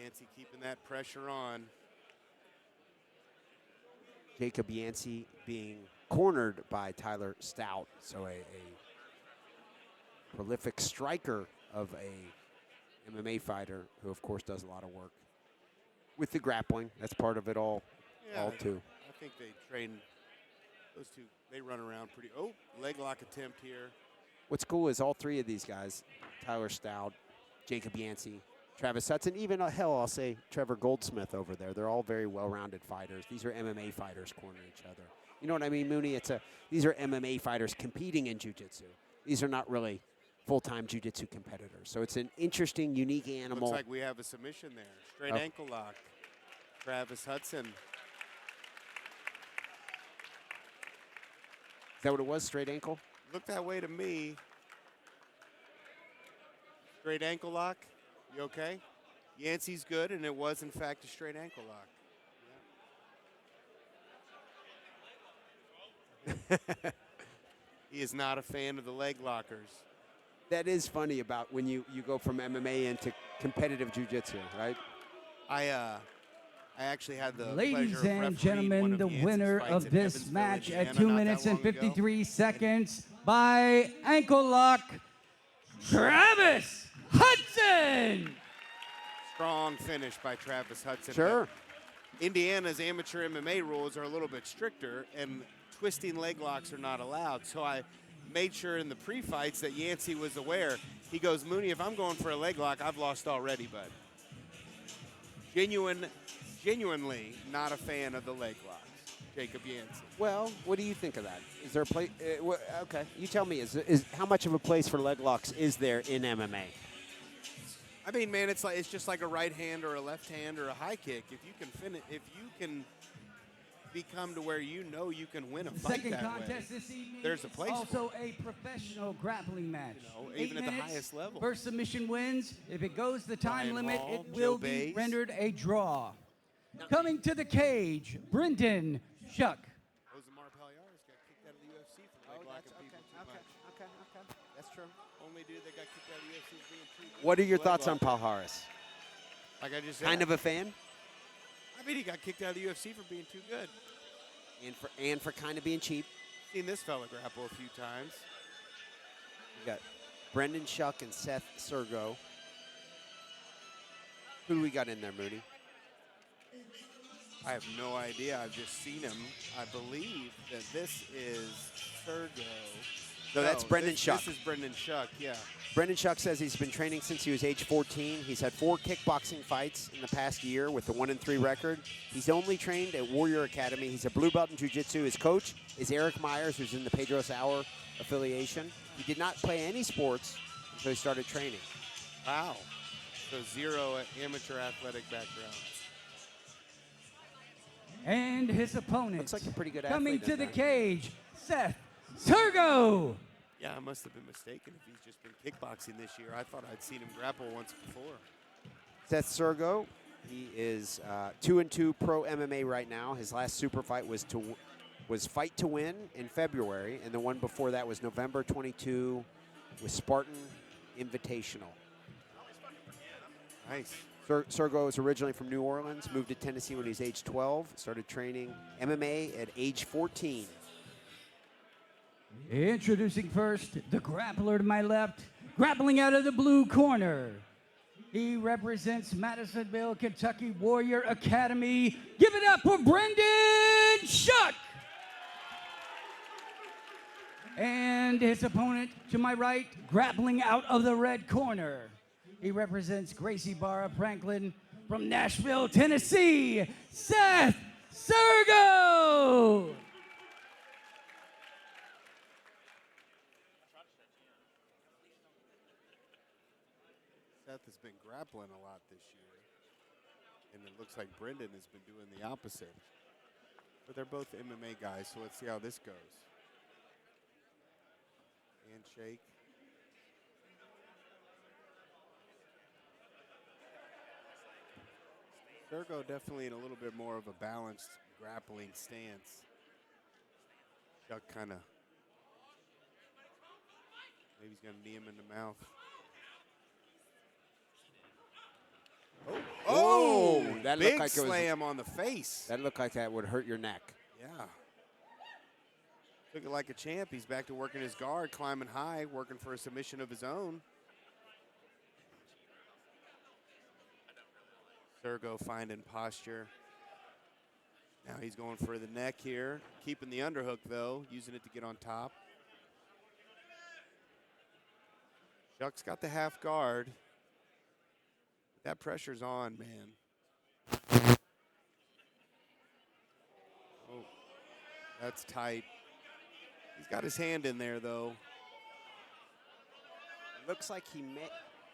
Yancey keeping that pressure on. Jacob Yancey being cornered by Tyler Stout, so a prolific striker of a MMA fighter who, of course, does a lot of work with the grappling. That's part of it all, too. I think they train those two. They run around pretty. Oh, leg lock attempt here. What's cool is all three of these guys, Tyler Stout, Jacob Yancey, Travis Hudson, even, hell, I'll say Trevor Goldsmith over there. They're all very well-rounded fighters. These are MMA fighters cornering each other. You know what I mean, Mooney? These are MMA fighters competing in jiu-jitsu. These are not really full-time jiu-jitsu competitors. So it's an interesting, unique animal. Looks like we have a submission there. Straight ankle lock. Travis Hudson. Is that what it was, straight ankle? Looked that way to me. Straight ankle lock. You okay? Yancey's good, and it was, in fact, a straight ankle lock. Yeah. He is not a fan of the leg lockers. That is funny about when you go from MMA into competitive jiu-jitsu, right? I actually had the Ladies pleasure of and refereeing gentlemen, one of the Yancey's winner fights of in this Evansville, match Indiana, at 2 not that minutes and long ago. 53 seconds by ankle lock, Travis Hudson. Strong finish by Travis Hudson. Sure. But Indiana's amateur MMA rules are a little bit stricter, and twisting leg locks are not allowed. So I made sure in the pre-fights that Yancey was aware. He goes, Mooney, if I'm going for a leg lock, I've lost already, bud. Genuinely not a fan of the leg locks, Jacob Yancey. Well, what do you think of that? Is there a place? Okay, you tell me. Is how much of a place for leg locks is there in MMA? I mean, man, it's just like a right hand or a left hand or a high kick. If you can become to where you know you can win a fight Second that contest way, this evening there's a is place also for a professional grappling match. even 8 at the minutes, highest level. First submission wins. If it goes the time Brian limit, Hall, it will Joe be Bays. rendered a draw. Coming to the cage, Brendan Shuck. Osamar Palhares got kicked out of the UFC for leg locking people too much. Okay. That's true. Only dude that got kicked out of the UFC is being too good. What are your Leg thoughts on locker. Palhares? Like I just said, Kind of a fan, I mean, he got kicked out of the UFC for being too good. and for kind of being cheap. Seen this fella grapple a few times. We got Brendan Shuck and Seth Sergo. Who do we got in there, Mooney? I have no idea. I've just seen him. I believe that this is Sergo. No, that's Brendan Shuck. This is Brendan Shuck, yeah. Brendan Shuck says he's been training since he was age 14. He's had 4 kickboxing fights in the past year with a 1-3 record. He's only trained at Warrior Academy. He's a blue belt in jiu-jitsu. His coach is Eric Myers, who's in the Pedro Sauer affiliation. He did not play any sports until he started training. Wow. So 0 amateur athletic background. And his opponent. Looks like a pretty good Coming athlete to in the there. cage, Seth Sergo. Yeah, I must have been mistaken if he's just been kickboxing this year. I thought I'd seen him grapple once before. Seth Sergo, he is 2-2 pro MMA right now. His last super fight was Fight to Win in February, and the one before that was November 22 with Spartan Invitational. Nice. Sergo is originally from New Orleans, moved to Tennessee when he was age 12, started training MMA at age 14. Introducing first, the grappler to my left, grappling out of the blue corner. He represents Madisonville, Kentucky Warrior Academy. Give it up for Brendan Shuck. And his opponent to my right, grappling out of the red corner. He represents Gracie Barra Franklin from Nashville, Tennessee, Seth Sergo. Seth has been grappling a lot this year. And it looks like Brendan has been doing the opposite. But they're both MMA guys, so let's see how this goes. Handshake. Sergo definitely in a little bit more of a balanced grappling stance. Chuck kind of, maybe he's going to knee him in the mouth. Oh, that Big looked like slam on the face. that looked like that would hurt your neck. Yeah. Took it like a champ. He's back to working his guard, climbing high, working for a submission of his own. Sergo finding posture. Now he's going for the neck here. Keeping the underhook, though, using it to get on top. Chuck's got the half guard. That pressure's on, man. Oh, that's tight. He's got his hand in there, though. Looks like he may.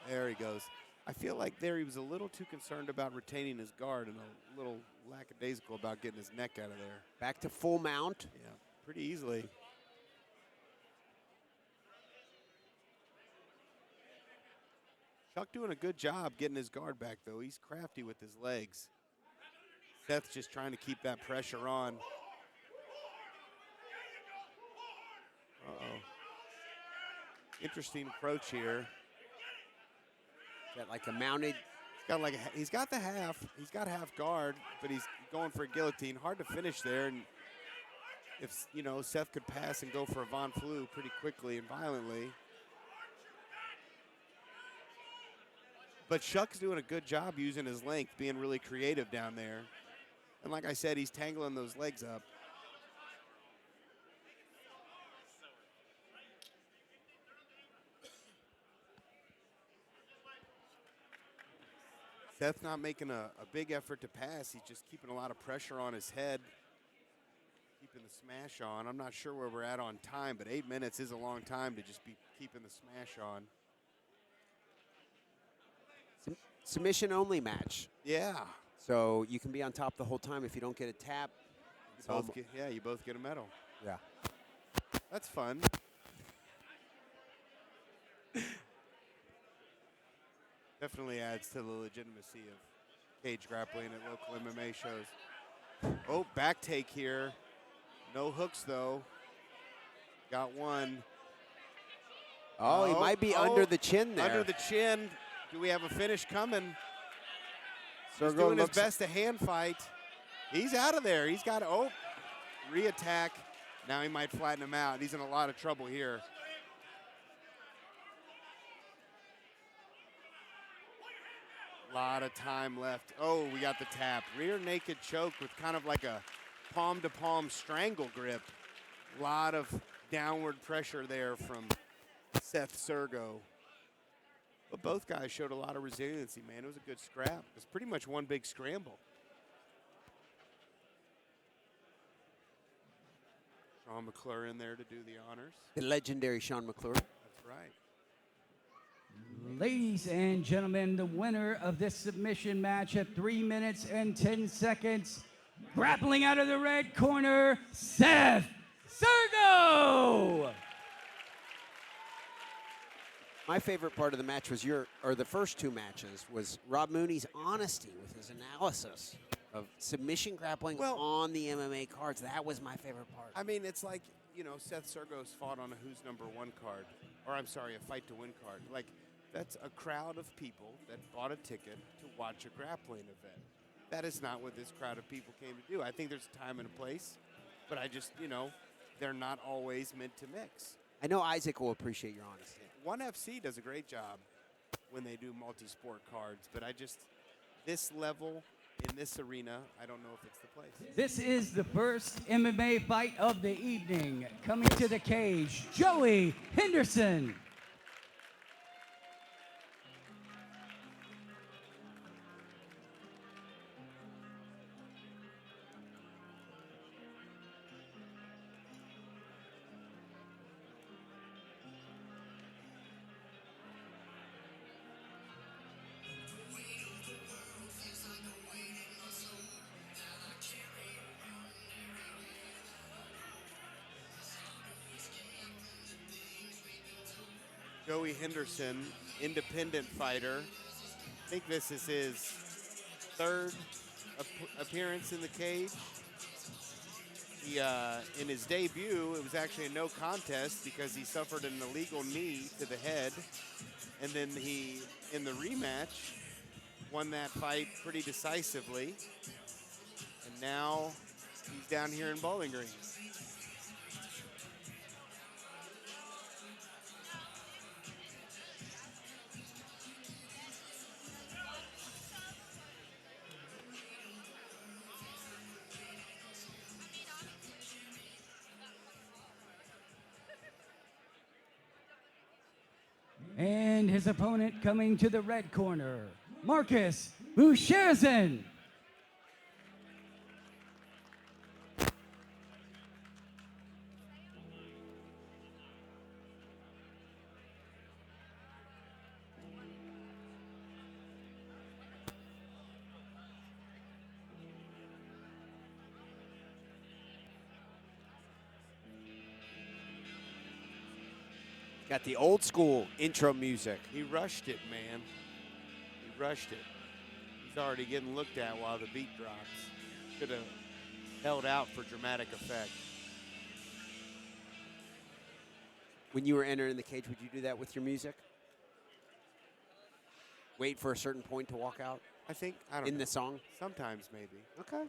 There he goes. I feel like there he was a little too concerned about retaining his guard and a little lackadaisical about getting his neck out of there. Back to full mount. Yeah, pretty easily. Chuck doing a good job getting his guard back, though. He's crafty with his legs. Seth's just trying to keep that pressure on. Uh-oh. Interesting approach here. Got like a mounted. He's got the half. He's got half guard, but he's going for a guillotine. Hard to finish there. And if, you know, Seth could pass and go for a Von Flue pretty quickly and violently. But Chuck's doing a good job using his length, being really creative down there. And like I said, he's tangling those legs up. Seth's not making a big effort to pass. He's just keeping a lot of pressure on his head, keeping the smash on. I'm not sure where we're at on time, but 8 minutes is a long time to just be keeping the smash on. Submission only match. Yeah. So you can be on top the whole time. If you don't get a tap, You both get a medal. Yeah. That's fun. Definitely adds to the legitimacy of cage grappling at local MMA shows. Oh, back take here. No hooks, though. Got one. Oh, he might be under the chin there. Under the chin. Do we have a finish coming? Sergo He's doing his best to hand fight. He's out of there. He's got, re-attack. Now he might flatten him out. He's in a lot of trouble here. Lot of time left. Oh, we got the tap. Rear naked choke with kind of like a palm-to-palm strangle grip. Lot of downward pressure there from Seth Sergo. But both guys showed a lot of resiliency, man. It was a good scrap. It was pretty much one big scramble. Sean McClure in there to do the honors. The legendary Sean McClure. That's right. Ladies and gentlemen, the winner of this submission match at 3 minutes and 10 seconds, grappling out of the red corner, Seth Sergo! My favorite part of the match was the first two matches was Rob Mooney's honesty with his analysis of submission grappling on the MMA cards. That was my favorite part. I mean, it's like, you know, Seth Sergo's fought on a Who's Number One card, or I'm sorry, a Fight to Win card. Like, that's a crowd of people that bought a ticket to watch a grappling event. That is not what this crowd of people came to do. I think there's a time and a place, but I just, you know, they're not always meant to mix. I know Isaac will appreciate your honesty. ONE FC does a great job when they do multi-sport cards, but this level in this arena, I don't know if it's the place. This is the first MMA fight of the evening. Coming to the cage, Joey Henderson. Joey Henderson, independent fighter. I think this is his third appearance in the cage. He, in his debut, it was actually a no contest because he suffered an illegal knee to the head. And then in the rematch, won that fight pretty decisively. And now he's down here in Bowling Green. And his opponent coming to the red corner, Marcus Bouchersen. Got the old school intro music. He rushed it, man. He rushed it. He's already getting looked at while the beat drops. Should have held out for dramatic effect. When you were entering the cage, would you do that with your music? Wait for a certain point to walk out I don't in know. the song? Sometimes maybe. Okay.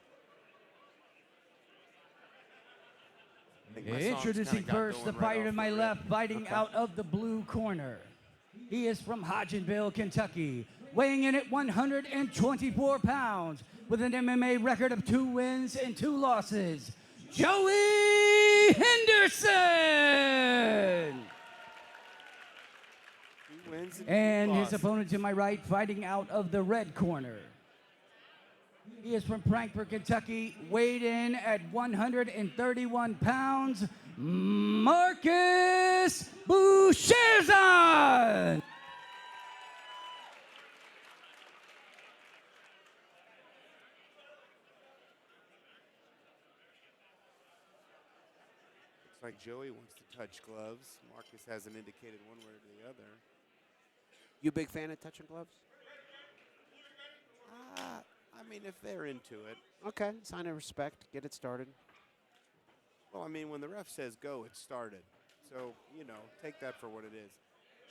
I think my songs Introducing kinda got first the going right fighter off to my the rip. left, fighting Okay. out of the blue corner. He is from Hodgenville, Kentucky, weighing in at 124 pounds with an MMA record of 2 wins and 2 losses, Joey Henderson. 2 wins and 2 And his losses. opponent to my right, fighting out of the red corner. He is from Frankfort, Kentucky, weighed in at 131 pounds, Marcus Bouchersen. Looks like Joey wants to touch gloves. Marcus hasn't indicated one way or the other. You a big fan of touching gloves? I mean, if they're into it. Okay. Sign of respect. Get it started. Well, I mean, when the ref says go, it started. So, you know, take that for what it is.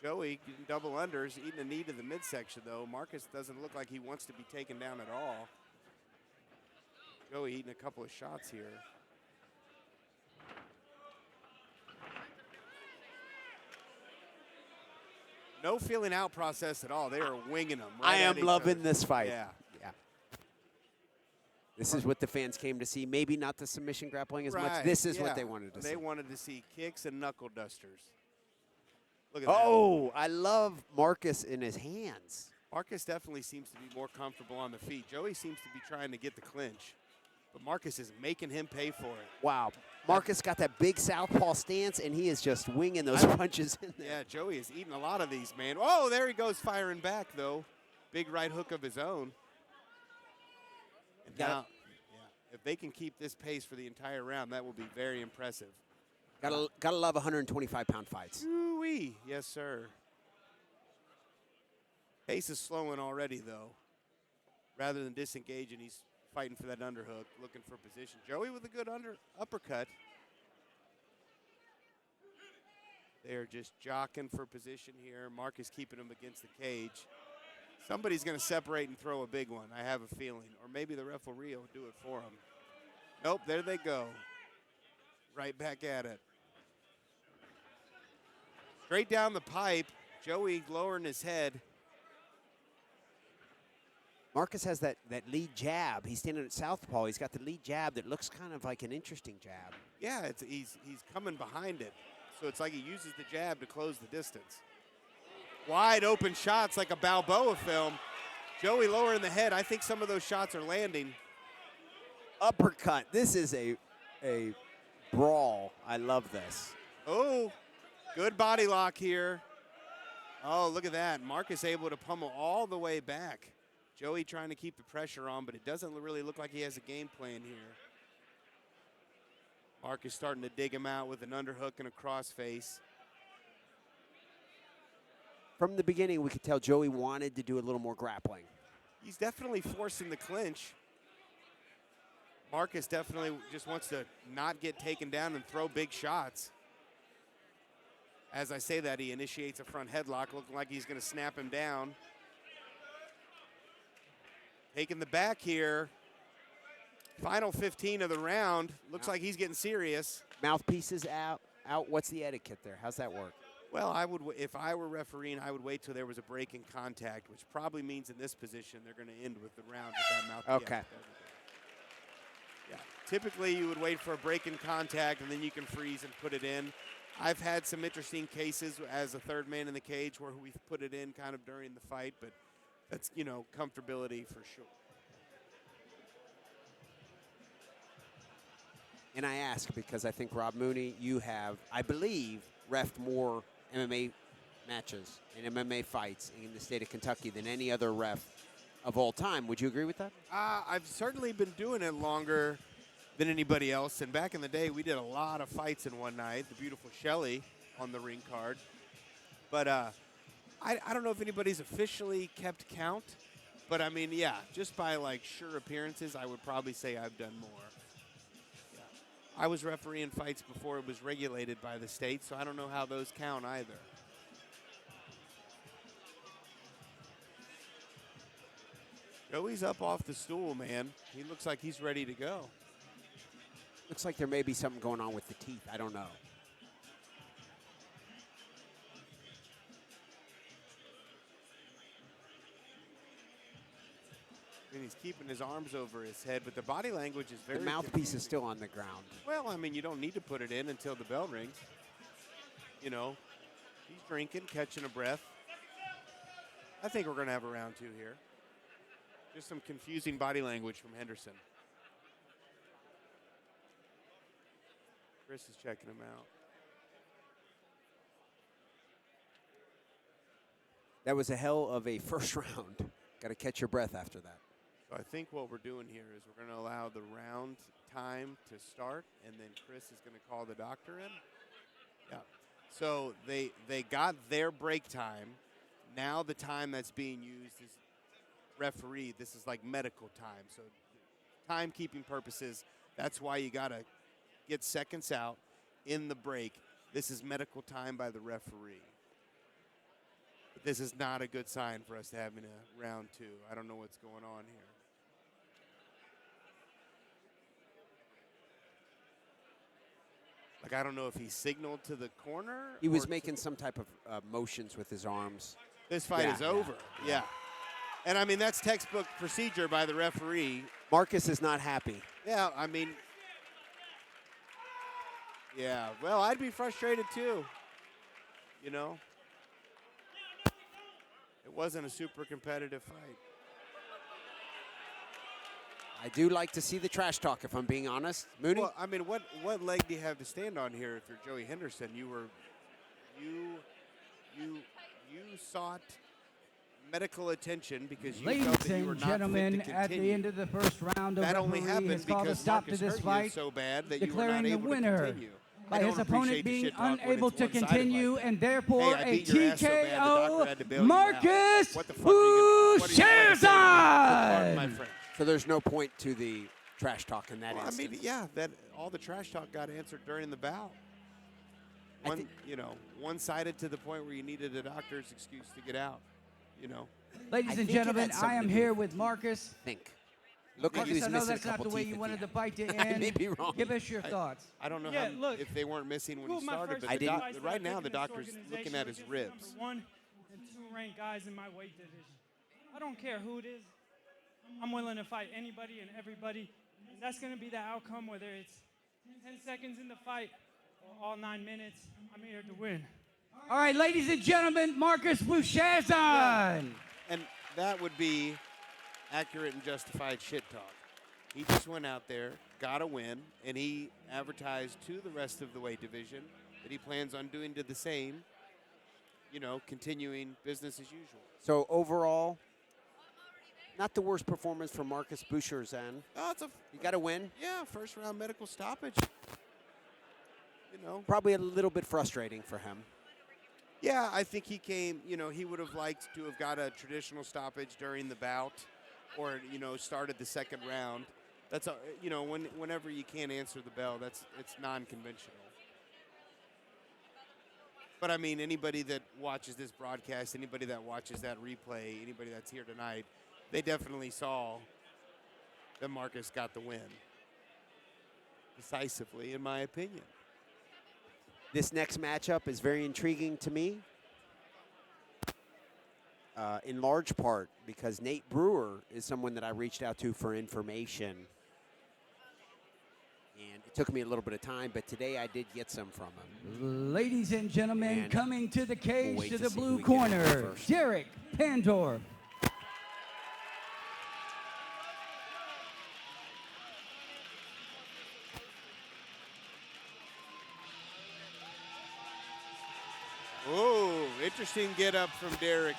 Joey getting double unders, eating a knee to the midsection, though. Marcus doesn't look like he wants to be taken down at all. Joey eating a couple of shots here. No feeling out process at all. They are winging them. I right am at each loving other. this fight. Yeah. This is what the fans came to see. Maybe not the submission grappling as much. Right, This is yeah. what they wanted to see. They wanted to see kicks and knuckle dusters. Look at that. Oh, I love Marcus in his hands. Marcus definitely seems to be more comfortable on the feet. Joey seems to be trying to get the clinch, but Marcus is making him pay for it. Wow. Marcus got that big southpaw stance, and he is just winging those punches in there. Yeah, Joey is eating a lot of these, man. Oh, there he goes firing back, though. Big right hook of his own. And now, yeah, if they can keep this pace for the entire round, that will be very impressive. Gotta love 125-pound fights. Ooh-wee. Yes, sir. Pace is slowing already, though. Rather than disengaging, he's fighting for that underhook, looking for position. Joey with a good uppercut. They're just jockeying for position here. Marcus keeping him against the cage. Somebody's going to separate and throw a big one, I have a feeling. Or maybe the referee will do it for him. Nope, there they go. Right back at it. Straight down the pipe. Joey lowering his head. Marcus has that lead jab. He's standing at southpaw. He's got the lead jab that looks kind of like an interesting jab. Yeah, he's coming behind it. So it's like he uses the jab to close the distance. Wide open shots like a Balboa film. Joey lowering the head. I think some of those shots are landing. Uppercut. This is a brawl. I love this. Oh, good body lock here. Oh, look at that. Marcus able to pummel all the way back. Joey trying to keep the pressure on, but it doesn't really look like he has a game plan here. Marcus starting to dig him out with an underhook and a crossface. From the beginning, we could tell Joey wanted to do a little more grappling. He's definitely forcing the clinch. Marcus definitely just wants to not get taken down and throw big shots. As I say that, he initiates a front headlock, looking like he's going to snap him down. taking the back here. Final 15 of the round. Looks like he's getting serious. Mouthpieces out. What's the etiquette there? How's that work? Well, if I were refereeing, I would wait till there was a break in contact, which probably means in this position they're going to end with the round with that mouthpiece. Okay. Yeah. Typically, you would wait for a break in contact, and then you can freeze and put it in. I've had some interesting cases as a third man in the cage where we've put it in kind of during the fight, but that's, comfortability for sure. And I ask because I think, Rob Mooney, you have, I believe, reffed more MMA matches and MMA fights in the state of Kentucky than any other ref of all time. Would you agree with that? I've certainly been doing it longer than anybody else. And back in the day, we did a lot of fights in one night. The beautiful Shelley on the ring card. But I don't know if anybody's officially kept count. But, I mean, yeah, just by, sure appearances, I would probably say I've done more. I was refereeing fights before it was regulated by the state, so I don't know how those count either. Joey's up off the stool, man. He looks like he's ready to go. Looks like there may be something going on with the teeth. I don't know. And he's keeping his arms over his head, but the body language is very The mouthpiece confusing. is still on the ground. Well, I mean, you don't need to put it in until the bell rings. He's drinking, catching a breath. I think we're going to have a round 2 here. Just some confusing body language from Henderson. Chris is checking him out. That was a hell of a first round. Got to catch your breath after that. So I think what we're doing here is we're going to allow the round time to start, and then Chris is going to call the doctor in. Yeah. So they got their break time. Now the time that's being used is referee. This is like medical time. So timekeeping purposes, that's why you got to get seconds out in the break. This is medical time by the referee. But this is not a good sign for us to have in a round 2. I don't know what's going on here. I don't know if he signaled to the corner. He was making some type of motions with his arms. This fight is over. Yeah. And, I mean, that's textbook procedure by the referee. Marcus is not happy. Yeah, I mean, yeah. Well, I'd be frustrated too. It wasn't a super competitive fight. I do like to see the trash talk, if I'm being honest. Mooney? Well, I mean, what leg do you have to stand on here if you're Joey Henderson? You sought medical attention because you felt Ladies that you were and not fit to gentlemen, continue. at the end of the first round, the That only referee happened has called a because stop Marcus to this hurt you fight, so bad that you were declaring not the able winner to continue. by I his don't opponent appreciate the being shit talk when unable it's to one-sided continue, like that. and therefore Hey, I a beat your ass so bad, the doctor had to bail TKO, you out. Marcus What the fuck are you gonna say to me? Good part, my Sherzan. friend. So there's no point to the trash talk in that Well, I instance. mean, yeah, that all the trash talk got answered during the bout. One-sided to the point where you needed a doctor's excuse to get out. Ladies I and think it gentlemen, had something I am to do here with with Marcus. Look like he Marcus, was I know missing a that's not couple the way teeth you at wanted the the fight to I end. may be wrong. Give us your thoughts. I don't know Yeah, look, if they weren't missing when Two he of my started, first but didn't- fights that right I've now taken the in this doctor's looking organization at his against ribs. number 1 and 2 ranked guys in my weight division. I don't care who it is. I'm willing to fight anybody and everybody. And that's going to be the outcome, whether it's 10 seconds in the fight or all 9 minutes. I'm here to win. All right, ladies and gentlemen, Marcus Sherzan. And that would be accurate and justified shit talk. He just went out there, got a win, and he advertised to the rest of the weight division that he plans on doing to the same, continuing business as usual. So overall, not the worst performance from Marcus Sherzan. Oh, You got to win. first round medical stoppage. Probably a little bit frustrating for him. Yeah, I think he came, he would have liked to have got a traditional stoppage during the bout or, started the second round. That's, whenever you can't answer the bell, it's non-conventional. But, I mean, anybody that watches this broadcast, anybody that watches that replay, anybody that's here tonight, they definitely saw that Marcus got the win decisively, in my opinion. This next matchup is very intriguing to me, in large part because Nate Brewer is someone that I reached out to for information. And it took me a little bit of time, but today I did get some from him. Ladies and gentlemen, And coming to the cage wait to to the see who blue we get in corner, first. Derek Pandorf. Oh, interesting get up from Derek.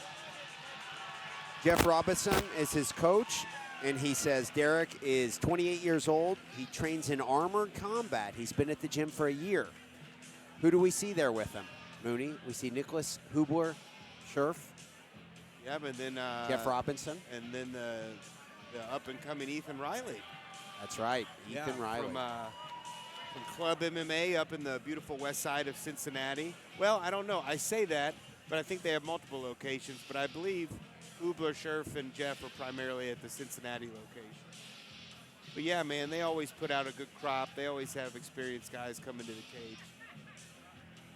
Jeff Robinson is his coach, and he says Derek is 28 years old. He trains in armored combat. He's been at the gym for a year. Who do we see there with him? Mooney. We see Nicholas Hubler, Scherf, Yeah, but then Jeff Robinson. and then the up-and-coming Ethan Riley. That's right, Ethan Riley. From Club MMA up in the beautiful west side of Cincinnati. Well, I don't know. I say that, but I think they have multiple locations. But I believe Hubler, Scherf, and Jeff are primarily at the Cincinnati location. But yeah, man, they always put out a good crop. They always have experienced guys coming to the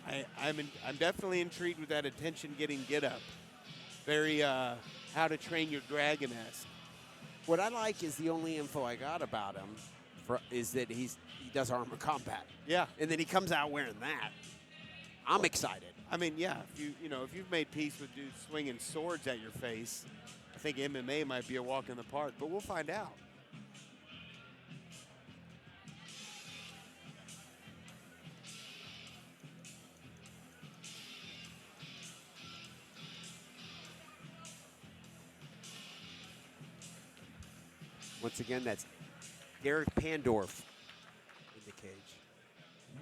cage. I'm definitely intrigued with that attention-getting get-up. Very how to train your dragon-esque. What I like is the only info I got about him is that he does armored combat. Yeah. And then he comes out wearing that. I'm excited. I mean, yeah, if you've made peace with dudes swinging swords at your face, I think MMA might be a walk in the park, but we'll find out. Once again, that's Derek Pandorf in the cage.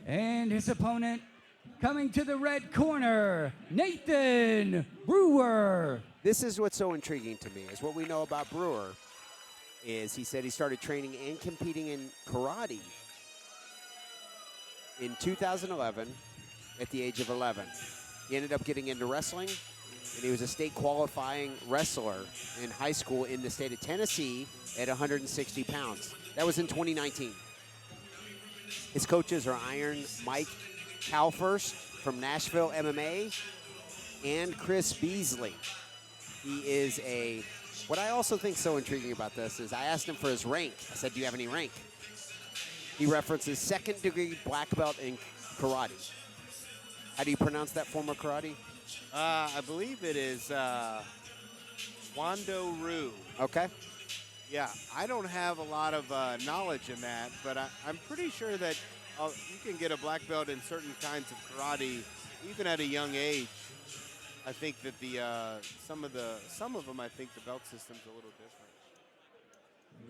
And his opponent, coming to the red corner, Nathan Brewer. This is what's so intriguing to me, is what we know about Brewer is he said he started training and competing in karate in 2011 at the age of 11. He ended up getting into wrestling, and he was a state qualifying wrestler in high school in the state of Tennessee at 160 pounds. That was in 2019. His coaches are Iron Mike Calfirst from Nashville MMA and Chris Beasley. He is what I also think so intriguing about this is I asked him for his rank. I said, do you have any rank? He references second degree black belt in karate. How do you pronounce that form of karate? I believe it is Wando Ryu. Okay. Yeah, I don't have a lot of knowledge in that, but I'm pretty sure that you can get a black belt in certain kinds of karate, even at a young age. I think that some of them, I think the belt system's a little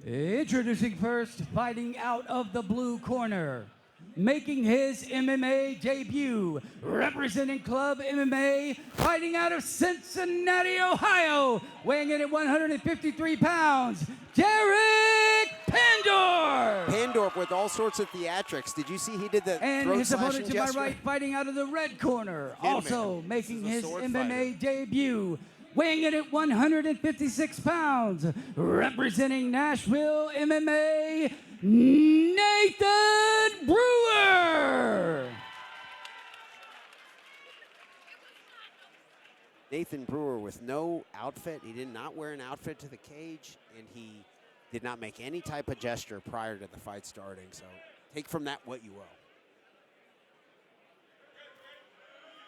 different. Introducing first, fighting out of the blue corner, making his MMA debut, representing Club MMA, fighting out of Cincinnati, Ohio, weighing in at 153 pounds, Derek Pandorf. Pandorf with all sorts of theatrics. Did you see he did the And throat his opponent slashing to my gesture? right, fighting out of the red corner, also man. making This is his a sword MMA debut, weighing in at 156 pounds, representing Nashville MMA, Nathan Brewer. Nathan Brewer with no outfit. He did not wear an outfit to the cage, and he did not make any type of gesture prior to the fight starting. So take from that what you will.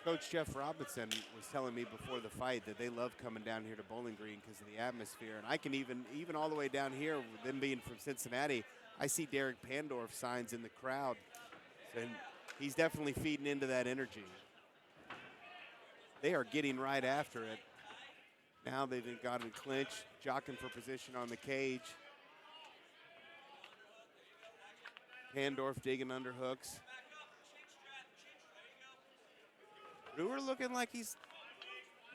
Coach Jeff Robinson was telling me before the fight that they love coming down here to Bowling Green because of the atmosphere. And I can even all the way down here, with them being from Cincinnati, I see Derek Pandorf signs in the crowd. And he's definitely feeding into that energy. They are getting right after it. Now they've got in clinch, jockeying for position on the cage. Pandorf digging underhooks. Brewer looking like he's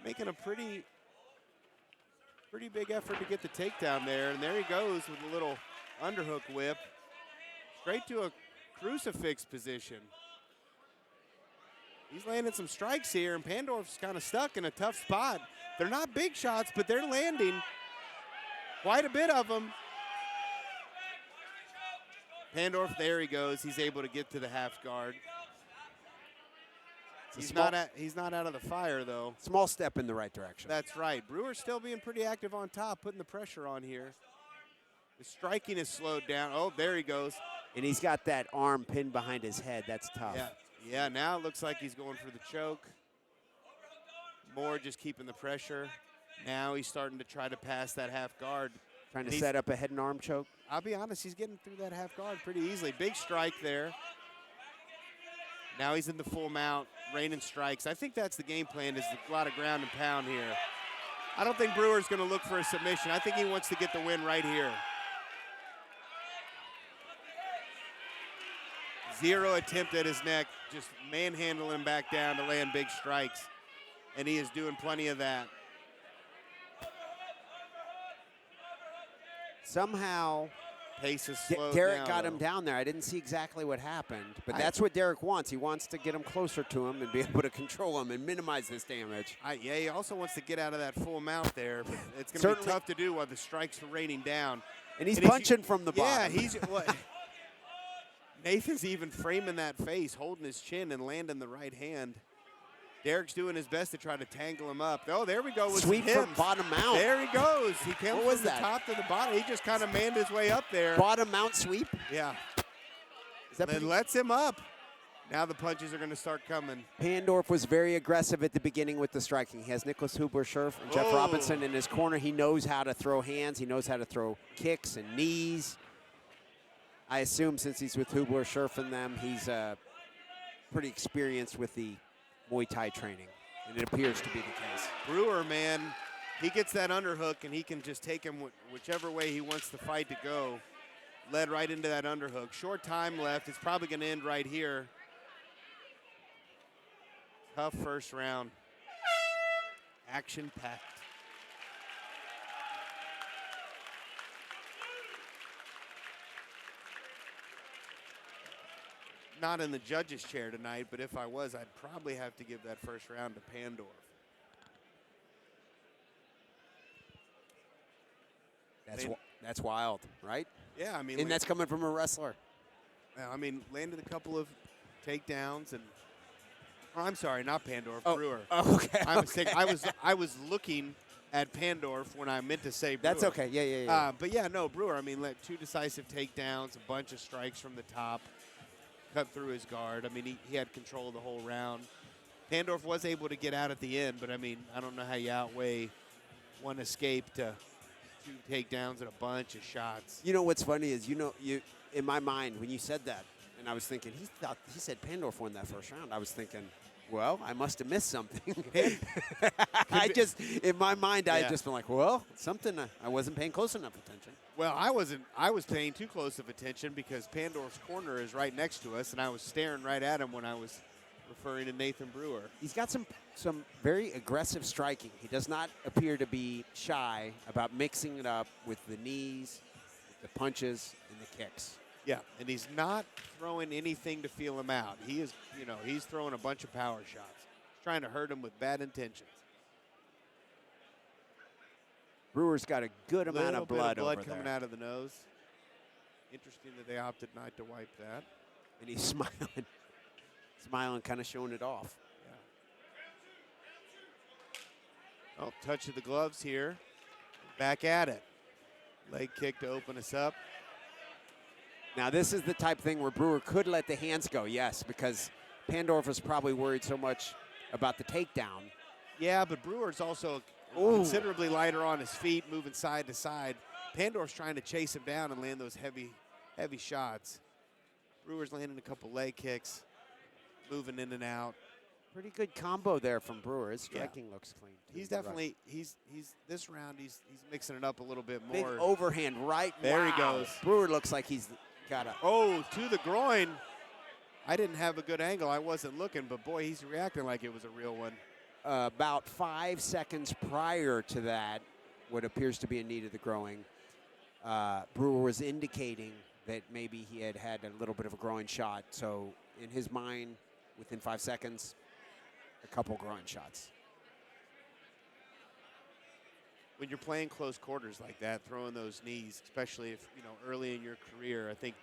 making a pretty big effort to get the takedown there. And there he goes with a little underhook whip. Straight to a crucifix position. He's landing some strikes here, and Pandorf's kind of stuck in a tough spot. They're not big shots, but they're landing. Quite a bit of them. Pandorf, there he goes. He's able to get to the half guard. He's not out of the fire, though. Small step in the right direction. That's right. Brewer's still being pretty active on top, putting the pressure on here. The striking is slowed down. Oh, there he goes. And he's got that arm pinned behind his head. That's tough. Yeah, now it looks like he's going for the choke. Moore just keeping the pressure. Now he's starting to try to pass that half guard. Trying to set up a head and arm choke. I'll be honest, he's getting through that half guard pretty easily. Big strike there. Now he's in the full mount, raining strikes. I think that's the game plan, is a lot of ground and pound here. I don't think Brewer's going to look for a submission. I think he wants to get the win right here. 0 attempt at his neck, just manhandling him back down to land big strikes. And he is doing plenty of that. Somehow, pace is slowed Derek down, got though. him down there. I didn't see exactly what happened, but that's what Derek wants. He wants to get him closer to him and be able to control him and minimize this damage. Yeah, he also wants to get out of that full mount there, but it's going to be tough to do while the strikes are raining down. And he's punching from the bottom. Yeah, he's what? Nathan's even framing that face, holding his chin and landing the right hand. Derek's doing his best to try to tangle him up. Oh, there we go with sweep some from bottom mount. There he goes. He came What was from the that? top to the bottom. He just kind of manned his way up there. Bottom mount sweep. Yeah. Is that Then lets him up. Now the punches are going to start coming. Pandorf was very aggressive at the beginning with the striking. He has Nicholas Hubler-Scherf and Jeff Robinson in his corner. He knows how to throw hands. He knows how to throw kicks and knees. I assume since he's with Hubler-Scherf and them, he's pretty experienced with the Muay Thai training. And it appears to be the case. Brewer, man, he gets that underhook and he can just take him whichever way he wants the fight to go. Led right into that underhook. Short time left. It's probably going to end right here. Tough first round. Action-packed. Not in the judge's chair tonight, but if I was, I'd probably have to give that first round to Pandorf. That's wild, right? Yeah, I mean, And that's coming from a wrestler. I mean, landed a couple of takedowns and. Oh, I'm sorry, not Pandorf, Brewer. Oh, okay. I was thinking, I was looking at Pandorf when I meant to say Brewer. That's okay. Yeah. But yeah, no, Brewer. I mean, 2 decisive takedowns, a bunch of strikes from the top, cut through his guard. I mean, he had control of the whole round. Pandorf was able to get out at the end, but I mean, I don't know how you outweigh one escape to 2 takedowns and a bunch of shots. You know what's funny is, in my mind, when you said that, and I was thinking, he said Pandorf won that first round. I was thinking, well, I must have missed something. In my mind, I had just been like, well, something, I wasn't paying close enough attention. Well, I was paying too close of attention because Pandorf's corner is right next to us, and I was staring right at him when I was referring to Nathan Brewer. He's got some very aggressive striking. He does not appear to be shy about mixing it up with the knees, the punches, and the kicks. Yeah, and he's not throwing anything to feel him out. He is, he's throwing a bunch of power shots. He's trying to hurt him with bad intentions. Brewer's got a good amount of blood over there. Coming out of the nose. Interesting that they opted not to wipe that. And he's smiling, kind of showing it off. Yeah. Oh, touch of the gloves here. Back at it. Leg kick to open us up. Now, this is the type of thing where Brewer could let the hands go, yes, because Pandorf is probably worried so much about the takedown. Yeah, but Brewer's also considerably lighter on his feet, moving side to side. Pandorf's trying to chase him down and land those heavy shots. Brewer's landing a couple leg kicks, moving in and out. Pretty good combo there from Brewer. His striking looks clean. He's definitely this round he's mixing it up a little bit more. Big overhand right. There he goes. Brewer looks like he's got a to the groin. I didn't have a good angle. I wasn't looking, but boy, he's reacting like it was a real one. About 5 seconds prior to that, what appears to be a knee to the groin, Brewer was indicating that maybe he had a little bit of a groin shot. So in his mind, within 5 seconds, a couple groin shots. when you're playing close quarters like that, throwing those knees, especially if, early in your career, I think,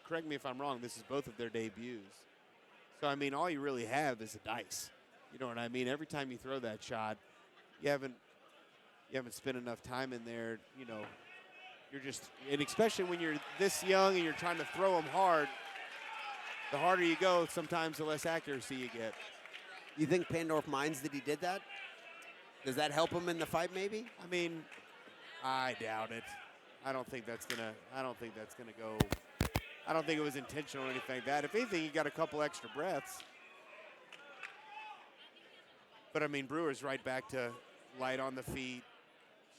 correct me if I'm wrong, this is both of their debuts. So, I mean, all you really have is a dice. You know what I mean? Every time you throw that shot, you haven't spent enough time in there, you're just, and especially when you're this young and you're trying to throw them hard, the harder you go, sometimes the less accuracy you get. You think Pandorf minds that he did that? Does that help him in the fight maybe? I mean, I doubt it. I don't think that's gonna go. I don't think it was intentional or anything like that. If anything, he got a couple extra breaths. But I mean, Brewer's right back to light on the feet,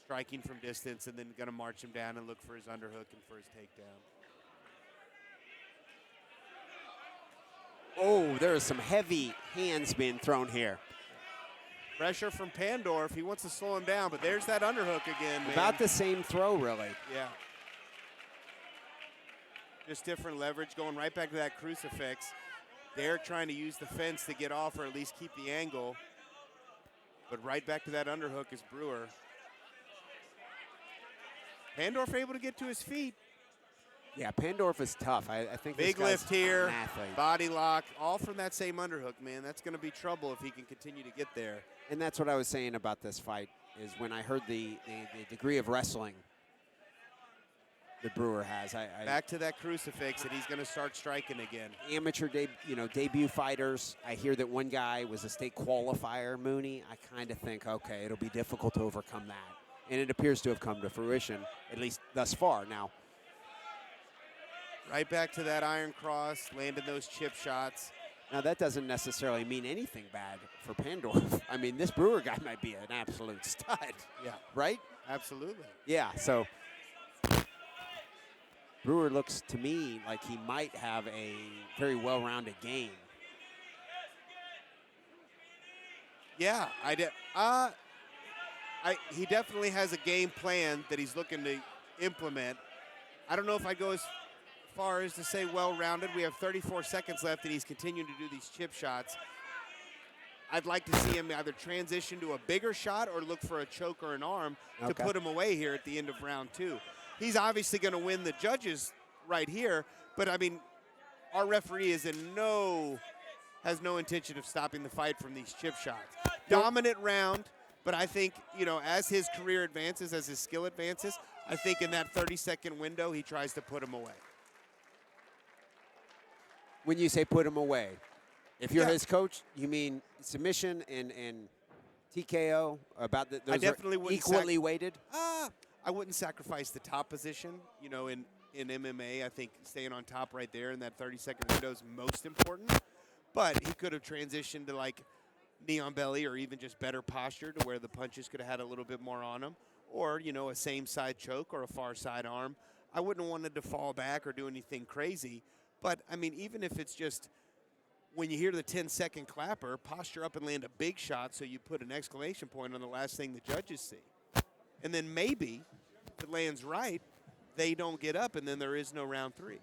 striking from distance, and then gonna march him down and look for his underhook and for his takedown. Oh, there are some heavy hands being thrown here. Pressure from Pandorf. He wants to slow him down, but there's that underhook again, man. About the same throw, really. Yeah. Just different leverage, going right back to that crucifix. Derek trying to use the fence to get off or at least keep the angle. But right back to that underhook is Brewer. Pandorf able to get to his feet. Yeah, Pandorf is tough. I think big this guy's lift here, an athlete. body lock, all from that same underhook, man. That's going to be trouble if he can continue to get there. And that's what I was saying about this fight, is when I heard the degree of wrestling that Brewer has. Back to that crucifix, and he's going to start striking again. Amateur debut fighters, I hear that one guy was a state qualifier, Mooney. I kind of think, okay, it'll be difficult to overcome that. And it appears to have come to fruition, at least thus far. Now, right back to that iron cross, landing those chip shots. now that doesn't necessarily mean anything bad for Pandorf. I mean, this Brewer guy might be an absolute stud. Yeah. Right? Absolutely. Yeah, so Brewer looks to me like he might have a very well-rounded game. Yeah, he definitely has a game plan that he's looking to implement. I don't know if I'd go as far as to say well-rounded. We have 34 seconds left, and he's continuing to do these chip shots. I'd like to see him either transition to a bigger shot or look for a choke or an arm to put him away here at the end of round 2. He's obviously going to win the judges right here, but I mean, our referee has no intention of stopping the fight from these chip shots. Dominant round, but I think, as his career advances, as his skill advances, I think in that 30-second window, he tries to put him away. When you say put him away, if you're his coach, you mean submission and TKO? Those I definitely are wouldn't equally weighted? I wouldn't sacrifice the top position. In MMA, I think staying on top right there in that 30-second window is most important. But he could have transitioned to like knee on belly or even just better posture to where the punches could have had a little bit more on him. Or, a same side choke or a far side arm. I wouldn't have wanted to fall back or do anything crazy. But, I mean, even if it's just when you hear the 10-second clapper, posture up and land a big shot so you put an exclamation point on the last thing the judges see. And then maybe, if it lands right, they don't get up, and then there is no round 3.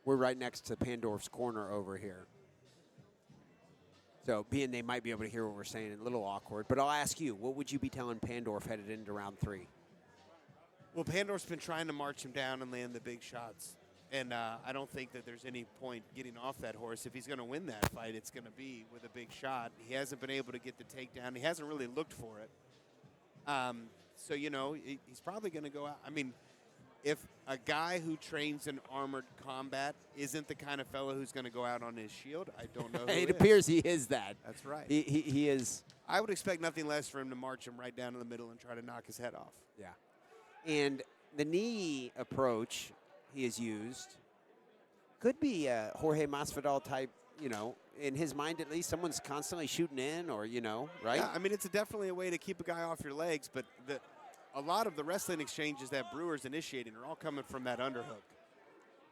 We're right next to Pandorf's corner over here. So, being they might be able to hear what we're saying, a little awkward. But I'll ask you, what would you be telling Pandorf headed into round 3? Well, Pandorf's been trying to march him down and land the big shots. And I don't think that there's any point getting off that horse. If he's going to win that fight, it's going to be with a big shot. He hasn't been able to get the takedown. He hasn't really looked for it. So, he's probably going to go out. I mean, if a guy who trains in armored combat isn't the kind of fellow who's going to go out on his shield, I don't know who It is. appears he is that. That's right. He is. I would expect nothing less for him to march him right down in the middle and try to knock his head off. Yeah. And the knee approach he has used could be a Jorge Masvidal type, in his mind at least. Someone's constantly shooting in or, right? Yeah, I mean, it's definitely a way to keep a guy off your legs, but a lot of the wrestling exchanges that Brewer's initiating are all coming from that underhook.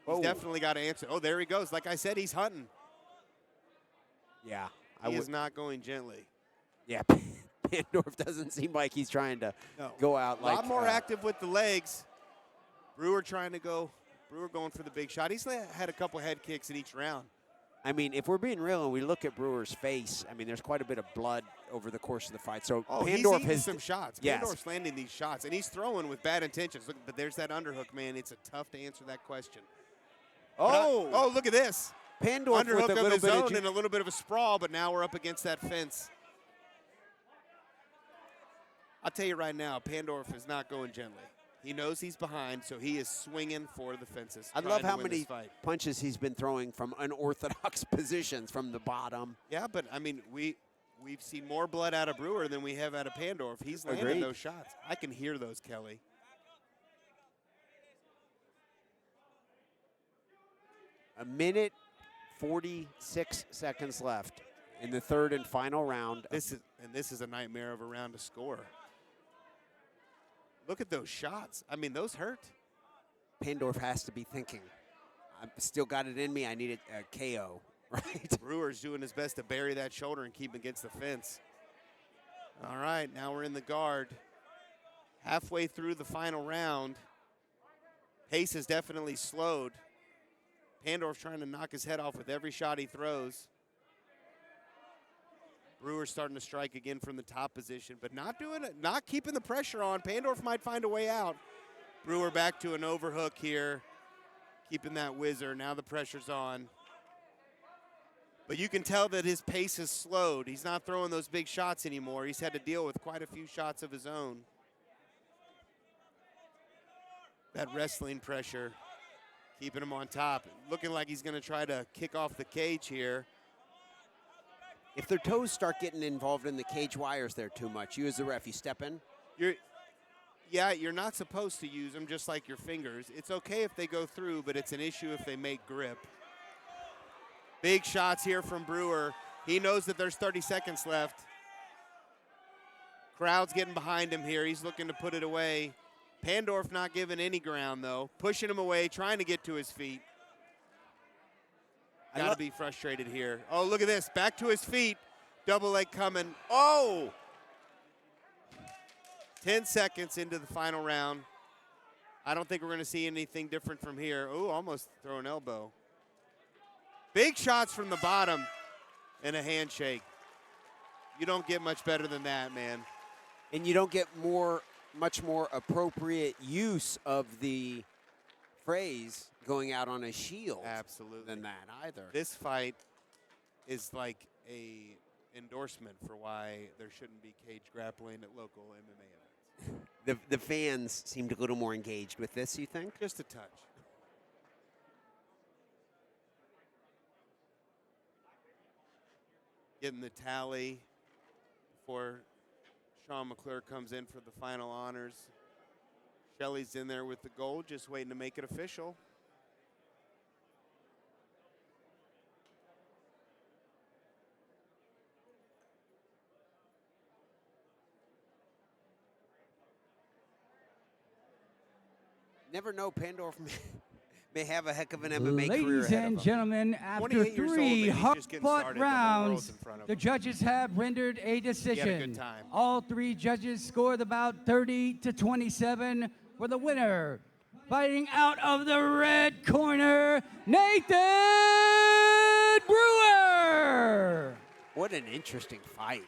He's definitely got to answer. Oh, there he goes. Like I said, he's hunting. Yeah. He is not going gently. Yeah, Pandorf doesn't seem like he's trying to go out like. A lot more active with the legs. Brewer going for the big shot. He's had a couple head kicks in each round. I mean, if we're being real and we look at Brewer's face, I mean, there's quite a bit of blood over the course of the fight. So Oh, he's Pandorf eating has some shots. Yes. Pandorf's landing these shots, and he's throwing with bad intentions. Look, but there's that underhook, man. It's tough to answer that question. Oh, look at this. Pandorf with Underhook a of little his bit own of and a little bit of a sprawl, but now we're up against that fence. I'll tell you right now, Pandorf is not going gently. He knows he's behind, so he is swinging for the fences. I trying love to how win many this fight. punches he's been throwing from unorthodox positions from the bottom. Yeah, but I mean, we've seen more blood out of Brewer than we have out of Pandorf. He's landing Agreed. those shots. I can hear those, Kelly. A minute, 46 seconds left in the third and final round. This is a nightmare of a round to score. Look at those shots. I mean, those hurt. Pandorf has to be thinking, I've still got it in me. I need a KO, right? Brewer's doing his best to bury that shoulder and keep against the fence. All right, now we're in the guard. Halfway through the final round. Pace has definitely slowed. Pandorf's trying to knock his head off with every shot he throws. Brewer's starting to strike again from the top position, but not doing it, not keeping the pressure on. Pandorf might find a way out. Brewer back to an overhook here, keeping that whizzer. Now the pressure's on. But you can tell that his pace has slowed. He's not throwing those big shots anymore. He's had to deal with quite a few shots of his own. That wrestling pressure, keeping him on top. Looking like he's going to try to kick off the cage here. If their toes start getting involved in the cage wires there too much, you as the ref, you step in? You're not supposed to use them just like your fingers. It's okay if they go through, but it's an issue if they make grip. Big shots here from Brewer. He knows that there's 30 seconds left. Crowd's getting behind him here. He's looking to put it away. Pandorf not giving any ground, though. Pushing him away, trying to get to his feet. Got to be frustrated here. Oh, look at this. Back to his feet. Double leg coming. Oh! 10 seconds into the final round. I don't think we're going to see anything different from here. Oh, almost throw an elbow. Big shots from the bottom and a handshake. You don't get much better than that, man. And you don't get much more appropriate use of the phrase going out on a shield Absolutely. than that either. This fight is like a endorsement for why there shouldn't be cage grappling at local MMA events. The fans seemed a little more engaged with this, you think? Just a touch. Getting the tally before Sean McClure comes in for the final honors. Shelley's in there with the gold, just waiting to make it official. Never know, Pandorf may have a heck of an MMA career Ladies ahead and of him. gentlemen, after 28 years old, and three he's just getting hard-fought started. The whole world's rounds, in front of the him. judges have rendered a decision. good time. All three judges scored about 30-27 for the winner. Fighting out of the red corner, Nathan Brewer. What an interesting fight,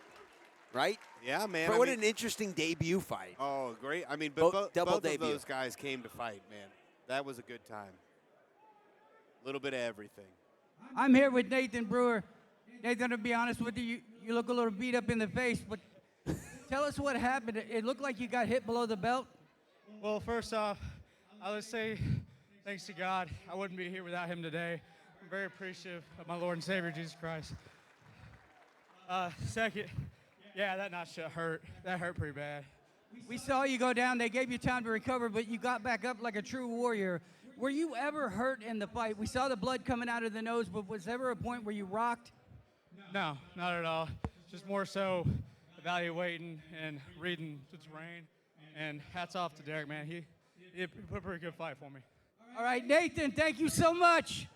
right? Yeah, man. What an interesting debut fight. Oh, great. I mean, but Double both of debut. those guys came to fight, man. That was a good time. A little bit of everything. I'm here with Nathan Brewer. Nathan, to be honest with you, you look a little beat up in the face, but tell us what happened. It looked like you got hit below the belt. Well, first off, I would say thanks to God. I wouldn't be here without him today. I'm very appreciative of my Lord and Savior, Jesus Christ. Second, yeah, that notch hurt. That hurt pretty bad. We saw you go down. They gave you time to recover, but you got back up like a true warrior. Were you ever hurt in the fight? We saw the blood coming out of the nose, but was there ever a point where you rocked? No, not at all. Just more so evaluating and reading the terrain. And hats off to Derek, man. He put a pretty good fight for me. All right, Nathan, thank you so much.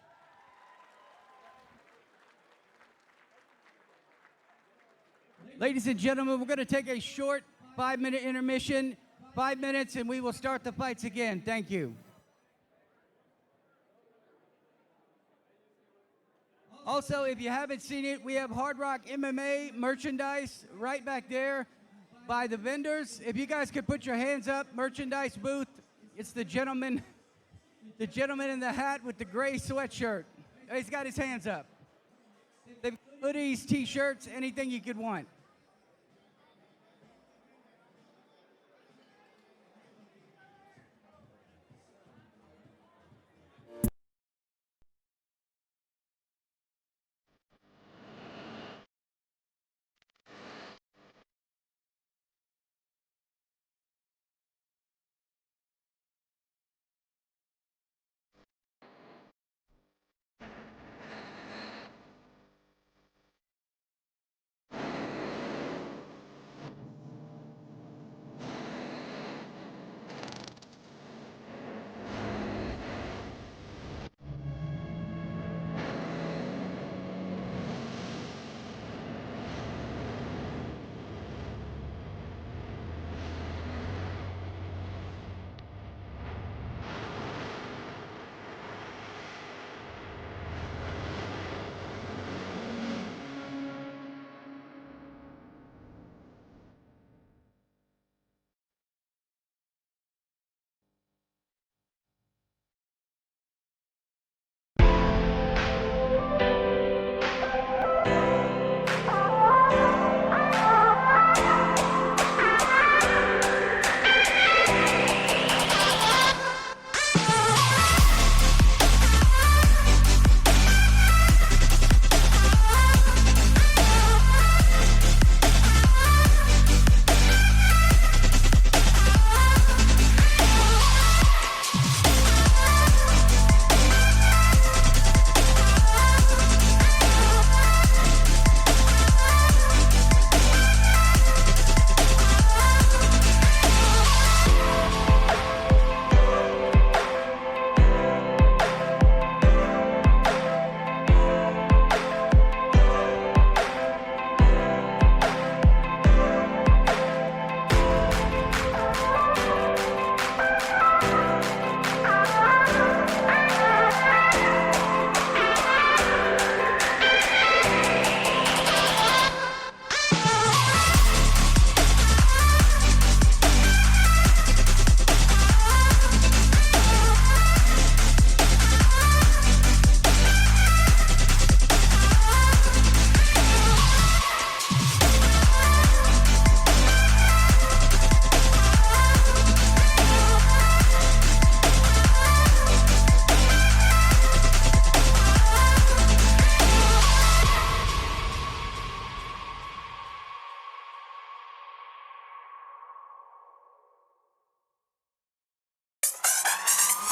Ladies and gentlemen, we're going to take a short 5-minute intermission. 5 minutes, and we will start the fights again. Thank you. Also, if you haven't seen it, we have Hard Rock MMA merchandise right back there by the vendors. If you guys could put your hands up, merchandise booth. It's the gentleman in the hat with the gray sweatshirt. He's got his hands up. They've got hoodies, t-shirts, anything you could want.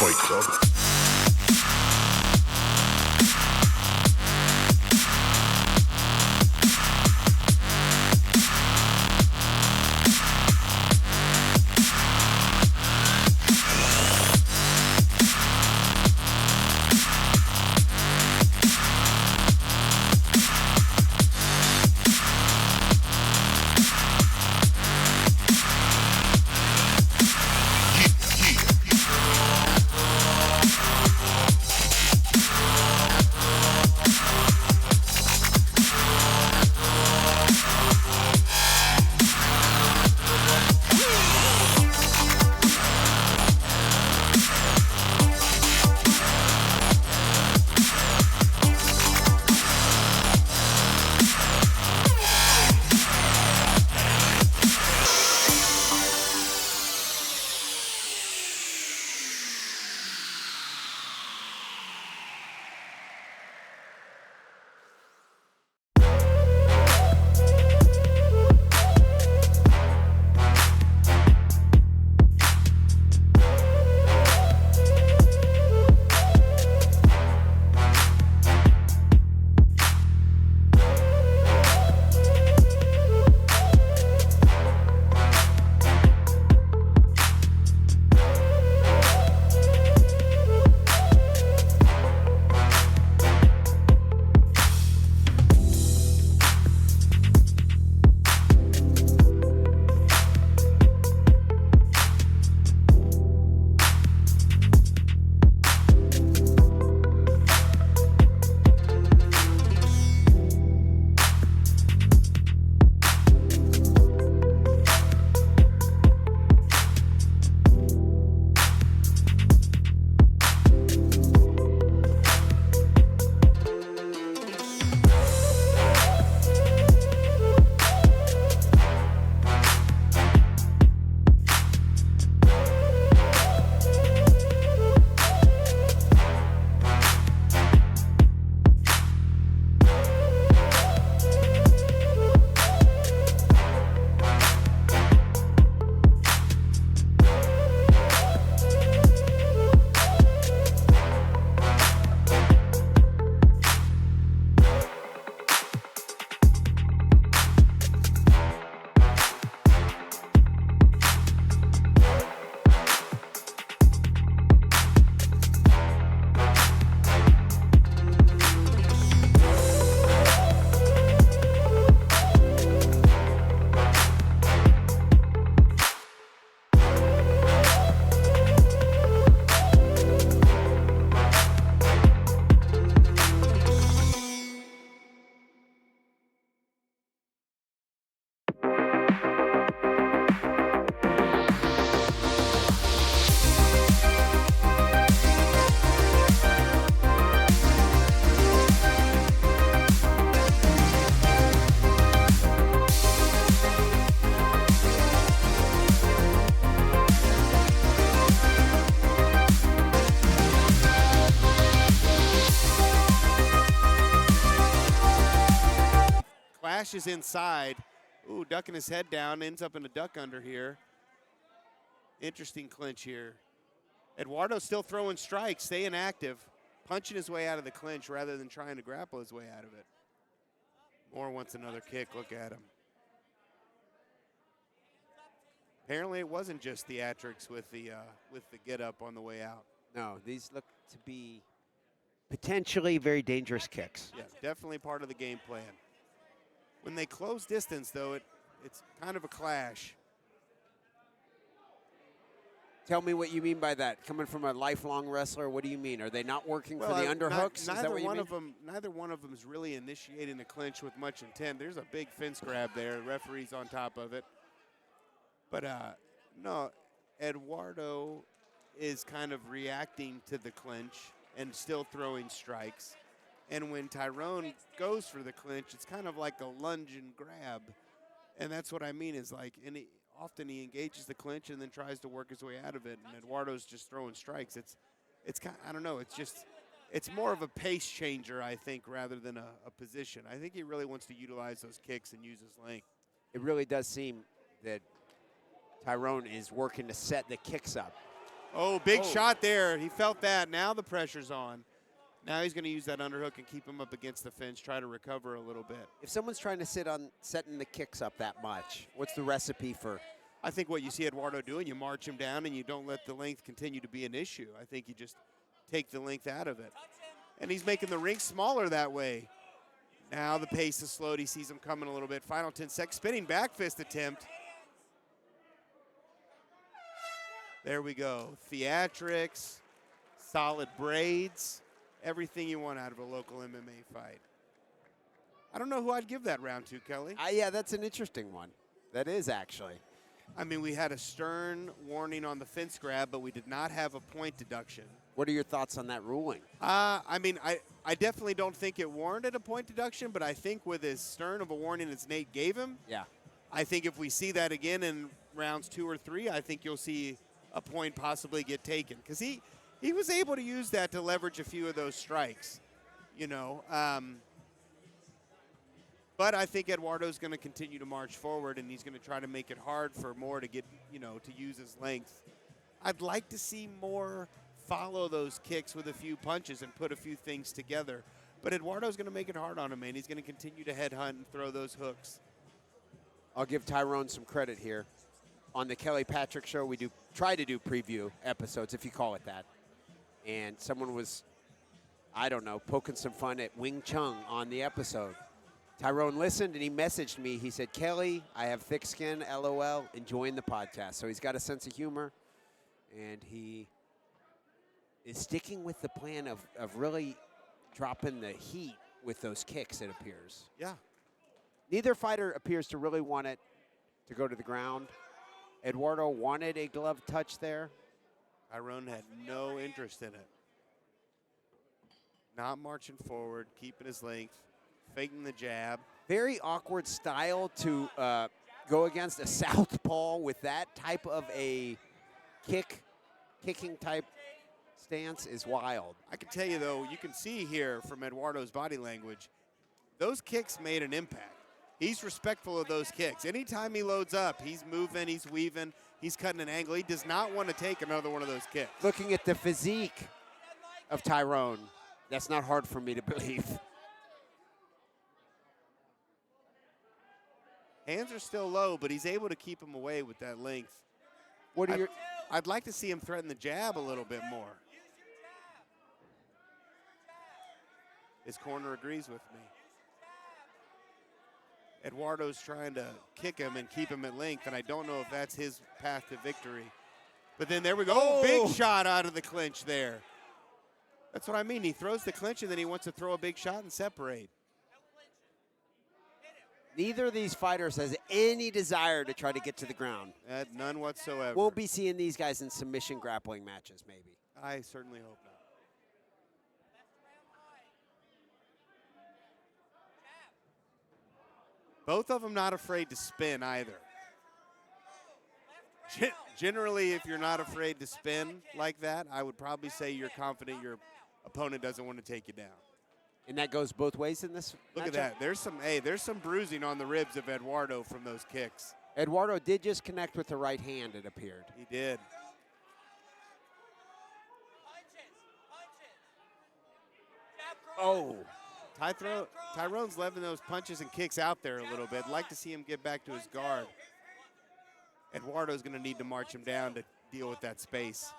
Fight Club. slashes inside. Ooh, ducking his head down, ends up in a duck under here. Interesting clinch here. Eduardo still throwing strikes, staying active, punching his way out of the clinch rather than trying to grapple his way out of it. Moore wants another kick. Look at him. Apparently, it wasn't just theatrics with the get up on the way out. No, these look to be potentially very dangerous kicks. Yeah, definitely part of the game plan. When they close distance, though, it's kind of a clash. Tell me what you mean by that. Coming from a lifelong wrestler, what do you mean? Are they not working for the underhooks? Is that what you mean? Neither one of them is really initiating the clinch with much intent. There's a big fence grab there. The referee's on top of it. But, no, Eduardo is kind of reacting to the clinch and still throwing strikes. And when Tyrone goes for the clinch, it's kind of like a lunge and grab. And that's what I mean is like often he engages the clinch and then tries to work his way out of it. And Eduardo's just throwing strikes. It's kind of, I don't know. It's more of a pace changer, I think, rather than a position. I think he really wants to utilize those kicks and use his length. It really does seem that Tyrone is working to set the kicks up. Oh, big shot there. He felt that. Now the pressure's on. Now he's going to use that underhook and keep him up against the fence, try to recover a little bit. If someone's trying to sit on setting the kicks up that much, what's the recipe for? I think what you see Eduardo doing, you march him down and you don't let the length continue to be an issue. I think you just take the length out of it. And he's making the ring smaller that way. Now the pace is slowed. He sees him coming a little bit. Final 10 seconds. Spinning back fist attempt. There we go. Theatrics, solid braids, everything you want out of a local MMA fight. I don't know who I'd give that round to, Kelly. Yeah, that's an interesting one. That is actually. I mean, we had a stern warning on the fence grab, but we did not have a point deduction. What are your thoughts on that ruling? I mean, I definitely don't think it warranted a point deduction, but I think with as stern of a warning as Nate gave him, yeah, I think if we see that again in rounds 2 or 3, I think you'll see a point possibly get taken. Because he was able to use that to leverage a few of those strikes, you know. But I think Eduardo's going to continue to march forward, and he's going to try to make it hard for Moore to get, you know, to use his length. I'd like to see Moore follow those kicks with a few punches and put a few things together. But Eduardo's going to make it hard on him, man. He's going to continue to headhunt and throw those hooks. I'll give Tyrone some credit here. On the Kelly Patrick Show, we try to do preview episodes, if you call it that. And someone was, I don't know, poking some fun at Wing Chun on the episode. Tyrone listened and he messaged me. He said, Kelly, I have thick skin, LOL, enjoying the podcast. So he's got a sense of humor, and he is sticking with the plan of really dropping the heat with those kicks, it appears. Yeah. Neither fighter appears to really want it to go to the ground. Eduardo wanted a glove touch there. Tyrone had no interest in it. Not marching forward, keeping his length, faking the jab. Very awkward style to go against a southpaw with that type of a kicking type stance is wild. I can tell you, though, you can see here from Eduardo's body language, those kicks made an impact. He's respectful of those kicks. Anytime he loads up, he's moving, he's weaving, he's cutting an angle. He does not want to take another one of those kicks. Looking at the physique of Tyrone, that's not hard for me to believe. Hands are still low, but he's able to keep him away with that length. I'd like to see him threaten the jab a little bit more. His corner agrees with me. Eduardo's trying to kick him and keep him at length, and I don't know if that's his path to victory. But then there we go. Oh, big shot out of the clinch there. That's what I mean. He throws the clinch, and then he wants to throw a big shot and separate. Neither of these fighters has any desire to try to get to the ground. None whatsoever. We'll be seeing these guys in submission grappling matches, maybe. I certainly hope not. Both of them not afraid to spin either. Generally, if you're not afraid to spin like that, I would probably say you're confident your opponent doesn't want to take you down. And that goes both ways in this Look at matchup? that. There's some bruising on the ribs of Eduardo from those kicks. Eduardo did just connect with the right hand, it appeared. He did. Oh. Tyrone's letting those punches and kicks out there a little bit. Like to see him get back to his guard. Eduardo's going to need to march him down to deal with that space.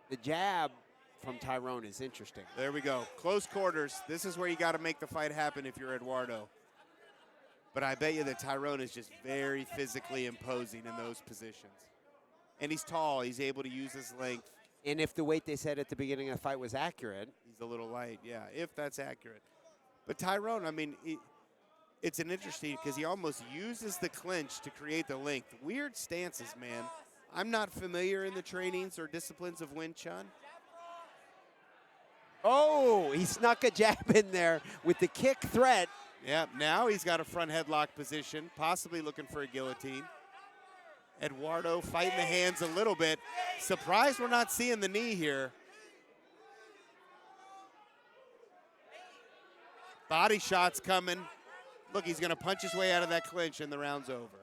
The jab from Tyrone is interesting. There we go. Close quarters. This is where you got to make the fight happen if you're Eduardo. But I bet you that Tyrone is just very physically imposing in those positions. And he's tall. He's able to use his length. And if the weight they said at the beginning of the fight was accurate. He's a little light, yeah, if that's accurate. But Tyrone, I mean, it's an interesting because he almost uses the clinch to create the length. Weird stances, man. I'm not familiar in the trainings or disciplines of Wing Chun. Oh, he snuck a jab in there with the kick threat. Yeah, now he's got a front headlock position, possibly looking for a guillotine. Eduardo fighting the hands a little bit. Surprised we're not seeing the knee here. Body shots coming. Look, he's going to punch his way out of that clinch and the round's over.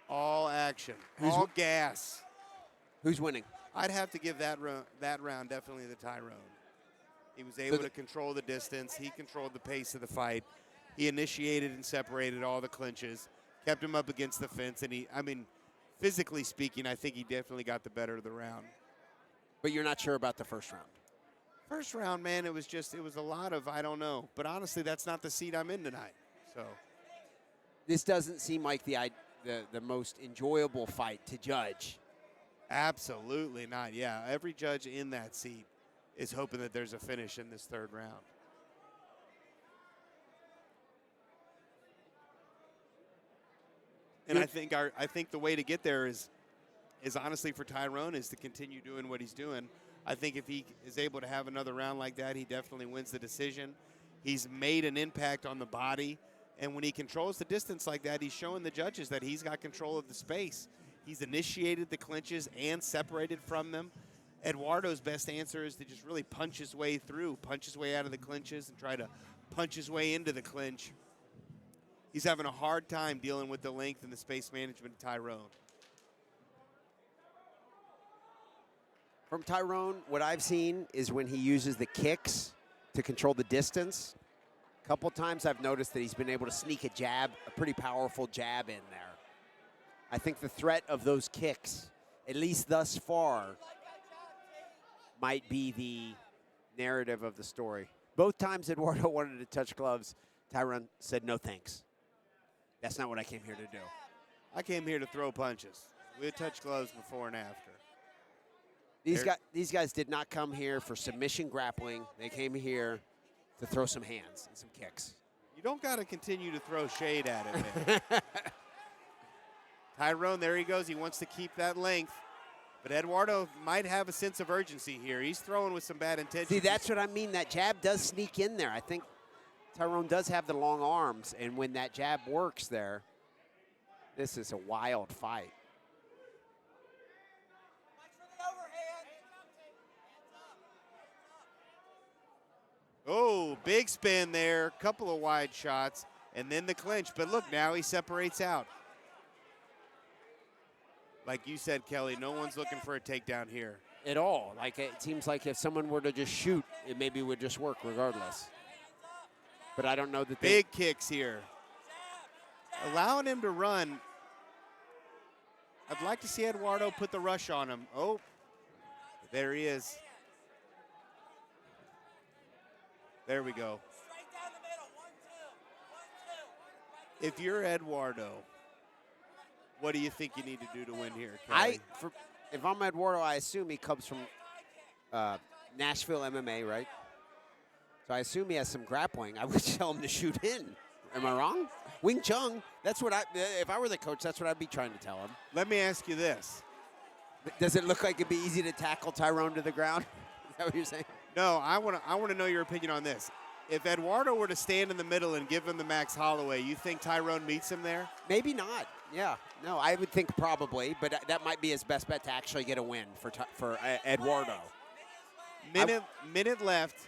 All action, all gas. Who's winning? I'd have to give that round definitely to Tyrone. He was able to control the distance. He controlled the pace of the fight. He initiated and separated all the clinches, kept him up against the fence, and physically speaking, I think he definitely got the better of the round. But you're not sure about the first round? First round, man, it was a lot of I don't know. But honestly, that's not the seat I'm in tonight. So this doesn't seem like the most enjoyable fight to judge. Absolutely not. Yeah, every judge in that seat is hoping that there's a finish in this third round. And I think the way to get there is honestly for Tyrone is to continue doing what he's doing. I think if he is able to have another round like that, he definitely wins the decision. He's made an impact on the body, and when he controls the distance like that, he's showing the judges that he's got control of the space. He's initiated the clinches and separated from them. Eduardo's best answer is to just really punch his way through, punch his way out of the clinches, and try to punch his way into the clinch. He's having a hard time dealing with the length and the space management of Tyrone. From Tyrone, what I've seen is when he uses the kicks to control the distance. A couple times I've noticed that he's been able to sneak a jab, a pretty powerful jab in there. I think the threat of those kicks, at least thus far, might be the narrative of the story. Both times Eduardo wanted to touch gloves, Tyrone said, no thanks. That's not what I came here to do. I came here to throw punches. We'll touch gloves before and after. These guys did not come here for submission grappling. They came here to throw some hands and some kicks. You don't got to continue to throw shade at it, man. Tyrone, there he goes. He wants to keep that length. But Eduardo might have a sense of urgency here. He's throwing with some bad intentions. See, that's what I mean. That jab does sneak in there. I think Tyrone does have the long arms, and when that jab works there, this is a wild fight. Oh, big spin there. Couple of wide shots, and then the clinch. But look, now he separates out. Like you said, Kelly, no one's looking for a takedown here. At all. Like, it seems like if someone were to just shoot, it maybe would just work regardless. But I don't know that big kicks here. Allowing him to run. I'd like to see Eduardo put the rush on him. Oh, there he is. There we go. If you're Eduardo, what do you think you need to do to win here, Kelly? If I'm Eduardo, I assume he comes from Nashville MMA, right? So I assume he has some grappling. I would tell him to shoot in. Am I wrong? Wing Chun. That's what if I were the coach, that's what I'd be trying to tell him. Let me ask you this. Does it look like it'd be easy to tackle Tyrone to the ground? Is that what you're saying? No, I want to know your opinion on this. If Eduardo were to stand in the middle and give him the Max Holloway, you think Tyrone meets him there? Maybe not. Yeah. No, I would think probably, but that might be his best bet to actually get a win for Eduardo. Minute left.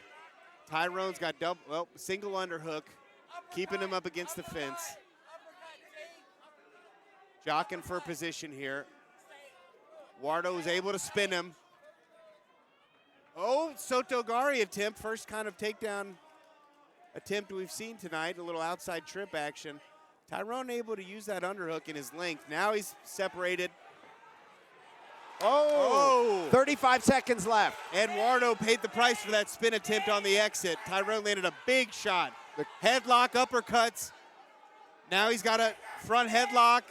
Tyrone's got single underhook, keeping him up against the fence. Jockeying for position here. Wardo is able to spin him. Oh, Sotogari attempt. First kind of takedown attempt we've seen tonight. A little outside trip action. Tyrone able to use that underhook in his length. Now he's separated. Oh! 35 seconds left. Eduardo paid the price for that spin attempt on the exit. Tyrone landed a big shot. The headlock, uppercuts. Now he's got a front headlock.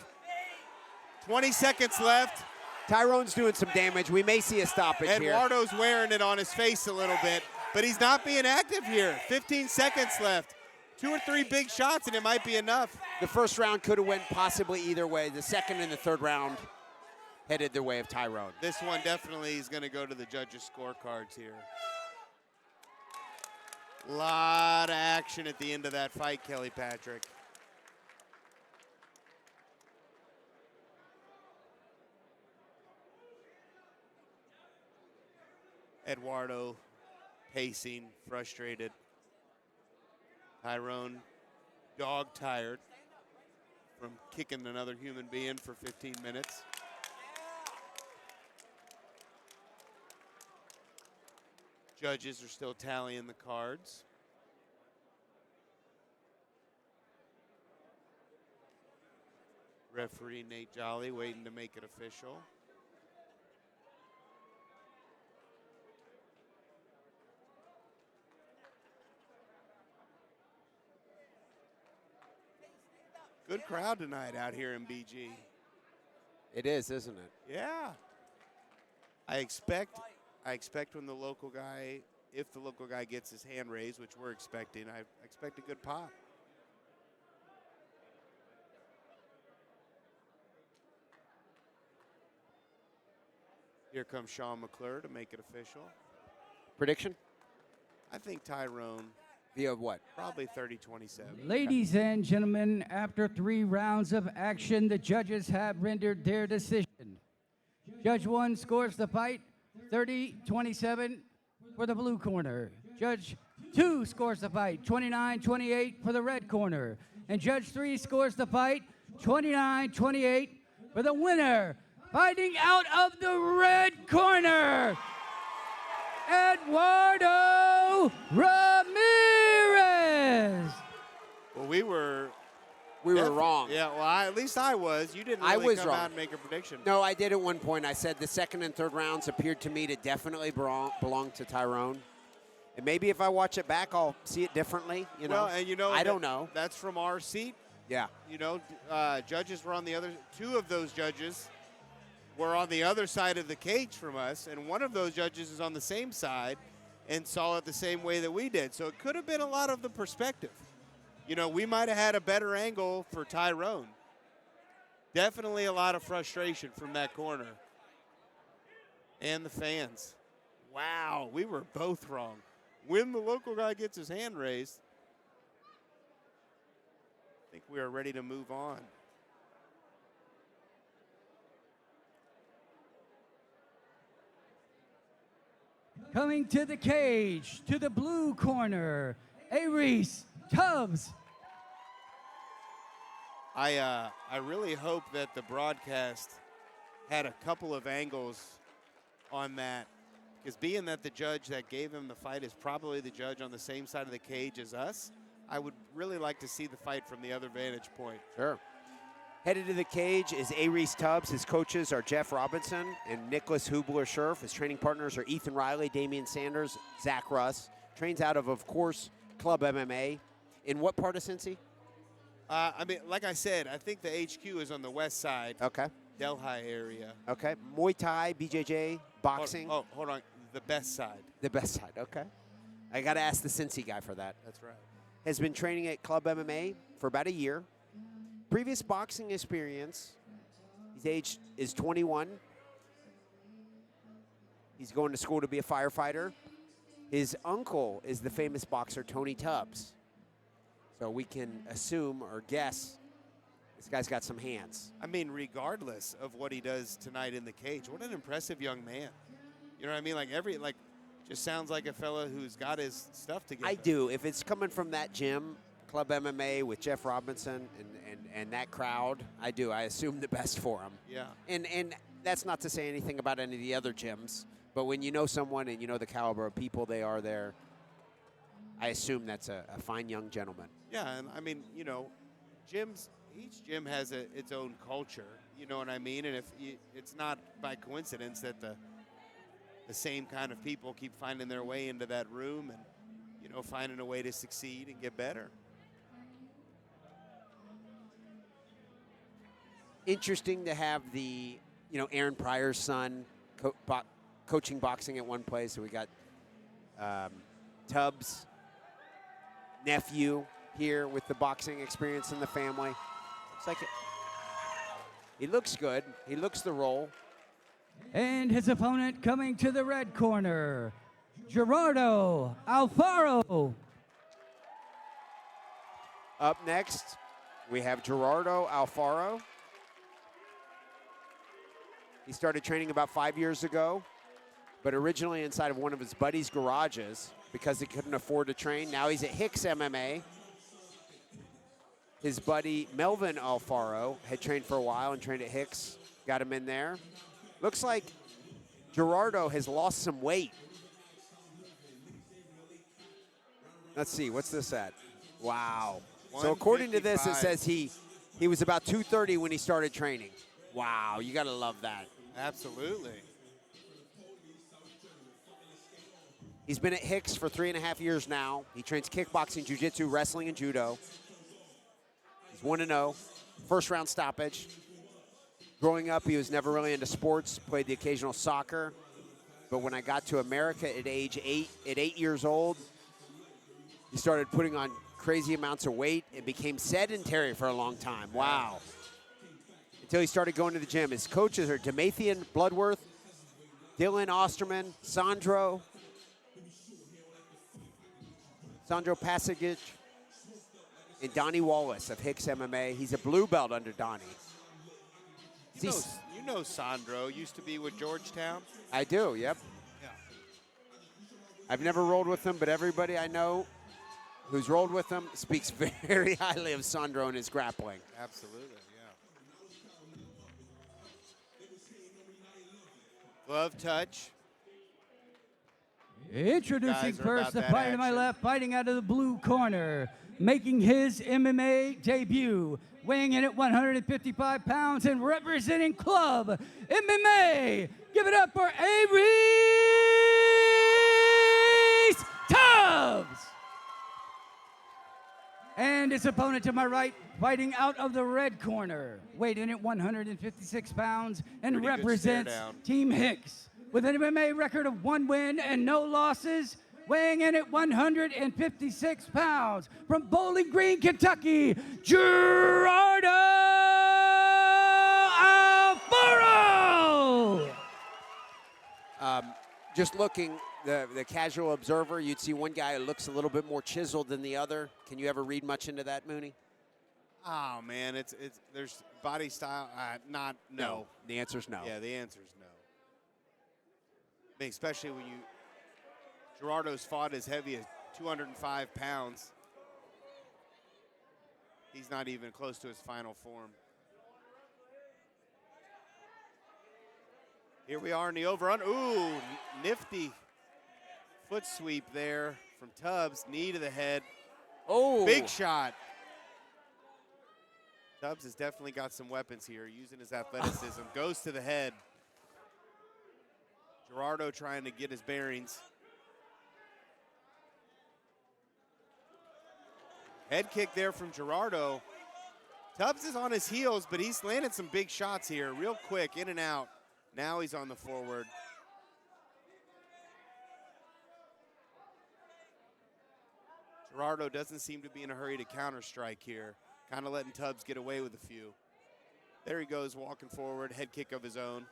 20 seconds left. Tyrone's doing some damage. We may see a stoppage here. Eduardo's wearing it on his face a little bit, but he's not being active here. 15 seconds left. 2 or 3 big shots, and it might be enough. The first round could have went possibly either way. The second and the third round headed the way of Tyrone. This one definitely is going to go to the judges' scorecards here. A lot of action at the end of that fight, Kelly Patrick. Eduardo pacing, frustrated. Tyrone dog-tired from kicking another human being for 15 minutes. Judges are still tallying the cards. Referee Nate Jolly waiting to make it official. Good crowd tonight out here in BG. It is, isn't it? Yeah. I expect when the local guy, if the local guy gets his hand raised, which we're expecting, I expect a good pop. Here comes Sean McClure to make it official. Prediction? I think Tyrone, Via what? probably 30-27. Ladies and gentlemen, after 3 rounds of action, the judges have rendered their decision. Judge 1 scores the fight 30-27 for the blue corner. Judge 2 scores the fight 29-28 for the red corner. And Judge 3 scores the fight 29-28 for the winner. Fighting out of the red corner, Eduardo Ramirez. Well, we were wrong. Yeah, well, at least I was. You didn't really come out and make a prediction. No, I did at one point. I said the second and third rounds appeared to me to definitely belong to Tyrone. And maybe if I watch it back, I'll see it differently. You know, Well, and you know, I don't know. That's from our seat. Yeah. You know, judges were on the other. 2 of those judges were on the other side of the cage from us, and one of those judges is on the same side and saw it the same way that we did. So it could have been a lot of the perspective. You know, we might have had a better angle for Tyrone. Definitely a lot of frustration from that corner. And the fans. Wow, we were both wrong. When the local guy gets his hand raised, I think we are ready to move on. Coming to the cage, to the blue corner, Aries Tubbs. I really hope that the broadcast had a couple of angles on that, because being that the judge that gave him the fight is probably the judge on the same side of the cage as us, I would really like to see the fight from the other vantage point. Sure. Headed to the cage is Aries Tubbs. His coaches are Jeff Robinson and Nicholas Hubler-Scherf. His training partners are Ethan Riley, Damian Sanders, Zach Russ. Trains out of course, Club MMA. In what part of Cincy? I mean, like I said, I think the HQ is on the west side. Okay. Delhi area. Okay. Muay Thai, BJJ, boxing. Hold on. The best side. The best side, okay. I got to ask the Cincy guy for that. That's right. Has been training at Club MMA for about a year. Previous boxing experience, his age is 21. He's going to school to be a firefighter. His uncle is the famous boxer Tony Tubbs. So we can assume or guess this guy's got some hands. I mean, regardless of what he does tonight in the cage, what an impressive young man. You know what I mean? Just sounds like a fella who's got his stuff together. I do. If it's coming from that gym, Club MMA with Jeff Robinson and that crowd, I do. I assume the best for him. Yeah. And that's not to say anything about any of the other gyms, but when you know someone and you know the caliber of people they are there, I assume that's a fine young gentleman. Yeah, and I mean, you know, each gym has its own culture. You know what I mean? And it's not by coincidence that the same kind of people keep finding their way into that room and, you know, finding a way to succeed and get better. Interesting to have the, you know, Aaron Pryor's son coaching boxing at one place. So we got Tubbs' nephew here with the boxing experience in the family. It's like he looks good. He looks the role. And his opponent coming to the red corner, Gerardo Alfaro. Up next, we have Gerardo Alfaro. He started training about 5 years ago, but originally inside of one of his buddies' garages because he couldn't afford to train. Now he's at Hicks MMA. His buddy Melvin Alfaro had trained for a while and trained at Hicks, got him in there. Looks like Gerardo has lost some weight. Let's see, what's this at? Wow. So according to this, it says he was about 230 when he started training. Wow, you gotta love that. Absolutely. He's been at Hicks for 3.5 years now. He trains kickboxing, jiu-jitsu, wrestling, and judo. He's 1-0, first round stoppage. Growing up, he was never really into sports, played the occasional soccer. But when I got to America at age 8 years old, he started putting on crazy amounts of weight and became sedentary for a long time. Wow. Until he started going to the gym. His coaches are Demathian Bloodworth, Dylan Osterman, Sandro Passagic, and Donnie Wallace of Hicks MMA. He's a blue belt under Donnie. You know Sandro used to be with Georgetown. I do, yep. Yeah. I've never rolled with him, but everybody I know who's rolled with him speaks very highly of Sandro and his grappling. Absolutely, yeah. Glove touch. Introducing Guys are first, about the that fighter to my action. left, fighting out of the blue corner, making his MMA debut, weighing in at 155 pounds and representing Club MMA. Give it up for Aries Tubbs. And his opponent to my right, fighting out of the red corner, weighed in at 156 pounds and Pretty good stare represents down. Team Hicks. With an MMA record of 1 win and no losses, weighing in at 156 pounds, from Bowling Green, Kentucky, Gerardo Alfaro! Just looking, the casual observer, you'd see one guy who looks a little bit more chiseled than the other. Can you ever read much into that, Mooney? Oh man, there's body style. No. The answer's no. Yeah, the answer is no. I mean, especially when Gerardo's fought as heavy as 205 pounds. He's not even close to his final form. Here we are in the over-under. Ooh, nifty foot sweep there from Tubbs. Knee to the head. Oh. Big shot. Tubbs has definitely got some weapons here, using his athleticism. Goes to the head. Gerardo trying to get his bearings. Head kick there from Gerardo. Tubbs is on his heels, but he's landed some big shots here, real quick, in and out. Now he's on the forward. Gerardo doesn't seem to be in a hurry to counter-strike here. Kind of letting Tubbs get away with a few. There he goes, walking forward, head kick of his own.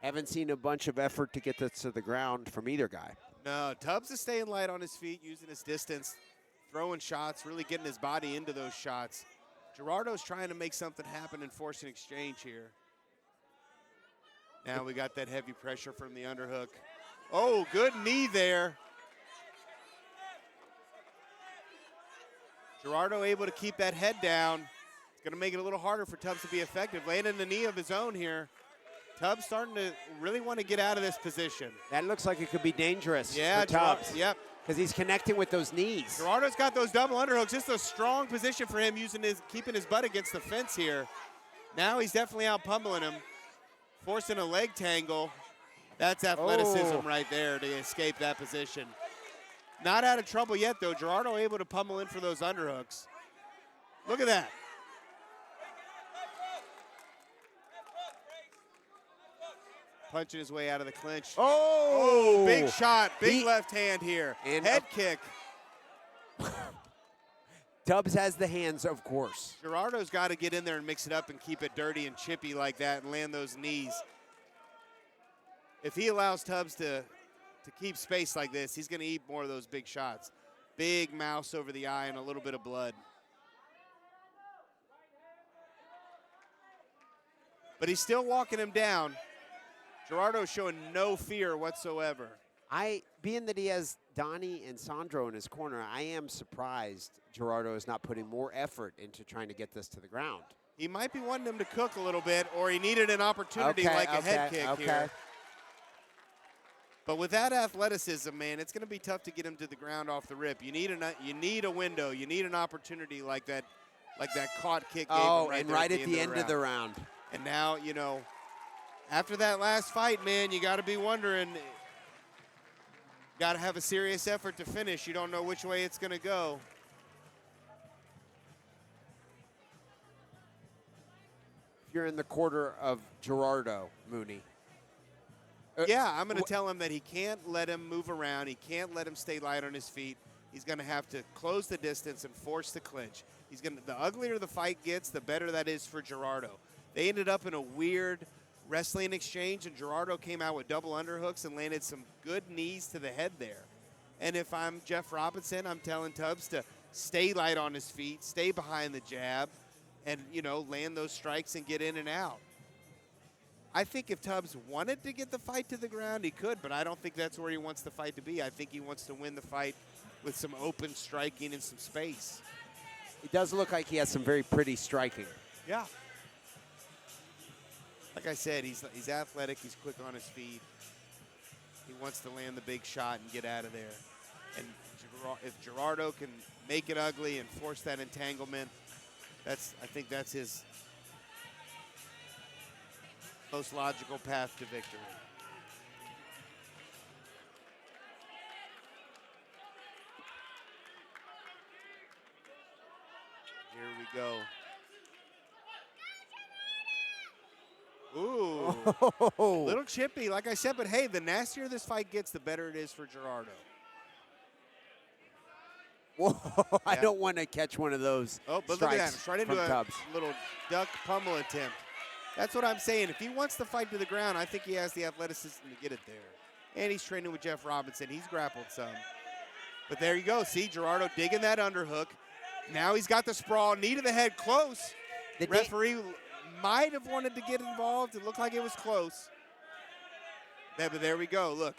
Haven't seen a bunch of effort to get this to the ground from either guy. No, Tubbs is staying light on his feet, using his distance, throwing shots, really getting his body into those shots. Gerardo's trying to make something happen and force an exchange here. Now we got that heavy pressure from the underhook. Oh, good knee there. Gerardo able to keep that head down. It's going to make it a little harder for Tubbs to be effective. Landing the knee of his own here. Tubbs starting to really want to get out of this position. That looks like it could be dangerous Yeah, for Tubbs. Yep. Because he's connecting with those knees. Gerardo's got those double underhooks. Just a strong position for him, keeping his butt against the fence here. Now he's definitely out pummeling him, forcing a leg tangle. That's athleticism right there to escape that position. Not out of trouble yet, though. Gerardo able to pummel in for those underhooks. Look at that. Punching his way out of the clinch. Oh! Big shot, big left hand here. And head kick. Tubbs has the hands, of course. Gerardo's got to get in there and mix it up and keep it dirty and chippy like that and land those knees. If he allows Tubbs to keep space like this, he's going to eat more of those big shots. Big mouse over the eye and a little bit of blood. But he's still walking him down. Gerardo's showing no fear whatsoever. Being that he has Donnie and Sandro in his corner, I am surprised Gerardo is not putting more effort into trying to get this to the ground. He might be wanting him to cook a little bit, or he needed an opportunity a head kick here. But with that athleticism, man, it's going to be tough to get him to the ground off the rip. You need a window. You need an opportunity like that caught kick. Right at the end of the round. And now, you know, after that last fight, man, you got to be wondering. Got to have a serious effort to finish. You don't know which way it's going to go. If you're in the quarter of Gerardo, Mooney. Yeah, I'm going to tell him that he can't let him move around. He can't let him stay light on his feet. He's going to have to close the distance and force the clinch. The uglier the fight gets, the better that is for Gerardo. They ended up in a weird wrestling exchange, and Gerardo came out with double underhooks and landed some good knees to the head there. And if I'm Jeff Robinson, I'm telling Tubbs to stay light on his feet, stay behind the jab, and, you know, land those strikes and get in and out. I think if Tubbs wanted to get the fight to the ground, he could, but I don't think that's where he wants the fight to be. I think he wants to win the fight with some open striking and some space. It does look like he has some very pretty striking. Yeah. Like I said, he's athletic. He's quick on his feet. He wants to land the big shot and get out of there. And if Gerardo can make it ugly and force that entanglement, I think that's his most logical path to victory. Here we go. Ooh, Oh. little chippy, like I said, but hey, the nastier this fight gets, the better it is for Gerardo. Whoa, I don't want to catch one of those Oh, but look at that, strikes right into from a Tubbs. little duck pummel attempt. That's what I'm saying. If he wants the fight to the ground, I think he has the athleticism to get it there. And he's training with Jeff Robinson. He's grappled some. But there you go. See, Gerardo digging that underhook. Now he's got the sprawl, knee to the head, close. The referee might have wanted to get involved. It looked like it was close. But there we go. Look,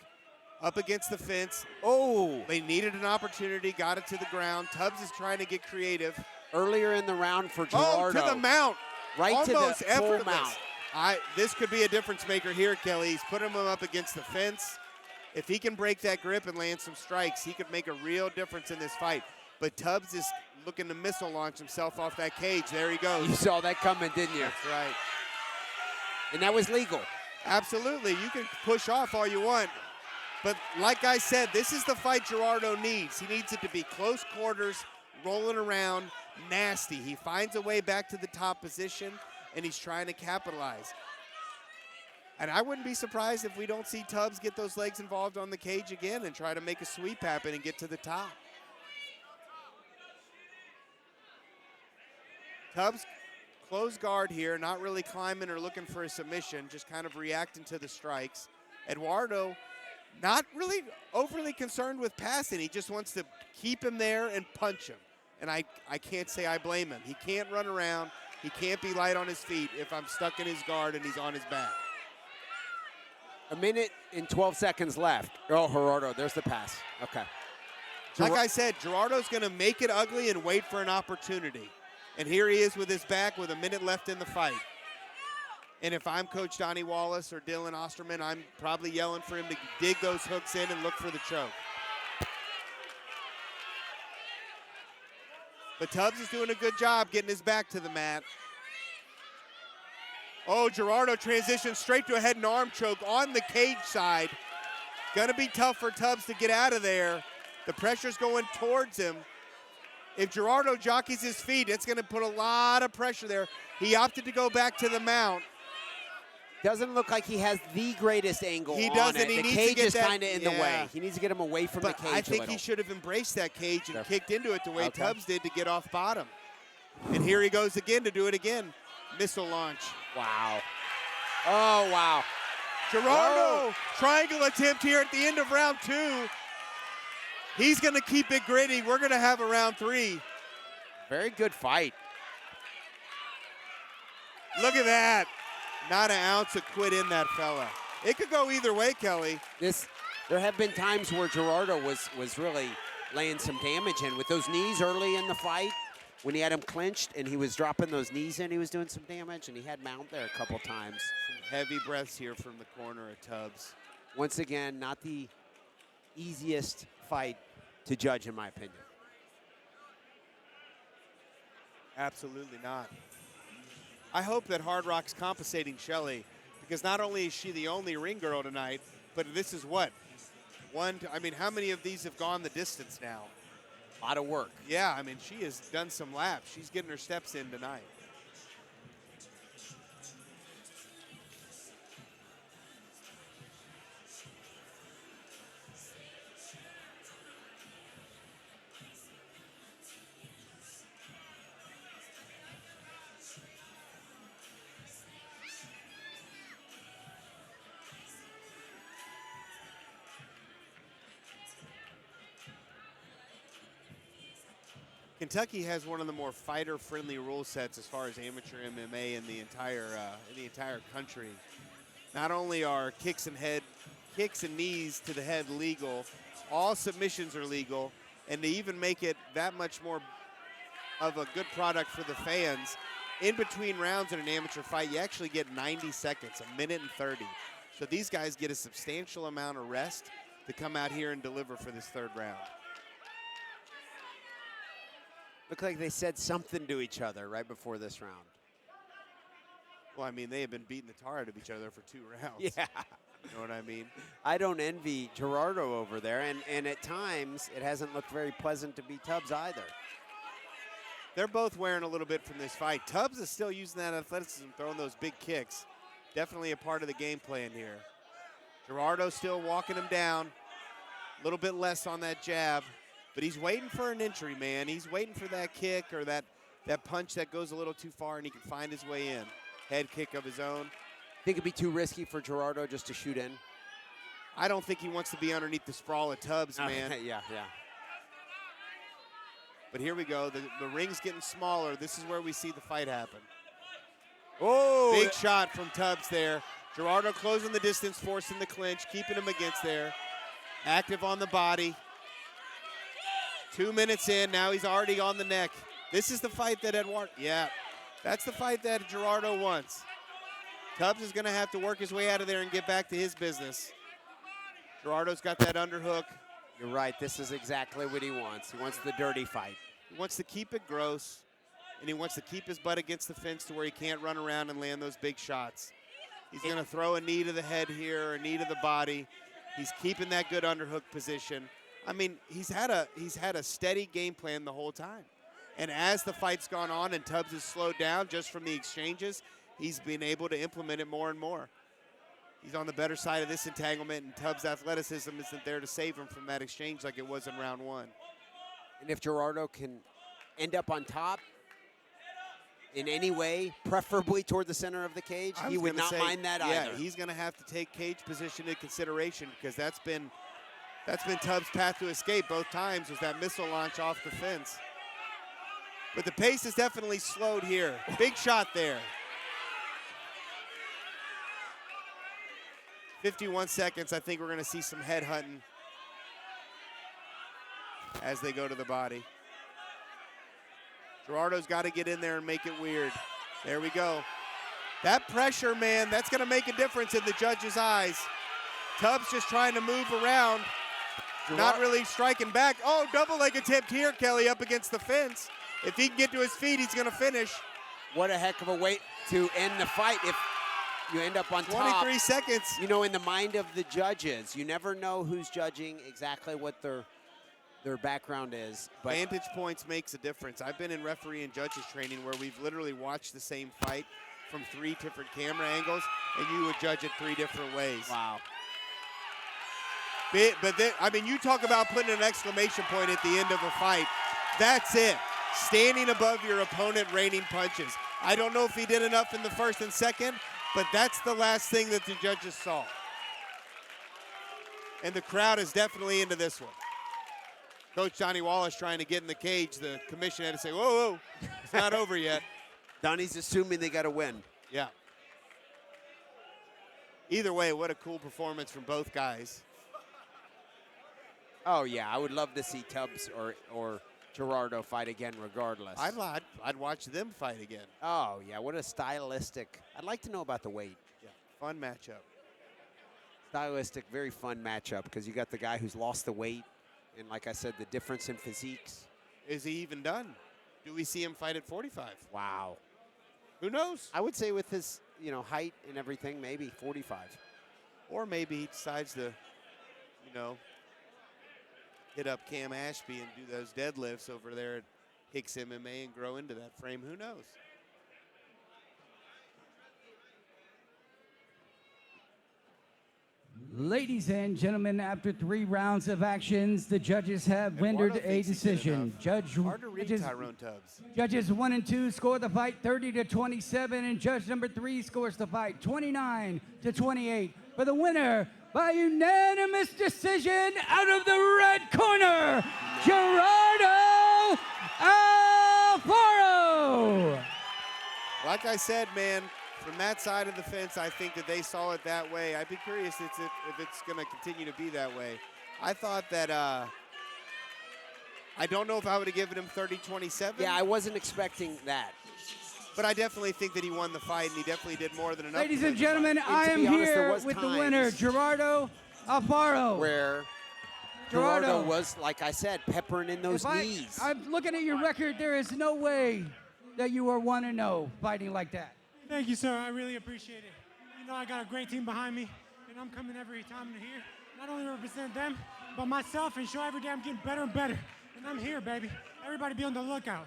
up against the fence. Oh. They needed an opportunity, got it to the ground. Tubbs is trying to get creative. Earlier in the round for Gerardo. Oh, to the mount. Right almost to the full effortless. mount. This could be a difference maker here, Kelly. He's putting him up against the fence. If he can break that grip and land some strikes, he could make a real difference in this fight. But Tubbs is looking to missile launch himself off that cage. There he goes. You saw that coming, didn't you? That's right. And that was legal. Absolutely. You can push off all you want. But like I said, this is the fight Gerardo needs. He needs it to be close quarters, rolling around, nasty. He finds a way back to the top position, and he's trying to capitalize. And I wouldn't be surprised if we don't see Tubbs get those legs involved on the cage again and try to make a sweep happen and get to the top. Tubbs close guard here, not really climbing or looking for a submission, just kind of reacting to the strikes. Eduardo not really overly concerned with passing. He just wants to keep him there and punch him. And I can't say I blame him. He can't run around. He can't be light on his feet if I'm stuck in his guard and he's on his back. A minute and 12 seconds left. Oh, Gerardo, there's the pass. Okay. Like I said, Gerardo's going to make it ugly and wait for an opportunity. And here he is with his back with a minute left in the fight. And if I'm Coach Donnie Wallace or Dylan Osterman, I'm probably yelling for him to dig those hooks in and look for the choke. But Tubbs is doing a good job getting his back to the mat. Oh, Gerardo transitions straight to a head and arm choke on the cage side. Gonna be tough for Tubbs to get out of there. The pressure's going towards him. If Gerardo jockeys his feet, it's gonna put a lot of pressure there. He opted to go back to the mount. Doesn't look like he has the greatest angle He on doesn't. it. He The needs cage to get is that- kind of in the yeah. way. He needs to get him away from But the cage I think a little. he should have embraced that cage and Sure. kicked into it the way Okay. Tubbs did to get off bottom. And here he goes again to do it again. Missile launch. Wow. Oh, wow. Gerardo, triangle attempt here at the end of round 2. He's going to keep it gritty. We're going to have a round 3. Very good fight. Look at that. Not an ounce of quit in that fella. It could go either way, Kelly. There have been times where Gerardo was really laying some damage in with those knees early in the fight. When he had him clinched and he was dropping those knees in, he was doing some damage, and he had Mount there a couple times. Some heavy breaths here from the corner of Tubbs. Once again, not the easiest fight to judge, in my opinion. Absolutely not. I hope that Hard Rock's compensating Shelly, because not only is she the only ring girl tonight, but this is what? How many of these have gone the distance now? A lot of work. Yeah, I mean, she has done some laps. She's getting her steps in tonight. Kentucky has one of the more fighter-friendly rule sets as far as amateur MMA in the entire country. Not only are kicks and knees to the head legal, all submissions are legal, and to even make it that much more of a good product for the fans, in between rounds in an amateur fight, you actually get 90 seconds, a minute and 30. So these guys get a substantial amount of rest to come out here and deliver for this third round. Looked like they said something to each other right before this round. Well, I mean, they have been beating the tar out of each other for 2 rounds. Yeah. You know what I mean? I don't envy Gerardo over there, and at times it hasn't looked very pleasant to beat Tubbs either. They're both wearing a little bit from this fight. Tubbs is still using that athleticism, throwing those big kicks. Definitely a part of the game plan here. Gerardo still walking him down. A little bit less on that jab. But he's waiting for an entry, man. He's waiting for that kick or that punch that goes a little too far and he can find his way in. Head kick of his own. Think it'd be too risky for Gerardo just to shoot in? I don't think he wants to be underneath the sprawl of Tubbs, man. Yeah. But here we go. The ring's getting smaller. This is where we see the fight happen. Oh! Big shot from Tubbs there. Gerardo closing the distance, forcing the clinch, keeping him against there. Active on the body. 2 minutes in, now he's already on the neck. This is the fight that that's the fight that Gerardo wants. Tubbs is going to have to work his way out of there and get back to his business. Gerardo's got that underhook. You're right, this is exactly what he wants. He wants the dirty fight. He wants to keep it gross, and he wants to keep his butt against the fence to where he can't run around and land those big shots. He's going to throw a knee to the head here, a knee to the body. He's keeping that good underhook position. I mean, he's had a steady game plan the whole time. And as the fight's gone on and Tubbs has slowed down just from the exchanges, he's been able to implement it more and more. He's on the better side of this entanglement, and Tubbs' athleticism isn't there to save him from that exchange like it was in round 1. And if Gerardo can end up on top in any way, preferably toward the center of the cage, he would not mind that either. Yeah, he's going to have to take cage position into consideration, because that's been Tubbs' path to escape both times, was that missile launch off the fence. But the pace is definitely slowed here. Big shot there. 51 seconds. I think we're going to see some head hunting as they go to the body. Gerardo's got to get in there and make it weird. There we go. That pressure, man, that's going to make a difference in the judge's eyes. Tubbs just trying to move around, not really striking back. Oh, double leg attempt here, Kelly, up against the fence. If he can get to his feet, he's going to finish. What a heck of a way to end the fight if you end up on 23 top. seconds. You know, in the mind of the judges, you never know who's judging, exactly what their background is. But Vantage points makes a difference. I've been in referee and judges training where we've literally watched the same fight from 3 different camera angles, and you would judge it 3 different ways. wow. But then, I mean, you talk about putting an exclamation point at the end of a fight. That's it. Standing above your opponent, raining punches. I don't know if he did enough in the first and second, but that's the last thing that the judges saw. And the crowd is definitely into this one. Coach Donnie Wallace trying to get in the cage. The commission had to say, whoa, whoa, it's not over yet. Donnie's assuming they got to win. Yeah. Either way, what a cool performance from both guys. Oh, yeah, I would love to see Tubbs or Gerardo fight again regardless. I'd watch them fight again. Oh, yeah, what a stylistic. I'd like to know about the weight. Yeah, fun matchup. Stylistic, very fun matchup because you got the guy who's lost the weight and, like I said, the difference in physiques. Is he even done? Do we see him fight at 45? Wow. Who knows? I would say with his, height and everything, maybe 45. Or maybe he decides to, hit up Cam Ashby and do those deadlifts over there at Hicks MMA and grow into that frame. Who knows? Ladies and gentlemen, after 3 rounds of actions, the judges have rendered Eduardo a thinks he did decision. Hard to read Tyrone Tubbs. Judges 1 and 2 score the fight 30-27, and judge number 3 scores the fight 29-28. For the winner, by unanimous decision, out of the red corner, Gerardo Alfaro. Like I said, man, from that side of the fence, I think that they saw it that way. I'd be curious if it's going to continue to be that way. I thought that, I don't know if I would have given him 30-27. Yeah, I wasn't expecting that. But I definitely think that he won the fight, and he definitely did more than enough. Ladies and gentlemen, I am here with the winner, Gerardo Alfaro. Where Gerardo was, like I said, peppering in those knees. I'm looking at your record. There is no way that you are 1-0 fighting like that. Thank you, sir. I really appreciate it. I got a great team behind me, and I'm coming every time to here. Not only represent them, but myself, and show every day I'm getting better and better. And I'm here, baby. Everybody be on the lookout.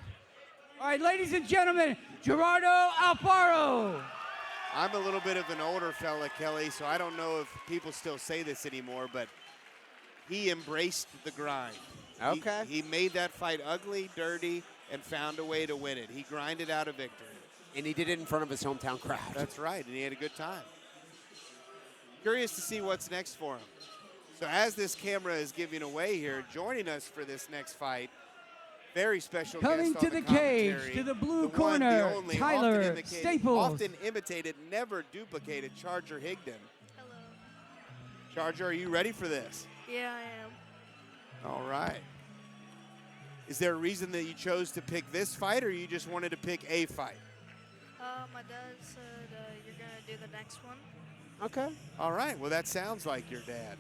All right, ladies and gentlemen, Gerardo Alfaro. I'm a little bit of an older fella, Kelly, so I don't know if people still say this anymore, but he embraced the grind. Okay. He made that fight ugly, dirty, and found a way to win it. He grinded out a victory. And he did it in front of his hometown crowd. That's right, and he had a good time. Curious to see what's next for him. So as this camera is giving away here, joining us for this next fight, very special Coming guest to on the cage, commentary, to the blue the one, corner, the only, Tyler Staples. often imitated, never duplicated, Charger Higdon. Hello. Charger, are you ready for this? Yeah, I am. All right. Is there a reason that you chose to pick this fight, or you just wanted to pick a fight? My dad said you're going to do the next one. Okay. All right. Well, that sounds like your dad.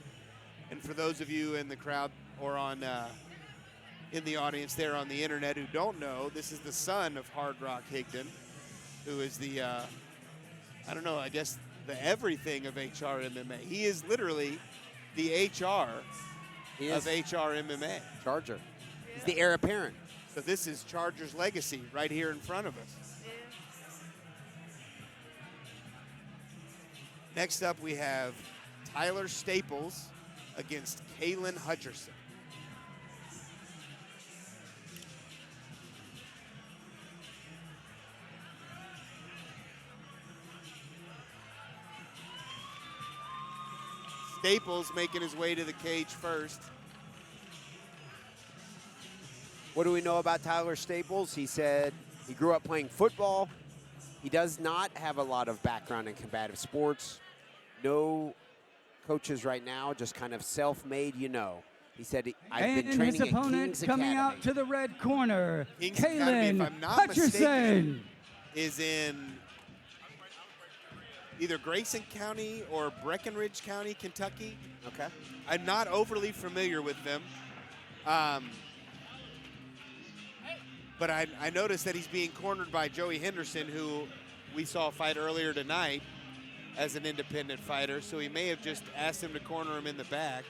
And for those of you in the crowd or on in the audience there on the internet who don't know, this is the son of Hard Rock Higdon, who is the, I don't know, I guess the everything of HRMMA. He is literally the HR of HRMMA. Charger. Yeah. He's the heir apparent. So this is Charger's legacy right here in front of us. Yeah. Next up, we have Tyler Staples against Kalen Hutcherson. Staples making his way to the cage first. What do we know about Tyler Staples? He said he grew up playing football. He does not have a lot of background in combative sports. No coaches right now, just kind of self-made, you know. He said, I've And been training his at opponent King's coming Academy. out to the red corner, King's Academy, if Kalen I'm not mistaken, Hutcherson. is in either Grayson County or Breckenridge County, Kentucky. Okay. I'm not overly familiar with them. But I noticed that he's being cornered by Joey Henderson, who we saw fight earlier tonight as an independent fighter. So he may have just asked him to corner him in the back.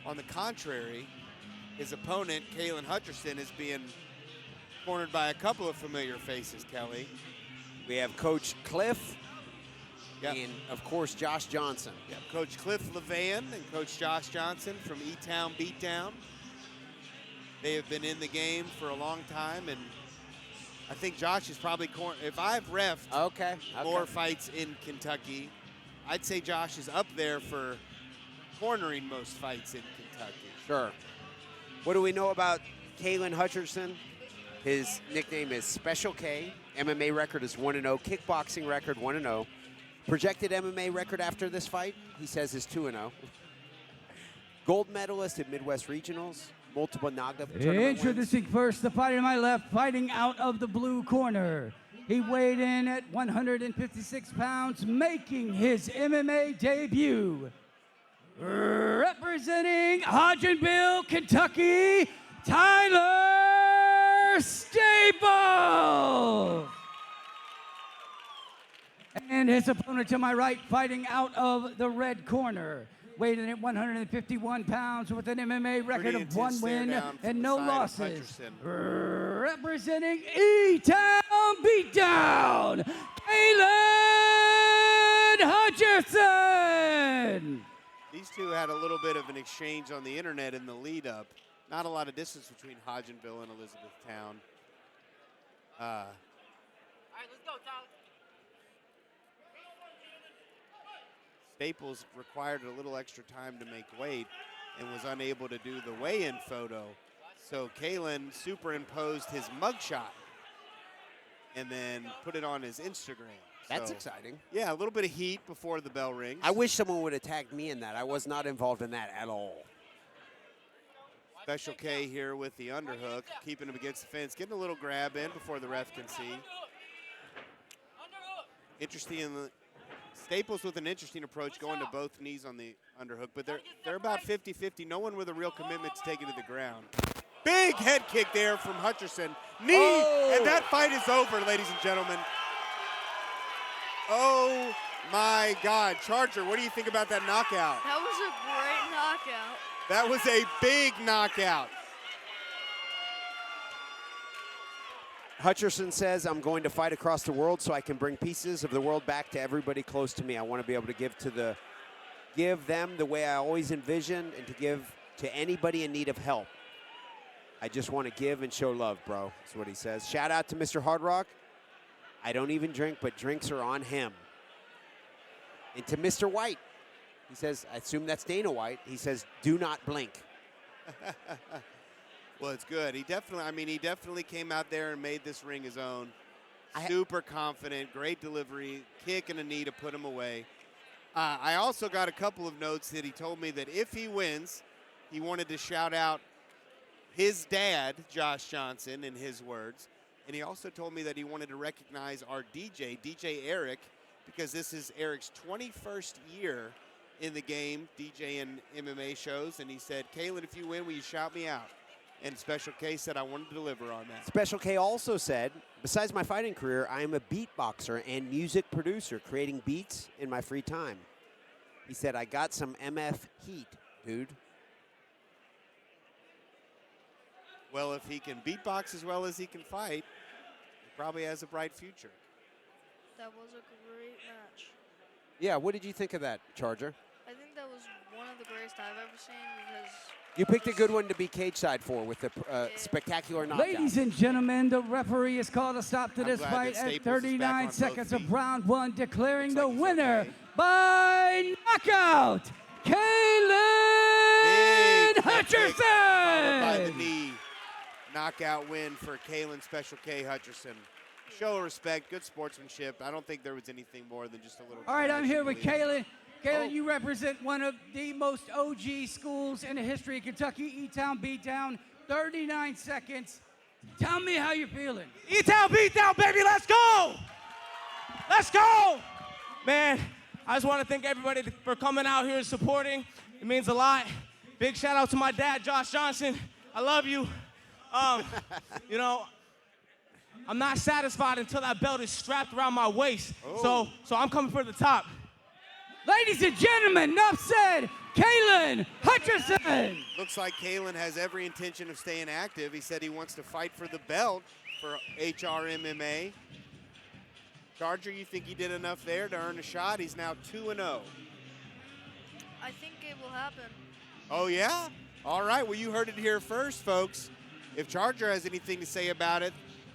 On the contrary, his opponent, Kalen Hutcherson, is being cornered by a couple of familiar faces, Kelly. We have Coach Cliff Yep. and, of course, Josh Johnson. Yep. Coach Cliff Levan and Coach Josh Johnson from E-Town Beatdown. They have been in the game for a long time, and I think Josh is probably if I've reffed Okay. more fights in Kentucky, I'd say Josh is up there for cornering most fights in Kentucky. Sure. What do we know about Kalen Hutcherson? His nickname is Special K. MMA record is 1-0. Kickboxing record 1-0. Projected MMA record after this fight, he says, is 2-0. Gold medalist at Midwest Regionals. Multiple knockdown tournament wins. Introducing first the fighter to my left, fighting out of the blue corner. He weighed in at 156 pounds, making his MMA debut. Representing Hodgenville, Kentucky, Tyler Staple. And his opponent to my right, fighting out of the red corner. Weighed in at 151 pounds with an MMA record Pretty of 1 intense stare win down from and the no side of losses. Hutcherson. Representing E-Town Beatdown, Kalen Hutcherson. These two had a little bit of an exchange on the internet in the lead up. Not a lot of distance between Hodgenville and Elizabethtown. All right, let's go, Tyler. Staples required a little extra time to make weight and was unable to do the weigh-in photo. So Kalen superimposed his mugshot and then put it on his Instagram. That's So, exciting. yeah, a little bit of heat before the bell rings. I wish someone would have tagged me in that. I was not involved in that at all. Special K here with the underhook, keeping him against the fence, getting a little grab in before the ref can see. Interesting in the Staples with an interesting approach, going to both knees on the underhook, but they're about 50-50. No one with a real commitment to take it to the ground. Big head kick there from Hutcherson. Knee, and that fight is over, ladies and gentlemen. Oh my God, Charger, what do you think about that knockout? That was a great knockout. That was a big knockout. Hutcherson says, I'm going to fight across the world so I can bring pieces of the world back to everybody close to me. I want to be able to give them the way I always envisioned and to give to anybody in need of help. I just want to give and show love, bro. That's what he says. Shout out to Mr. Hard Rock. I don't even drink, but drinks are on him. And to Mr. White, he says, I assume that's Dana White. He says, do not blink. Well, it's good. He definitely came out there and made this ring his own. Super confident, great delivery, kick and a knee to put him away. I also got a couple of notes that he told me that if he wins, he wanted to shout out his dad, Josh Johnson, in his words. And he also told me that he wanted to recognize our DJ Eric, because this is Eric's 21st year in the game, DJing MMA shows. And he said, Kalen, if you win, will you shout me out? And Special K said, I wanted to deliver on that. Special K also said, besides my fighting career, I am a beatboxer and music producer, creating beats in my free time. He said, I got some MF heat, dude. Well, if he can beatbox as well as he can fight, he probably has a bright future. That was a great match. Yeah, what did you think of that, Charger? I think that was one of the greatest I've ever seen because You picked a good one to be cage side for with the spectacular knockout. Ladies and gentlemen, the referee has called a stop to I'm this glad fight that at Staples is back 39 on seconds both of feet. round one, declaring Looks the like he's winner okay. by knockout, Kalen Big head kick followed by the Hutcherson. knee. Knockout win for Kalen Special K Hutcherson. show of respect, good sportsmanship. I don't think there was anything more than just a little. All right, I'm trash, here I with believe. Kaylin. Kaylin, Oh. you represent one of the most OG schools in the history of Kentucky. E-Town beatdown, 39 seconds. Tell me how you're feeling. E-Town beatdown, baby, let's go! Let's go! Man, I just want to thank everybody for coming out here and supporting. It means a lot. Big shout out to my dad, Josh Johnson. I love you. You know, I'm not satisfied until that belt is strapped around my waist. Oh. So I'm coming for the top. Ladies and gentlemen, enough said. Kaylin Hutcherson. Looks like Kalen has every intention of staying active. He said he wants to fight for the belt for HRMMA. Charger, you think he did enough there to earn a shot? He's now 2-0. I think it will happen. Oh, yeah? All right, well, you heard it here first, folks. If Charger has anything to say about it,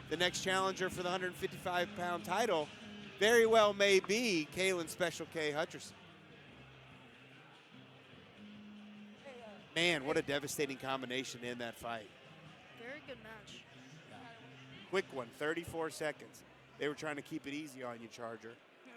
the next challenger for the 155-pound title very well may be Kalen Special K Hutcherson. Man, what a devastating combination in that fight. Very good match. Quick one, 34 seconds. They were trying to keep it easy on you, Charger. Yeah.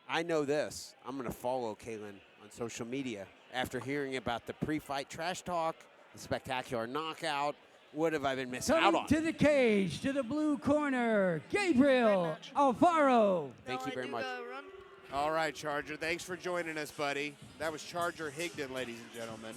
I know this. I'm going to follow Kaylin on social media after hearing about the pre-fight trash talk, the spectacular knockout. What have I been missing out Coming on? to the cage, to the blue corner, Gabriel Alfaro. Thank you very much. Run. All right, Charger, thanks for joining us, buddy. That was Charger Higdon, ladies and gentlemen.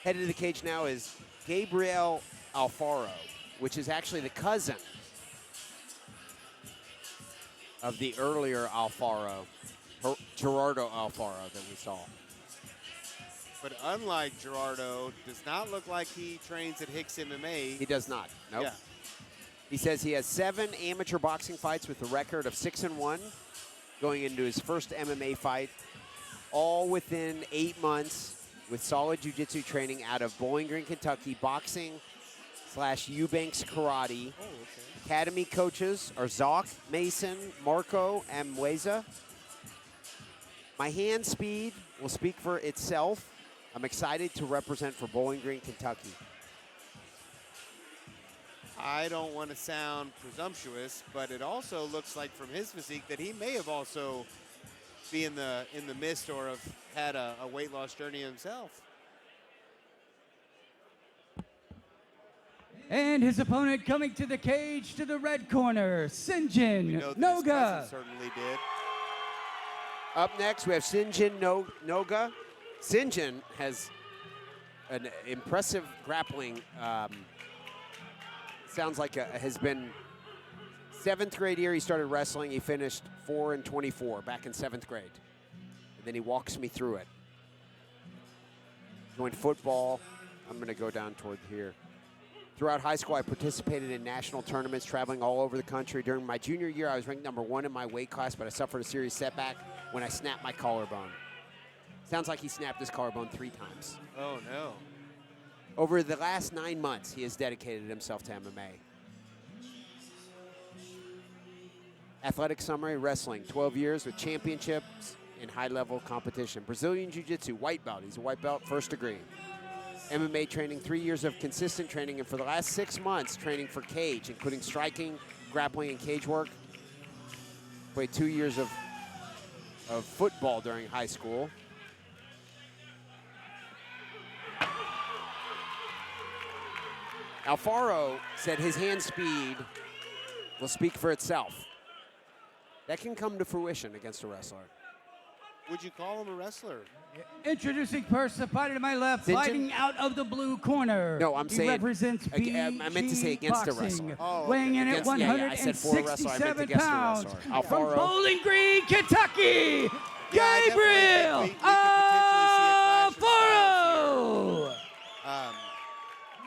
Headed to the cage now is Gabriel Alfaro, which is actually the cousin of the earlier Alfaro, Gerardo Alfaro that we saw. But unlike Gerardo, does not look like he trains at Hicks MMA. He does not. Nope. Yeah. He says he has 7 amateur boxing fights with a record of 6-1 going into his first MMA fight, all within 8 months with solid jiu-jitsu training out of Bowling Green, Kentucky, boxing / Eubanks Karate. Oh, okay. Academy coaches are Zoc, Mason, Marco, and Mueza. My hand speed will speak for itself. I'm excited to represent for Bowling Green, Kentucky. I don't want to sound presumptuous, but it also looks like from his physique that he may have also be in the midst or have had a weight loss journey himself. And his opponent coming to the cage to the red corner, We Sinjin know that his Noga. cousin certainly did. Up next, we have Sinjin Noga. Sinjin has an impressive grappling. Sounds like has been 7th grade year. He started wrestling. He finished 4-24 back in 7th grade. And then he walks me through it. Joined football. I'm going to go down toward here. Throughout high school, I participated in national tournaments, traveling all over the country. During my junior year, I was ranked #1 in my weight class, but I suffered a serious setback when I snapped my collarbone. Sounds like he snapped his collarbone 3 times. Oh, no. Over the last 9 months, he has dedicated himself to MMA. Athletic summary, wrestling, 12 years with championships in high-level competition. Brazilian Jiu-Jitsu, white belt. He's a white belt, 1st degree. MMA training, 3 years of consistent training, and for the last 6 months, training for cage, including striking, grappling, and cage work. Played 2 years of football during high school. Alfaro said his hand speed will speak for itself. That can come to fruition against a wrestler. Would you call him a wrestler? Introducing person fighting to my left, Sinjin? fighting out of the blue corner. No, I'm he saying represents I meant to say against a boxing, wrestler. Oh, weighing in at Against- yeah, I said for a wrestler, I meant 167 against a pounds. wrestler. From Alfaro. Bowling Green, Kentucky, Yeah, I definitely Gabriel think we could potentially see a clash of Alfaro. styles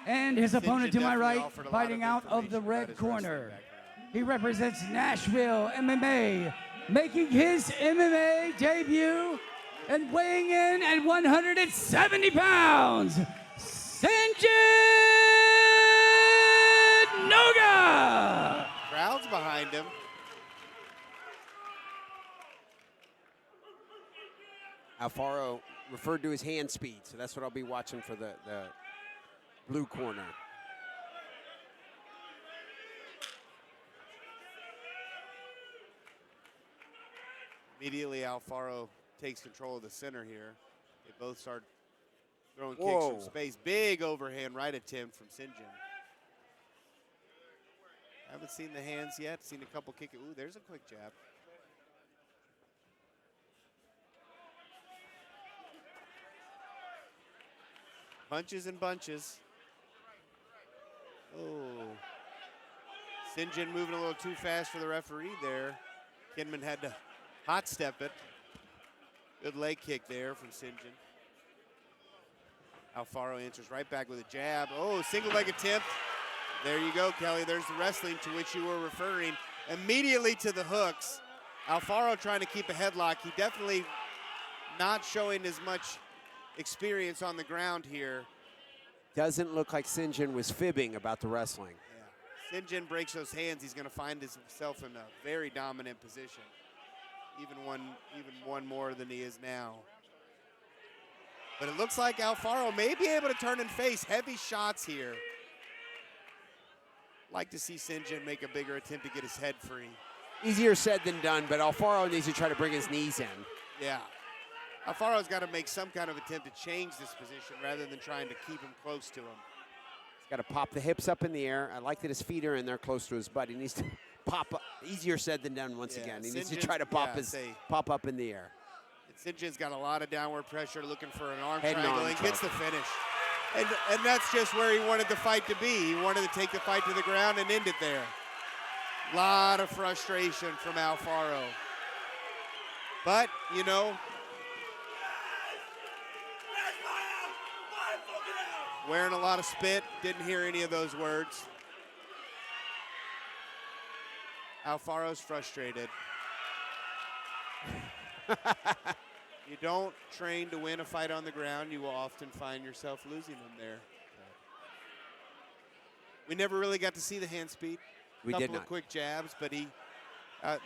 And his opponent to Sinjin my definitely right, offered a lot fighting of out of the information about red his corner, wrestling background. He represents Nashville MMA, making his MMA debut and weighing in at 170 pounds, Sanjit Noga. Crowd's behind him. Alfaro referred to his hand speed, so that's what I'll be watching for the blue corner. Immediately, Alfaro takes control of the center here. They both start throwing kicks Whoa. from space. Big overhand right attempt from Sinjin. Haven't seen the hands yet. Seen a couple kick it. Ooh, there's a quick jab. Punches and bunches. Oh. Sinjin moving a little too fast for the referee there. Kinman had to hot step it. Good leg kick there from Sinjin. Alfaro answers right back with a jab. Oh, single leg attempt. There you go, Kelly. There's the wrestling to which you were referring. Immediately to the hooks. Alfaro trying to keep a headlock. He definitely not showing as much experience on the ground here. Doesn't look like Sinjin was fibbing about the wrestling. Yeah. Sinjin breaks those hands. He's going to find himself in a very dominant position. Even one more than he is now. But it looks like Alfaro may be able to turn and face heavy shots here. Like to see Sinjin make a bigger attempt to get his head free. Easier said than done, but Alfaro needs to try to bring his knees in. Yeah. Alfaro's got to make some kind of attempt to change this position rather than trying to keep him close to him. He's got to pop the hips up in the air. I like that his feet are in there close to his butt. He needs to pop up. Easier said than done once again. He needs to try to pop up in the air. Sinjin's got a lot of downward pressure looking for an arm Head and triangle arm and gets the choke. finish. And that's just where he wanted the fight to be. He wanted to take the fight to the ground and end it there. A lot of frustration from Alfaro. But, you know, wearing a lot of spit, didn't hear any of those words. Alfaro's frustrated. You don't train to win a fight on the ground, you will often find yourself losing them there. We never really got to see the hand speed. We did Couple not. of quick jabs, but he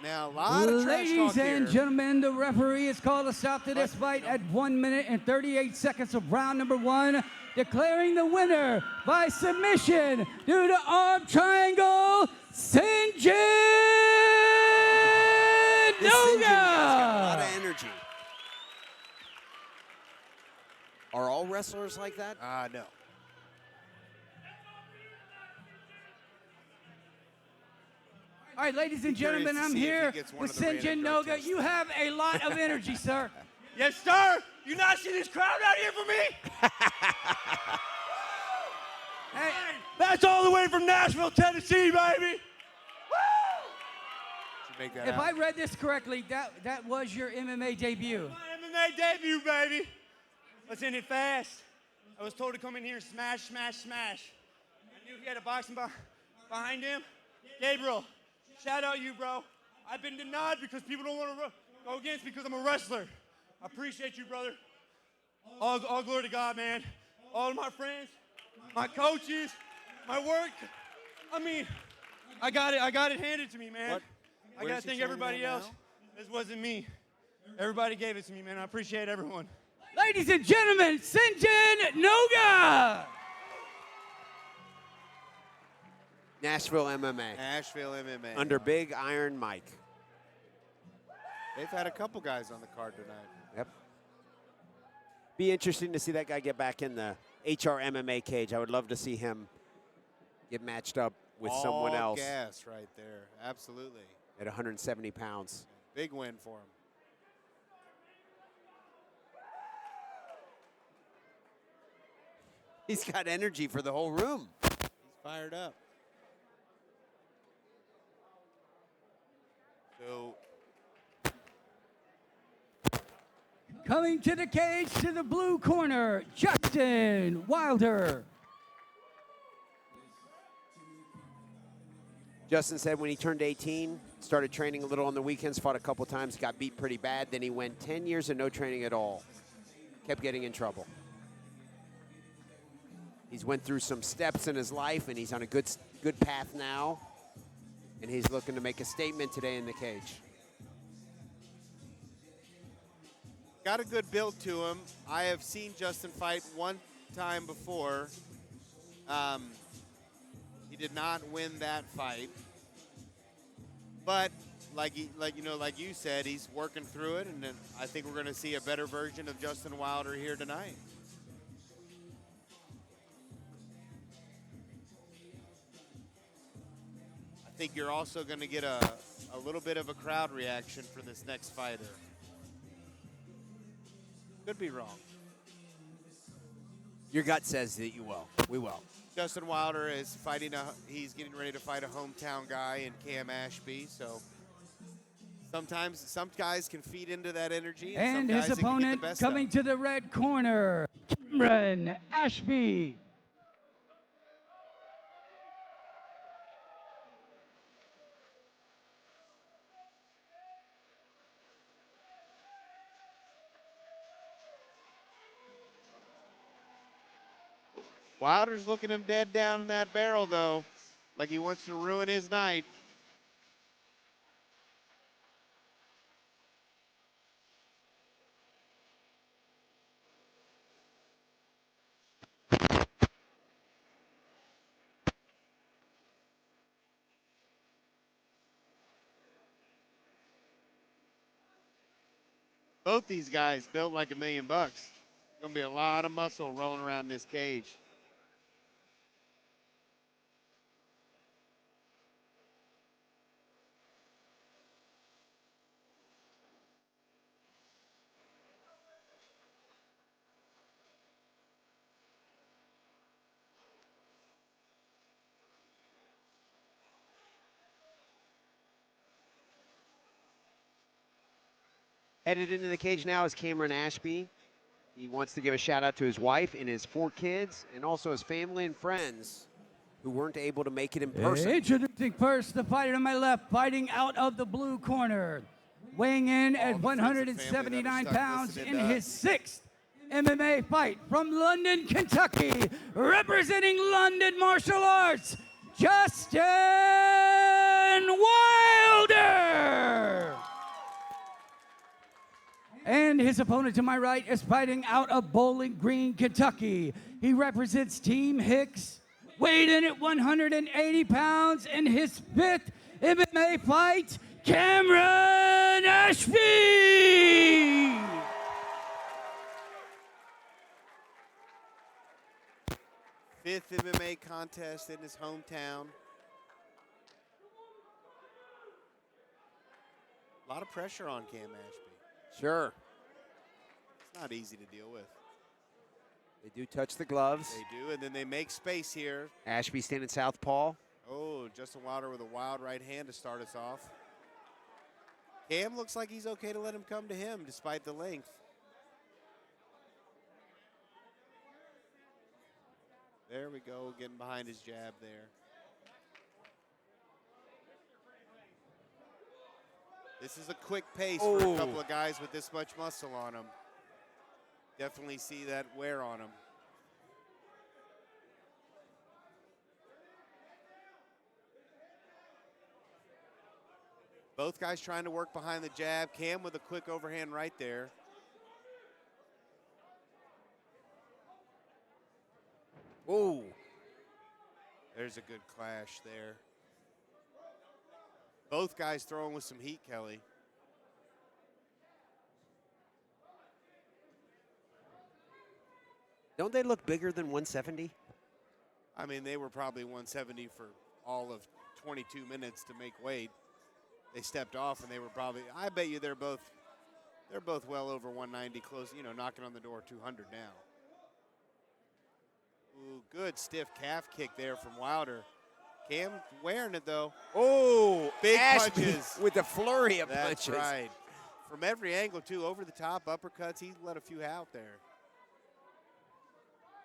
now a lot of trash talk Ladies and here. gentlemen, the referee has called a stop to this fight at 1 minute and 38 seconds of round number 1, declaring the winner by submission due to arm triangle, Sinjin This Sinjin has got a lot Noga. of energy. Are all wrestlers like that? No. All right, ladies and Curious gentlemen, to I'm see if he here gets one with of the random Sinjin drug Noga. tests. You have a lot of energy, sir. Yes, sir. You not see this crowd out here for me? Hey, That's all the way from Nashville, Tennessee, baby. Make that if out. I read this correctly, that was your MMA debut. My MMA debut, baby. Let's end it fast. I was told to come in here and smash, smash, smash. I knew he had a boxing behind him. Gabriel, shout out you, bro. I've been denied because people don't want to go against me because I'm a wrestler. I appreciate you, brother. All glory to God, man. All of my friends, my coaches, my work. I mean, I got it handed to me, man. What? I Where got is to he thank training everybody at else. now? This wasn't me. Everybody gave it to me, man. I appreciate everyone. Ladies and gentlemen, Sinjin Noga. Nashville MMA. Nashville MMA. Under Big Iron Mike. They've had a couple guys on the card tonight. Yep. Be interesting to see that guy get back in the HRMMA cage. I would love to see him get matched up with someone All else gas right there. Absolutely. at 170 pounds. Big win for him. He's got energy for the whole room. He's fired up. So Coming to the cage to the blue corner, Justin Wilder. Justin said when he turned 18, started training a little on the weekends, fought a couple times, got beat pretty bad. Then he went 10 years of no training at all. Kept getting in trouble. He's went through some steps in his life, and he's on a good path now. And he's looking to make a statement today in the cage. Got a good build to him. I have seen Justin fight one time before. He did not win that fight. But like you said, he's working through it, and I think we're going to see a better version of Justin Wilder here tonight. I think you're also going to get a little bit of a crowd reaction for this next fighter. Could be wrong. Your gut says that you will. We will. Justin Wilder is he's getting ready to fight a hometown guy in Cam Ashby, so sometimes some guys can feed into that energy. And some his guys it can get the opponent best coming of. to the red corner, Cameron Ashby. Wilder's looking him dead down in that barrel, though, like he wants to ruin his night. Both these guys built like $1 million. Gonna be a lot of muscle rolling around this cage. Headed into the cage now is Cameron Ashby. He wants to give a shout out to his wife and his 4 kids, and also his family and friends who weren't able to make it in person. Introducing first the fighter to my left, fighting out of the blue corner, weighing in at 179 pounds in his 6th MMA fight from London, Kentucky, representing London Martial Arts, Justin Wilder. And his opponent to my right is fighting out of Bowling Green, Kentucky. He represents Team Hicks, weighed in at 180 pounds in his 5th MMA fight, Cameron Ashby. 5th MMA contest in his hometown. A lot of pressure on Cam Ashby. Sure. It's not easy to deal with. They do touch the gloves. They do, and then they make space here. Ashby standing southpaw. Oh, Justin Wilder with a wild right hand to start us off. Cam looks like he's okay to let him come to him despite the length. There we go, getting behind his jab there. This is a quick pace for a couple of guys with this much muscle on them. Definitely see that wear on them. Both guys trying to work behind the jab. Cam with a quick overhand right there. Oh, there's a good clash there. Both guys throwing with some heat, Kelly. Don't they look bigger than 170? I mean, they were probably 170 for all of 22 minutes to make weight. They stepped off, and they were probably, I bet you they're both well over 190, close, knocking on the door 200 now. Ooh, good stiff calf kick there from Wilder. Cam wearing it, though. Oh, big Ashby punches. with a flurry of That's punches. right. From every angle, too. Over the top, uppercuts. He let a few out there.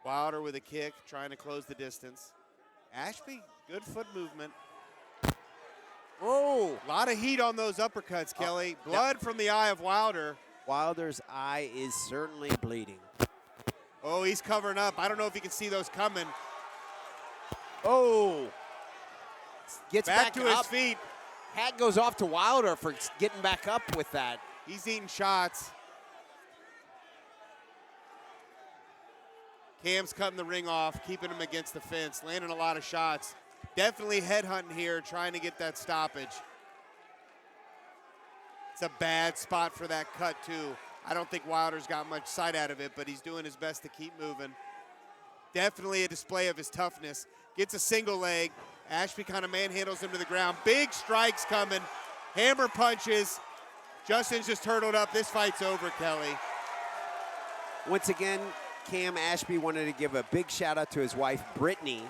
Wilder with a kick, trying to close the distance. Ashby, good foot movement. Oh, A lot of heat on those uppercuts, Kelly. Blood from the eye of Wilder. Wilder's eye is certainly bleeding. Oh, he's covering up. I don't know if he can see those coming. Oh, gets Back to his up. feet. Hat goes off to Wilder for getting back up with that. He's eating shots. Cam's cutting the ring off, keeping him against the fence, landing a lot of shots. Definitely headhunting here, trying to get that stoppage. It's a bad spot for that cut, too. I don't think Wilder's got much sight out of it, but he's doing his best to keep moving. Definitely a display of his toughness. Gets a single leg. Ashby kind of manhandles him to the ground. Big strikes coming. Hammer punches. Justin's just turtled up. This fight's over, Kelly. Once again, Cam Ashby wanted to give a big shout out to his wife, Brittany.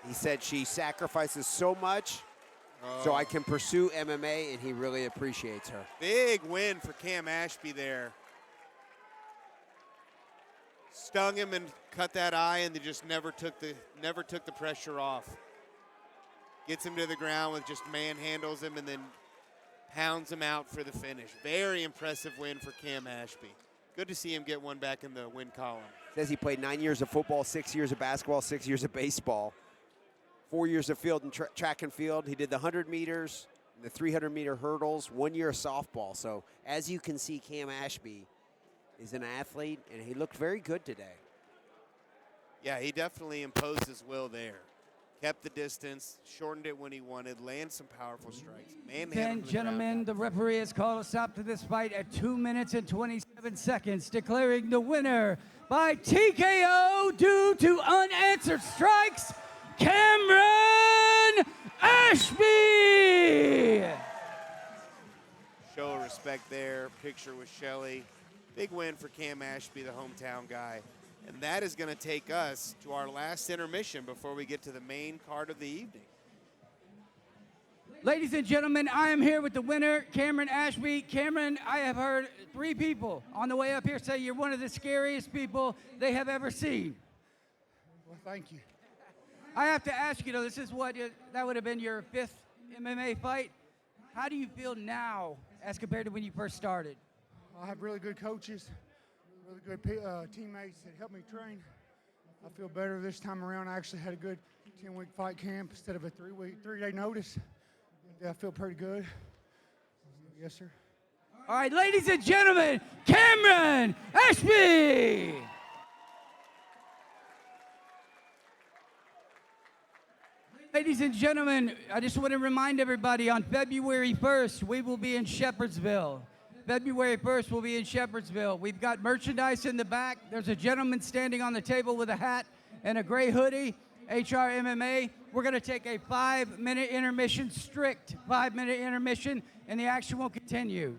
He said she sacrifices so much so I can pursue MMA, and he really appreciates her. Big win for Cam Ashby there. Stung him and cut that eye, and they just never took the pressure off. Gets him to the ground with just manhandles him and then pounds him out for the finish. Very impressive win for Cam Ashby. Good to see him get one back in the win column. Says he played 9 years of football, 6 years of basketball, 6 years of baseball, 4 years of field and track and field. He did the 100 meters, the 300-meter hurdles, 1 year of softball. So as you can see, Cam Ashby is an athlete, and he looked very good today. Yeah, he definitely imposed his will there. Kept the distance, shortened it when he wanted, landed some powerful strikes. And gentlemen, the referee has called a stop to this fight at 2 minutes and 27 seconds, declaring the winner by TKO due to unanswered strikes, Cameron Ashby. Show of respect there. Picture with Shelly. Big win for Cam Ashby, the hometown guy. And that is going to take us to our last intermission before we get to the main card of the evening. Ladies and gentlemen, I am here with the winner, Cameron Ashby. Cameron, I have heard 3 people on the way up here say you're one of the scariest people they have ever seen. Well, thank you. I have to ask you, though, this is that would have been your 5th MMA fight. How do you feel now as compared to when you first started? I have really good coaches, really good teammates that help me train. I feel better this time around. I actually had a good 10-week fight camp instead of a 3-day notice. I feel pretty good. Yes, sir. All right, ladies and gentlemen, Cameron Ashby. Ladies and gentlemen, I just want to remind everybody on February 1st, we will be in Shepherdsville. February 1st, we'll be in Shepherdsville. We've got merchandise in the back. There's a gentleman standing on the table with a hat and a gray hoodie, HRMMA. We're going to take a 5-minute intermission, strict 5-minute intermission, and the action will continue.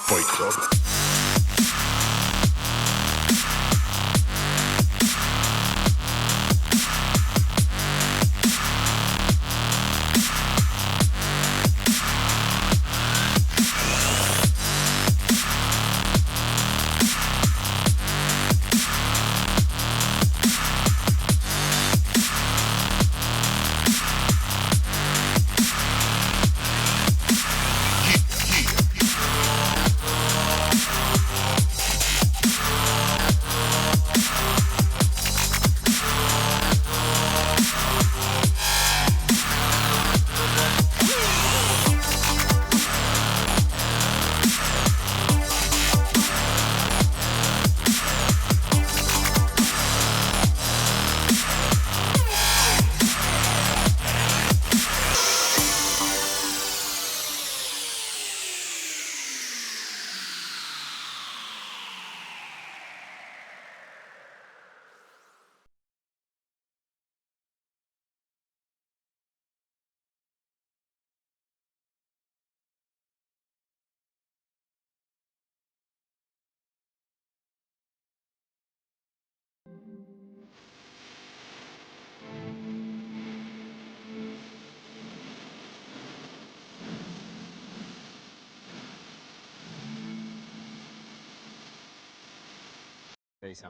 Fight Club.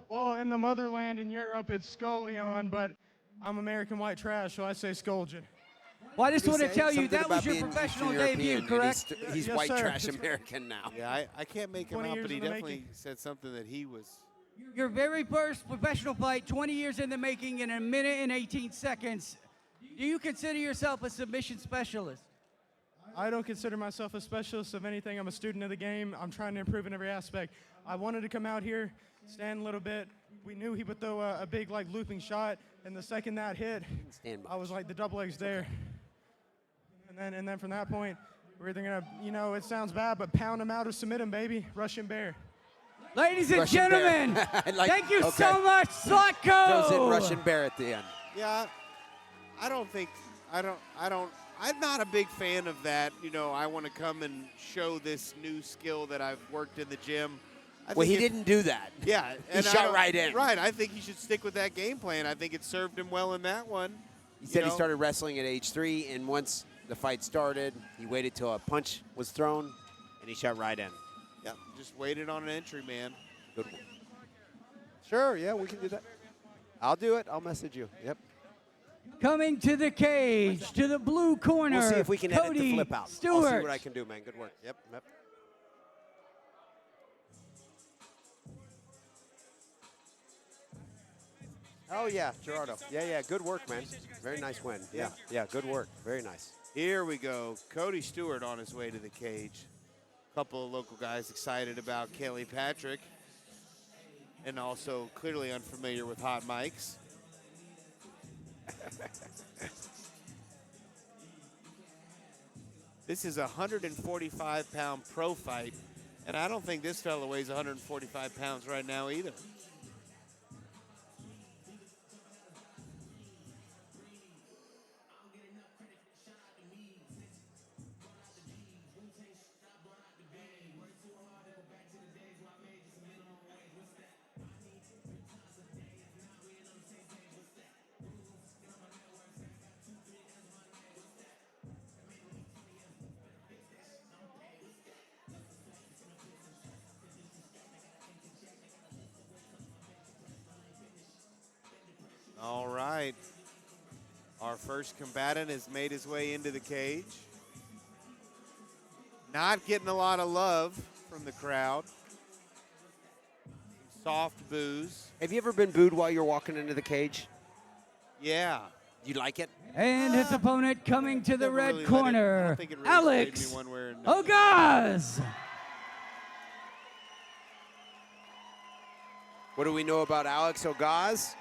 Well, in the motherland in Europe, it's Scullion, but I'm American white trash, so I say Scoldgen. Well, I just Did he want to say tell you something that about was your being professional Eastern debut, European, and correct? He's Yes, white sir. trash American now. Yeah, I can't make him 20 out, years but he in the definitely making. said something that he was. Your very first professional fight, 20 years in the making, in a minute and 18 seconds. Do you consider yourself a submission specialist? I don't consider myself a specialist of anything. I'm a student of the game. I'm trying to improve in every aspect. I wanted to come out here, stand a little bit. We knew he would throw a big, like, looping shot, and the second that hit, Stand by. I was like, the double leg's there. And then from that point, we're either gonna, it sounds bad, but pound him out or submit him, baby. Russian bear. Ladies and Russian bear. gentlemen, Like- thank you okay. so much, Slotko. Throws in Russian bear at the end. Yeah, I don't think I'm not a big fan of that. I want to come and show this new skill that I've worked in the gym. Well, he didn't do that. Yeah, He and I shot don't- right in. Right, I think he should stick with that game plan. I think it served him well in that one. He said he started wrestling at age 3, and once the fight started, he waited till a punch was thrown, and he shot right in. Yeah, just waited on an entry, man. Good one. Sure, yeah, we can do that. I'll do it. I'll message you. Yep. Coming to the cage, to the blue corner, We'll see if we can edit Cody the flip out. Stewart. I'll see what I can do, man. Good work. Yep. Oh, yeah, Gerardo. Yeah, good work, man. Very nice win. Yeah, good work. Very nice. Here we go. Cody Stewart on his way to the cage. A couple of local guys excited about Kelly Patrick, and also clearly unfamiliar with hot mics. This is a 145-pound pro fight, and I don't think this fella weighs 145 pounds right now either. All right. Our first combatant has made his way into the cage. Not getting a lot of love from the crowd. Soft boos. Have you ever been booed while you're walking into the cage? Yeah. You like it? And his opponent coming to the Never red really let it- I corner, don't think it really swayed Alex me one way or another. Ogaz. What do we know about Alex Ogaz?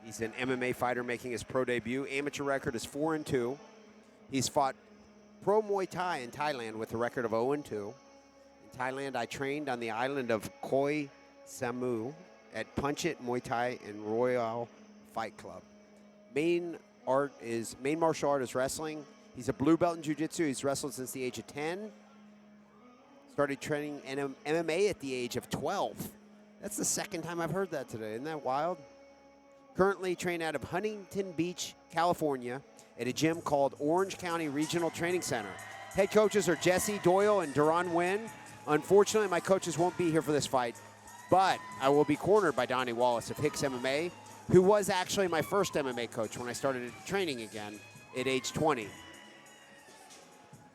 He's an MMA fighter making his pro debut. Amateur record is 4-2. He's fought pro Muay Thai in Thailand with a record of 0-2. In Thailand, I trained on the island of Khoi Samu at Punchit Muay Thai and Royal Fight Club. Main martial art is wrestling. He's a blue belt in jiu-jitsu. He's wrestled since the age of 10. Started training MMA at the age of 12. That's the second time I've heard that today. Isn't that wild? Currently trained out of Huntington Beach, California, at a gym called Orange County Regional Training Center. Head coaches are Jesse Doyle and Duran Wynn. Unfortunately, my coaches won't be here for this fight, but I will be cornered by Donnie Wallace of Hicks MMA, who was actually my first MMA coach when I started training again at age 20.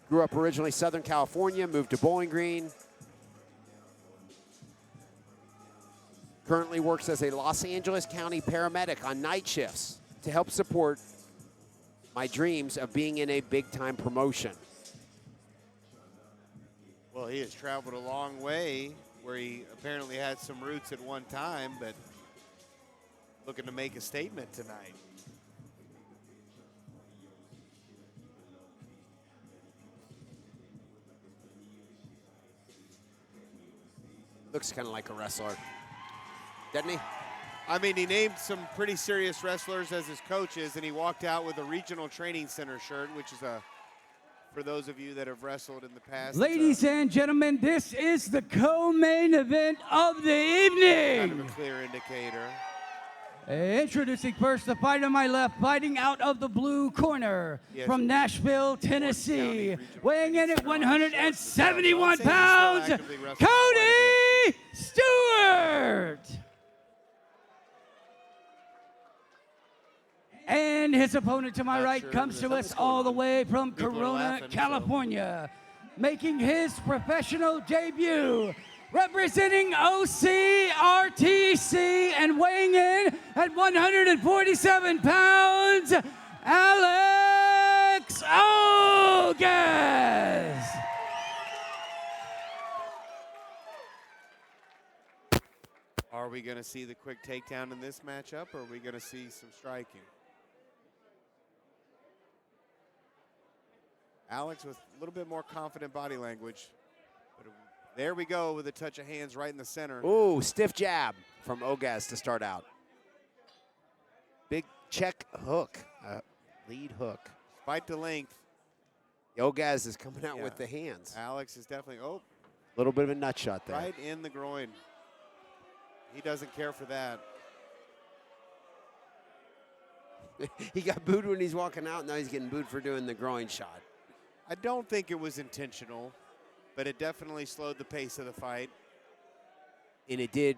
Grew up originally Southern California, moved to Bowling Green. Currently works as a Los Angeles County paramedic on night shifts to help support my dreams of being in a big-time promotion. Well, he has traveled a long way where he apparently had some roots at one time, but looking to make a statement tonight. Looks kind of like a wrestler, doesn't he? I mean, he named some pretty serious wrestlers as his coaches, and he walked out with a regional training center shirt, which is for those of you that have wrestled in the past. Ladies and gentlemen, this is the co-main event of the evening. Kind of a clear indicator. Introducing first, the fight on my left, fighting out of the blue corner from Nashville, Tennessee, weighing in at 171 pounds, Cody Stewart. And his opponent to my right comes to us all the way from Corona, California, making his professional debut, representing OCRTC and weighing in at 147 pounds, Alex Ogas. Are we going to see the quick takedown in this matchup, or are we going to see some striking? Alex with a little bit more confident body language. But there we go with a touch of hands right in the center. Ooh, stiff jab from Ogas to start out. Big check hook, lead hook. Despite the length. Ogas is coming out with the hands. Alex is definitely, a little bit of a nut shot there. Right in the groin. He doesn't care for that. He got booed when he's walking out. Now he's getting booed for doing the groin shot. I don't think it was intentional, but it definitely slowed the pace of the fight. And it did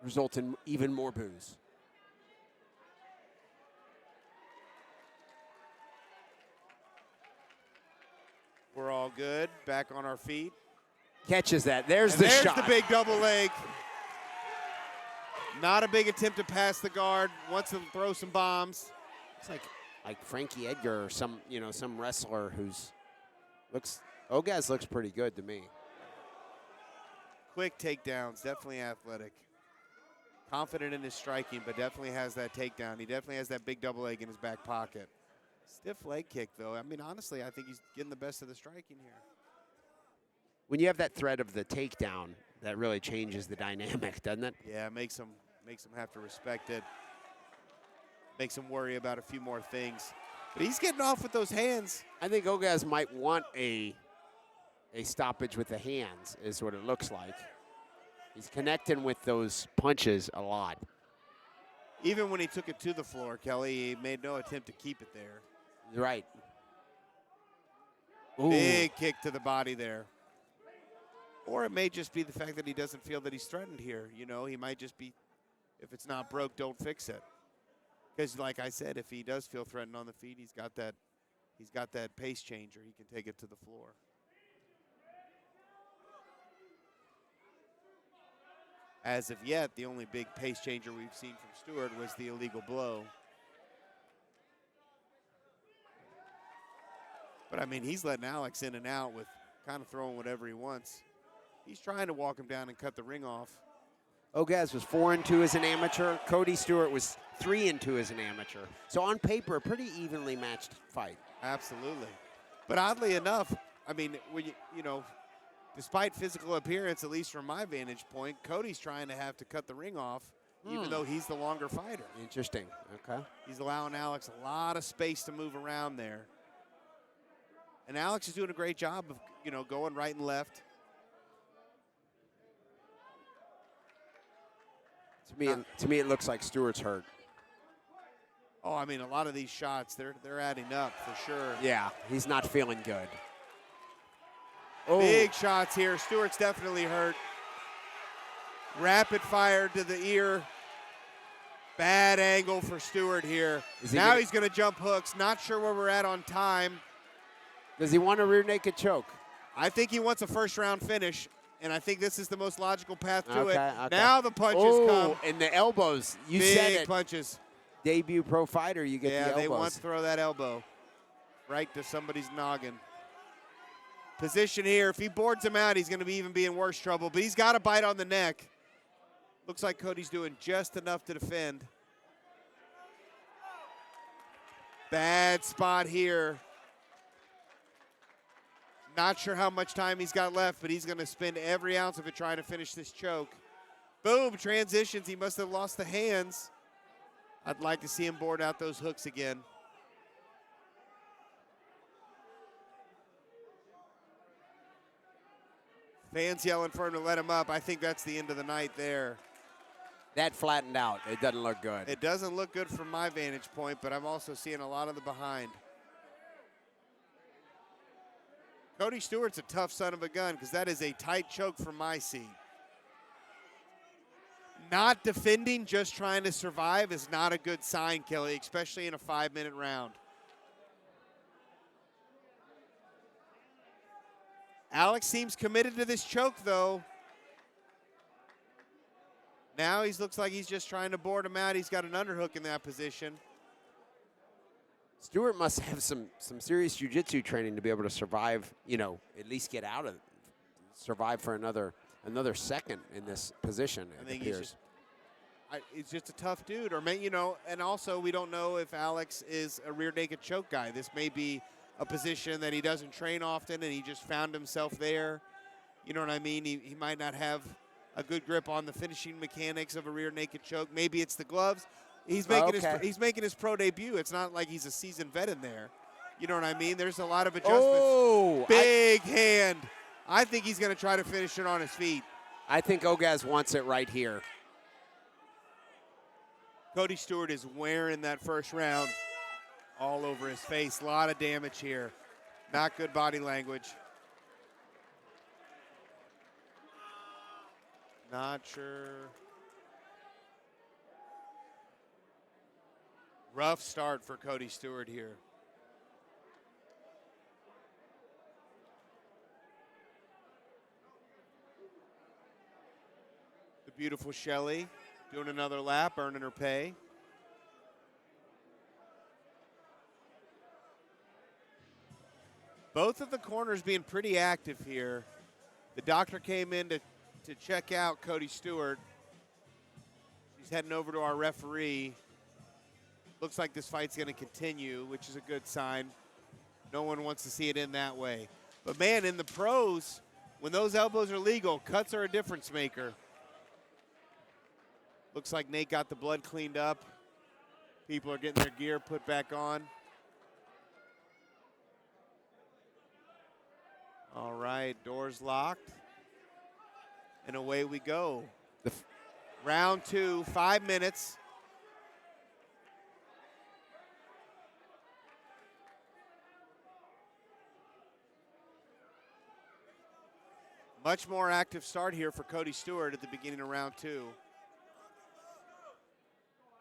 result in even more boos. We're all good, back on our feet. Catches that. There's the shot. There's the big double leg. Not a big attempt to pass the guard. Wants to throw some bombs. It's like Frankie Edgar or some wrestler Ogas looks pretty good to me. Quick takedowns, definitely athletic. Confident in his striking, but definitely has that takedown. He definitely has that big double leg in his back pocket. Stiff leg kick, though. I mean, honestly, I think he's getting the best of the striking here. When you have that threat of the takedown, that really changes the dynamic, doesn't it? Yeah, it makes him have to respect it. Makes him worry about a few more things. But he's getting off with those hands. I think Ogas might want a stoppage with the hands, is what it looks like. He's connecting with those punches a lot. Even when he took it to the floor, Kelly, he made no attempt to keep it there. Right. Ooh. Big kick to the body there. Or it may just be the fact that he doesn't feel that he's threatened here. You know, he might just be, if it's not broke, don't fix it. Because like I said, if he does feel threatened on the feet, he's got that pace changer. He can take it to the floor. As of yet, the only big pace changer we've seen from Stewart was the illegal blow. But I mean, he's letting Alex in and out with kind of throwing whatever he wants. He's trying to walk him down and cut the ring off. Ogas was 4-2 as an amateur. Cody Stewart was 3-2 as an amateur. So on paper, a pretty evenly matched fight. Absolutely. But oddly enough, I mean, when you know, despite physical appearance, at least from my vantage point, Cody's trying to have to cut the ring off, even though he's the longer fighter. Interesting. Okay. He's allowing Alex a lot of space to move around there. And Alex is doing a great job of, going right and left. To me, it looks like Stewart's hurt. Oh, I mean, a lot of these shots, they're adding up for sure. Yeah, he's not feeling good. Oh. Big shots here. Stewart's definitely hurt. Rapid fire to the ear. Bad angle for Stewart here. Now he's going to jump hooks. Not sure where we're at on time. Does he want a rear naked choke? I think he wants a first-round finish, and I think this is the most logical path to it. Okay. Now the punches come. And the elbows. You Big said it. Punches. Debut pro fighter, you get the elbows. Yeah, they want to throw that elbow right to somebody's noggin. Position here. If he boards him out, he's going to be even be in worse trouble, but he's got a bite on the neck. Looks like Cody's doing just enough to defend. Bad spot here. Not sure how much time he's got left, but he's going to spend every ounce of it trying to finish this choke. Boom, transitions. He must have lost the hands. I'd like to see him board out those hooks again. Fans yelling for him to let him up. I think that's the end of the night there. That flattened out. It doesn't look good. It doesn't look good from my vantage point, but I'm also seeing a lot of the behind. Cody Stewart's a tough son of a gun because that is a tight choke from my seat. Not defending, just trying to survive is not a good sign, Kelly, especially in a 5-minute round. Alex seems committed to this choke, though. Now he looks like he's just trying to board him out. He's got an underhook in that position. Stewart must have some serious jiu-jitsu training to be able to survive, at least get out of it, survive for another second in this position, I think he's just a tough dude. Or, and also we don't know if Alex is a rear naked choke guy. This may be a position that he doesn't train often and he just found himself there. You know what I mean? He might not have a good grip on the finishing mechanics of a rear naked choke. Maybe it's the gloves. He's making his pro debut. It's not like he's a seasoned vet in there. You know what I mean? There's a lot of adjustments. Oh, big hand. I think he's going to try to finish it on his feet. I think Ogaz wants it right here. Cody Stewart is wearing that first round all over his face. A lot of damage here. Not good body language. Not sure. Rough start for Cody Stewart here. The beautiful Shelly doing another lap, earning her pay. Both of the corners being pretty active here. The doctor came in to check out Cody Stewart. He's heading over to our referee. Looks like this fight's going to continue, which is a good sign. No one wants to see it in that way. But, man, in the pros, when those elbows are legal, cuts are a difference maker. Looks like Nate got the blood cleaned up. People are getting their gear put back on. All right, doors locked. And away we go. Round 2, 5 minutes. Much more active start here for Cody Stewart at the beginning of round 2.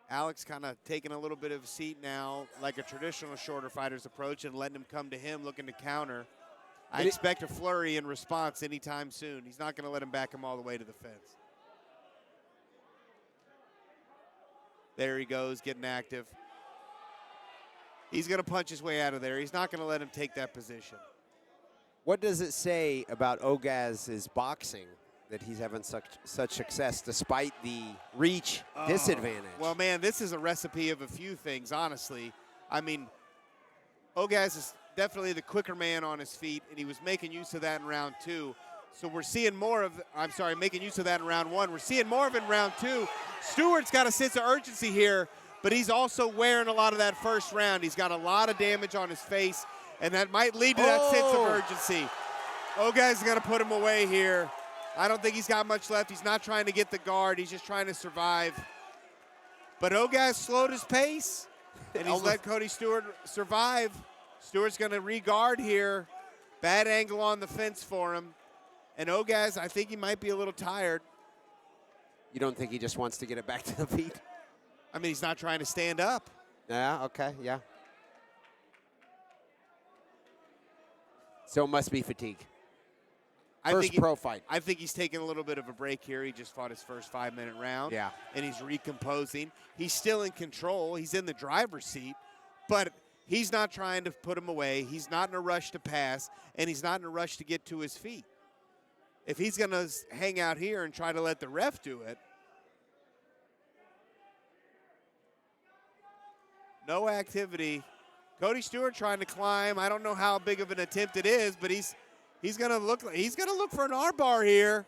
Alex kind of taking a little bit of a seat now, like a traditional shorter fighter's approach, and letting him come to him, looking to counter. I expect a flurry in response anytime soon. He's not going to let him back him all the way to the fence. There he goes, getting active. He's going to punch his way out of there. He's not going to let him take that position. What does it say about Ogaz's boxing that he's having such success despite the reach disadvantage? Well, man, this is a recipe of a few things, honestly. I mean, Ogaz is definitely the quicker man on his feet, and he was making use of that in round 2. So we're seeing more of, making use of that in round 1. We're seeing more of it in round 2. Stewart's got a sense of urgency here, but he's also wearing a lot of that first round. He's got a lot of damage on his face. And that might lead to that sense of Oh. urgency. Ogaz going to put him away here. I don't think he's got much left. He's not trying to get the guard. He's just trying to survive. But Ogaz slowed his pace, and he's let Cody Stewart survive. Stewart's going to re-guard here. Bad angle on the fence for him. And Ogaz, I think he might be a little tired. You don't think he just wants to get it back to the feet? I mean, he's not trying to stand up. Yeah, okay, yeah. So it must be fatigue. First pro fight. I think he's taking a little bit of a break here. He just fought his first 5-minute round. Yeah. And he's recomposing. He's still in control. He's in the driver's seat. But he's not trying to put him away. He's not in a rush to pass. And he's not in a rush to get to his feet. If he's going to hang out here and try to let the ref do it, no activity. Cody Stewart trying to climb. I don't know how big of an attempt it is, but he's going to look for an armbar here.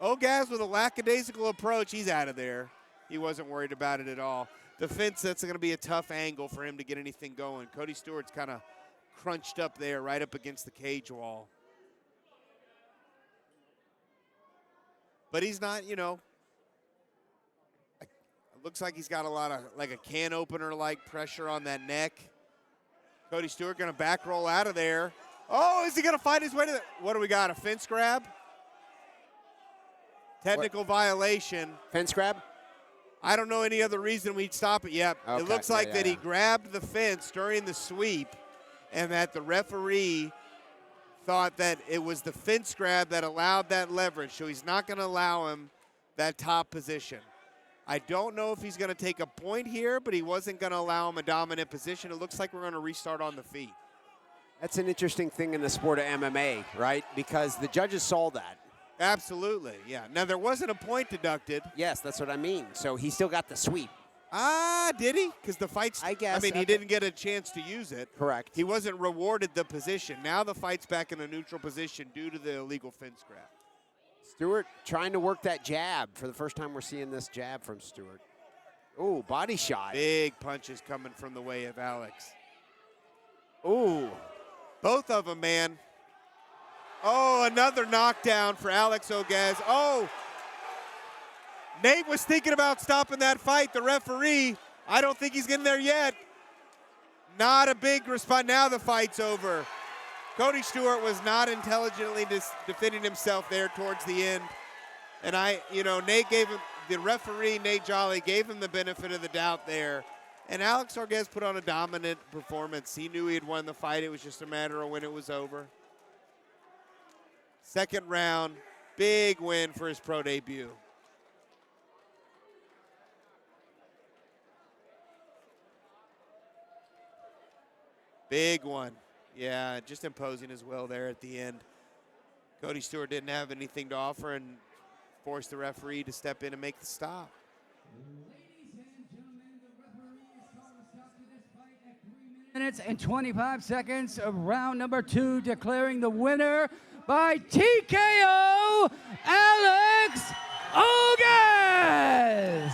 Ogaz with a lackadaisical approach. He's out of there. He wasn't worried about it at all. The fence, that's going to be a tough angle for him to get anything going. Cody Stewart's kind of crunched up there right up against the cage wall. But he's not, it looks like he's got a lot of, like a can opener-like pressure on that neck. Cody Stewart going to back roll out of there. Oh, is he going to fight his way to the, what do we got, a fence grab? Technical violation. Fence grab? I don't know any other reason we'd stop it yet. Okay. It looks like that he grabbed the fence during the sweep and that the referee thought that it was the fence grab that allowed that leverage, so he's not going to allow him that top position. I don't know if he's going to take a point here, but he wasn't going to allow him a dominant position. It looks like we're going to restart on the feet. That's an interesting thing in the sport of MMA, right? Because the judges saw that. Absolutely, yeah. Now, there wasn't a point deducted. Yes, that's what I mean. So he still got the sweep. Did he? Because the fight's, I guess. I mean, he didn't get a chance to use it. Correct. He wasn't rewarded the position. Now the fight's back in a neutral position due to the illegal fence grab. Stewart trying to work that jab. For the first time we're seeing this jab from Stewart. Oh, body shot. Big punches coming from the way of Alex. Ooh. Both of them, man. Oh, another knockdown for Alex Ogaz. Oh, Nate was thinking about stopping that fight. The referee, I don't think he's getting there yet. Not a big response. Now the fight's over. Cody Stewart was not intelligently defending himself there towards the end. And Nate gave him, the referee, Nate Jolly, gave him the benefit of the doubt there. And Alex Ogaz put on a dominant performance. He knew he had won the fight. It was just a matter of when it was over. Second round, big win for his pro debut. Big one. Yeah, just imposing his will there at the end. Cody Stewart didn't have anything to offer and forced the referee to step in and make the stop. Minutes and 25 seconds of round number 2, declaring the winner by TKO, Alex Ogaz.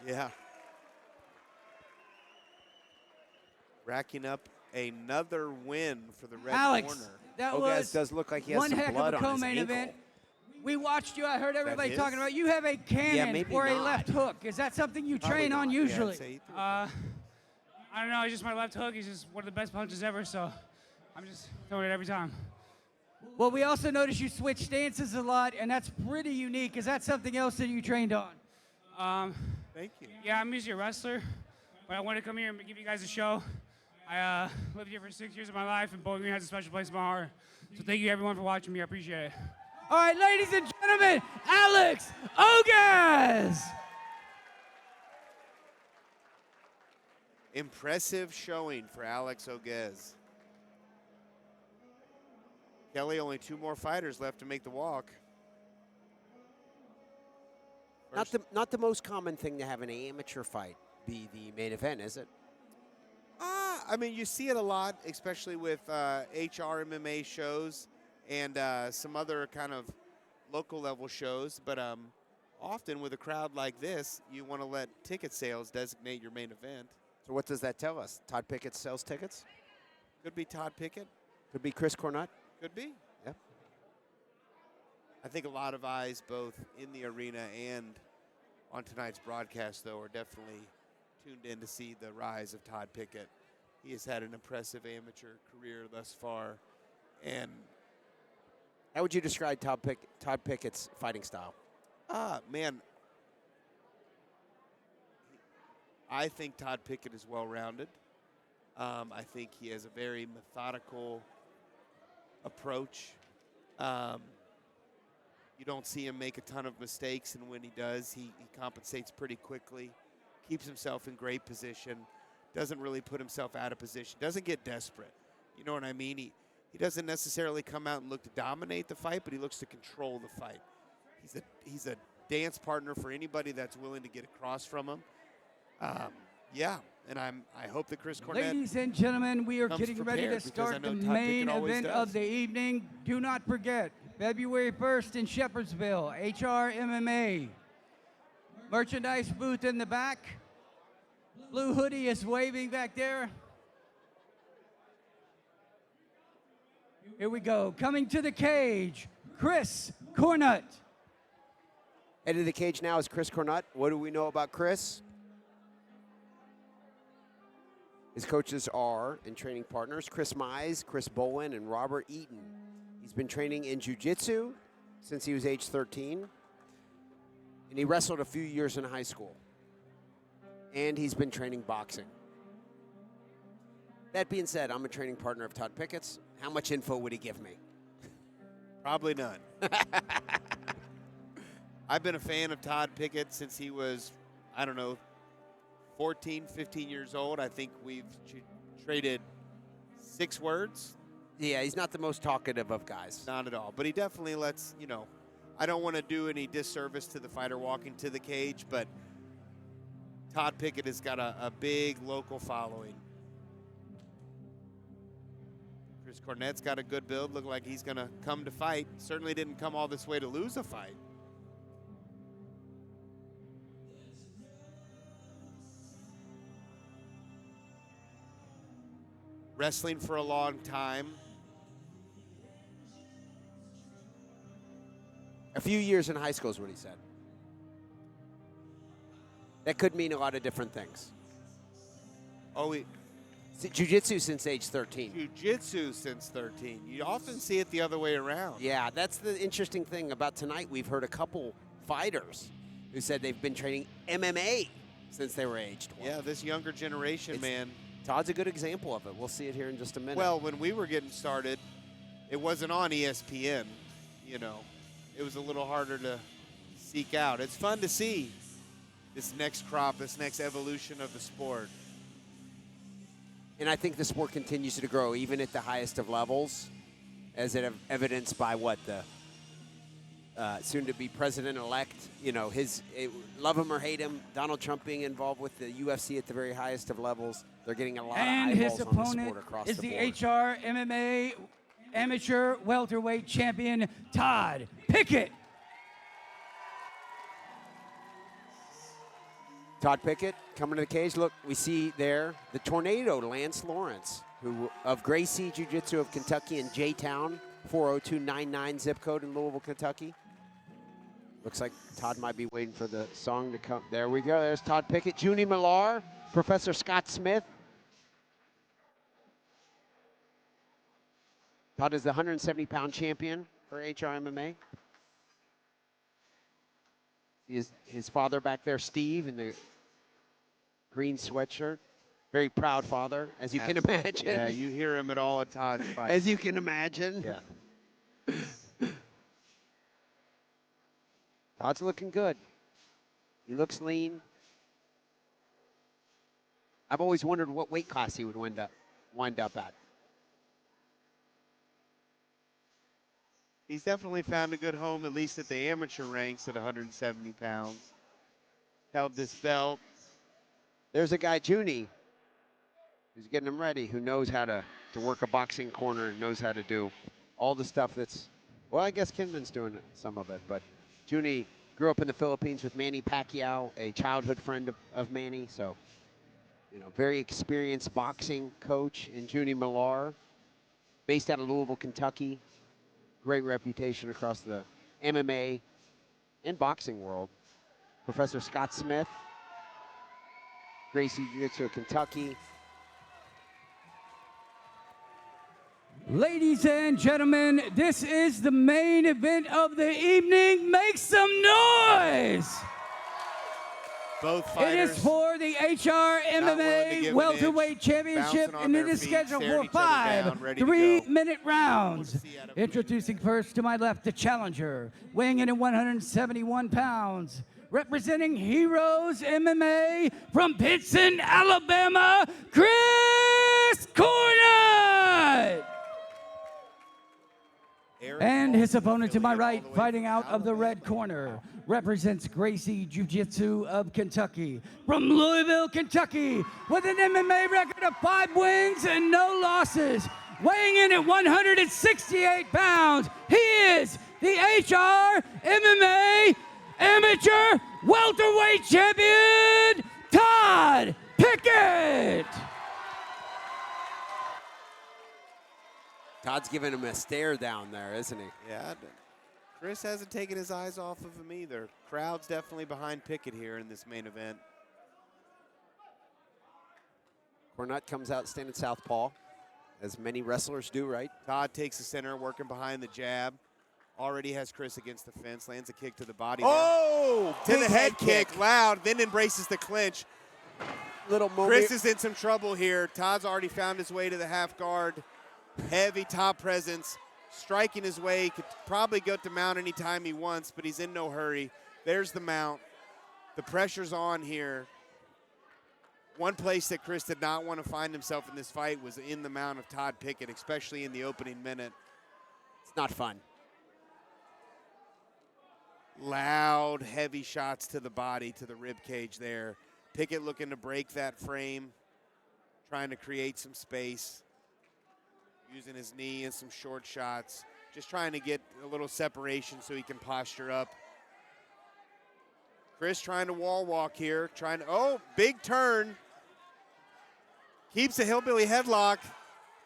Yeah. Racking up another win for the red Alex, corner. that Ogaz was does look like he has one some heck blood of a on his co-main ankle. event. We watched you. I heard everybody his? talking about you have a cannon maybe or a not. left hook. Is that something you Probably train on not. usually? I'd say I don't know. It's just my left hook. He's just one of the best punches ever. So I'm just throwing it every time. Well, we also noticed you switch stances a lot, and that's pretty unique. Is that something else that you trained on? Thank you. Yeah, I'm usually a wrestler, but I wanted to come here and give you guys a show. I lived here for 6 years of my life, and Bowling Green has a special place in my heart. So thank you, everyone, for watching me. I appreciate it. All right, ladies and gentlemen, Alex Ogaz. Impressive showing for Alex Ogaz. Kelly, only 2 more fighters left to make the walk. Not the most common thing to have an amateur fight be the main event, is it? I mean, you see it a lot, especially with HRMMA shows and some other kind of local level shows. But often with a crowd like this, you want to let ticket sales designate your main event. So what does that tell us? Todd Pickett sells tickets? Could be Todd Pickett. Could be Chris Cornett? Could be. Yep. I think a lot of eyes, both in the arena and on tonight's broadcast, though, are definitely tuned in to see the rise of Todd Pickett. He has had an impressive amateur career thus far. And how would you describe Todd Pickett's fighting style? Man, I think Todd Pickett is well-rounded. I think he has a very methodical approach. You don't see him make a ton of mistakes, and when he does, he compensates pretty quickly, keeps himself in great position, doesn't really put himself out of position, doesn't get desperate. You know what I mean? He doesn't necessarily come out and look to dominate the fight, but he looks to control the fight. He's a dance partner for anybody that's willing to get across from him. Yeah, and I hope that Chris Cornett. Ladies and gentlemen, we are getting ready to prepared, because I start know the Todd main Pickett always event does. of the evening. Do not forget, February 1st in Shepherdsville, HRMMA. Merchandise booth in the back. Blue hoodie is waving back there. Here we go. Coming to the cage, Chris Cornett. Head of the cage now is Chris Cornett. What do we know about Chris? His coaches are and training partners Chris Mize, Chris Bowen, and Robert Eaton. He's been training in jiu-jitsu since he was age 13, and he wrestled a few years in high school. And he's been training boxing. That being said, I'm a training partner of Todd Pickett's. How much info would he give me? Probably none. I've been a fan of Todd Pickett since he was, 14, 15 years old. I think we've traded 6 words. Yeah, he's not the most talkative of guys. Not at all. But he definitely lets, I don't want to do any disservice to the fighter walking to the cage, but Todd Pickett has got a big local following. Chris Cornett's got a good build. Look like he's going to come to fight. Certainly didn't come all this way to lose a fight. Wrestling for a long time. A few years in high school is what he said. That could mean a lot of different things. Jiu-jitsu since age 13. Jiu-jitsu since 13. You often see it the other way around. Yeah, that's the interesting thing about tonight. We've heard a couple fighters who said they've been training MMA since they were age 12. Yeah, this younger generation, man. Todd's a good example of it. We'll see it here in just a minute. Well, when we were getting started, it wasn't on ESPN, It was a little harder to seek out. It's fun to see this next crop, this next evolution of the sport. And I think the sport continues to grow, even at the highest of levels, as evidenced by what the soon-to-be president-elect, love him or hate him, Donald Trump being involved with the UFC at the very highest of levels. They're getting a lot of eyeballs his on the opponent sport across is the the board. HRMMA amateur welterweight champion, Todd Pickett. Todd Pickett coming to the cage. Look, we see there the Tornado, Lance Lawrence, who of Gracie Jiu-Jitsu of Kentucky in J-Town, 40299 zip code in Louisville, Kentucky. Looks like Todd might be waiting for the song to come. There we go. There's Todd Pickett. Junie Millar, Professor Scott Smith. Todd is the 170-pound champion for HRMMA. His father back there, Steve, in the green sweatshirt. Very proud father, as you can imagine. Yeah, you hear him at all at Todd's fights. As you can imagine. Yeah. Todd's looking good. He looks lean. I've always wondered what weight class he would wind up at. He's definitely found a good home, at least at the amateur ranks at 170 pounds. Held this belt. There's a guy, Junie, who's getting him ready, who knows how to work a boxing corner and knows how to do all the stuff that's, well, I guess Kinman's doing some of it, but Junie grew up in the Philippines with Manny Pacquiao, a childhood friend of Manny, so very experienced boxing coach in Junie Millar, based out of Louisville, Kentucky. Great reputation across the MMA and boxing world. Professor Scott Smith, Gracie Jiu-Jitsu of Kentucky. Ladies and gentlemen, this is the main event of the evening. Make some noise! Both It fighters is for the not willing to give HRMMA an welterweight inch, championship, bouncing on and it their is feet, scheduled staring for each other down, 5 ready to go. 3-minute rounds. We'll see out of- Introducing first to my left, the challenger, weighing in at 171 pounds, representing Heroes MMA from Pittston, Alabama, Chris Cornett. Eric And his opponent to my affiliate all right, the way fighting from out of the red corner, represents Gracie Jiu-Jitsu of Kentucky. From Louisville, Kentucky, with an MMA record of 5 wins and no losses. Weighing in at 168 pounds, he is the HRMMA Amateur Welterweight Champion, Todd Pickett. Todd's giving him a stare down there, isn't he? Yeah, Chris hasn't taken his eyes off of him either. Crowd's definitely behind Pickett here in this main event. Cornett comes out standing southpaw, as many wrestlers do, right? Todd takes the center, working behind the jab. Already has Chris against the fence, lands a kick to the body. Oh! To the big head kick, loud, then embraces the clinch. Little moment. Chris is in some trouble here. Todd's already found his way to the half guard. Heavy top presence, striking his way. Could probably go to mount anytime he wants, but he's in no hurry. There's the mount. The pressure's on here. One place that Chris did not want to find himself in this fight was in the mount of Todd Pickett, especially in the opening minute. It's not fun. Loud, heavy shots to the body, to the rib cage there. Pickett looking to break that frame, trying to create some space, using his knee and some short shots, just trying to get a little separation so he can posture up. Chris trying to wall walk here, big turn. Keeps a hillbilly headlock.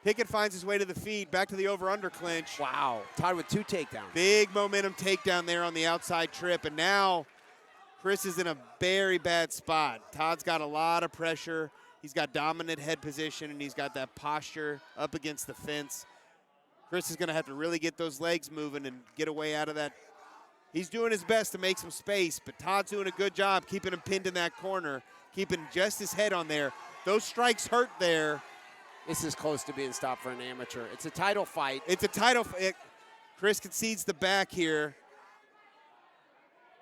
Pickett finds his way to the feet, back to the over-under clinch. Wow, Todd with 2 takedowns. Big momentum takedown there on the outside trip, and now Chris is in a very bad spot. Todd's got a lot of pressure. He's got dominant head position, and he's got that posture up against the fence. Chris is going to have to really get those legs moving and get away out of that. He's doing his best to make some space, but Todd's doing a good job keeping him pinned in that corner, keeping just his head on there. Those strikes hurt there. This is close to being stopped for an amateur. It's a title fight. It's a title fight. Chris concedes the back here.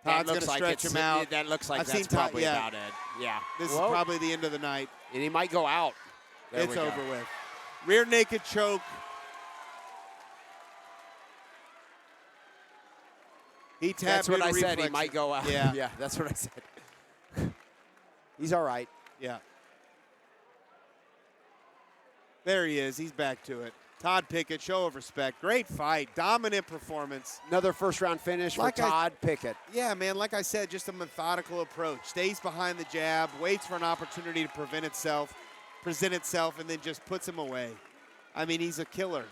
Todd's going to stretch him out. That looks like I've that's seen Todd, probably yeah. about it. Yeah. This is probably the end of the night. And he might go out. There It's we go. over with. Rear naked choke. He tapped. That's what due to I said. He reflex. might go out. Yeah. Yeah, that's what I said. He's all right. Yeah. There he is. He's back to it. Todd Pickett, show of respect. Great fight. Dominant performance. Another first-round finish for Todd Pickett. Yeah, man, like I said, just a methodical approach. Stays behind the jab, waits for an opportunity to present itself, and then just puts him away. I mean, he's a killer.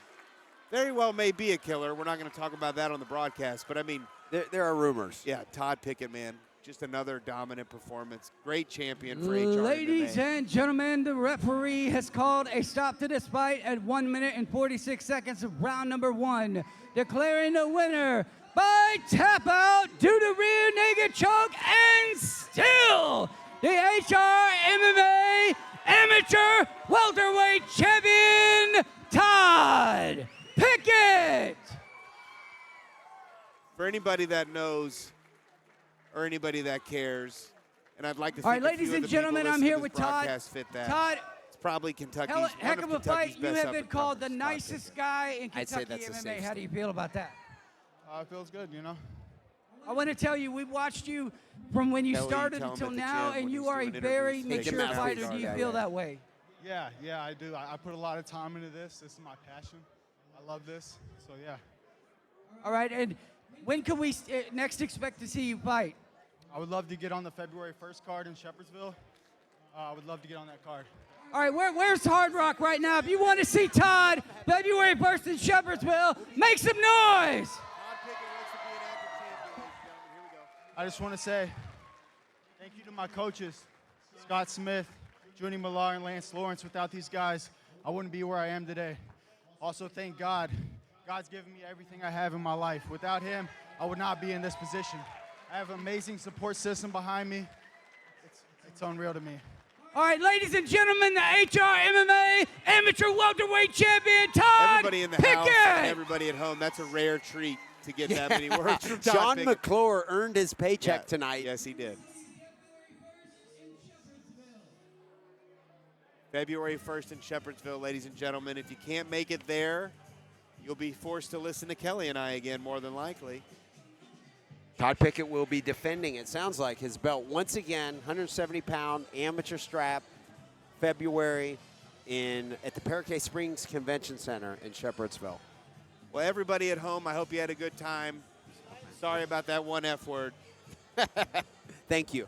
Very well may be a killer. We're not going to talk about that on the broadcast, but I mean. There are rumors. Yeah, Todd Pickett, man. Just another dominant performance. Great champion for HRMMA. Ladies and gentlemen, the referee has called a stop to this fight at 1 minute and 46 seconds of round number 1, declaring the winner by tap out due to rear naked choke and still the HRMMA Amateur Welterweight Champion, Todd Pickett. For anybody that knows or anybody that cares, and I'd like to All think right, a few ladies of and the people gentlemen, I'm listening here to with this Todd. broadcast fit that. Todd, It's probably Kentucky's heck of a fight. You have been called the up-and-comers. nicest guy in I'd say Kentucky that's a MMA. safe How do you feel about that? It feels good, you know. I want to tell you, we watched you from when you Tell started him until at the now, gym and when you he's are a doing very interviews. Take him mature out. fighter. Do you Yeah, feel yeah. that way? Yeah, I do. I put a lot of time into this. This is my passion. I love this. So, yeah. All right, and when can we next expect to see you fight? I would love to get on the February 1st card in Shepherdsville. I would love to get on that card. All right, where's Hard Rock right now? If you want to see Todd February 1st in Shepherdsville, make some noise. I just want to say thank you to my coaches, Scott Smith, Junie Millar, and Lance Lawrence. Without these guys, I wouldn't be where I am today. Also, thank God. God's given me everything I have in my life. Without him, I would not be in this position. I have an amazing support system behind me. It's unreal to me. All right, ladies and gentlemen, the HRMMA Amateur Welterweight Champion, Todd Everybody in the Pickett. house and everybody at home, that's a rare treat to get that many words from Todd John Pickett. McClure earned his paycheck tonight. Yes, he did. February 1st in Shepherdsville, ladies and gentlemen. If you can't make it there, you'll be forced to listen to Kelly and I again, more than likely. Todd Pickett will be defending, it sounds like, his belt once again, 170-pound amateur strap, February at the Parquet Springs Convention Center in Shepherdsville. Well, everybody at home, I hope you had a good time. Sorry about that one F word. Thank you.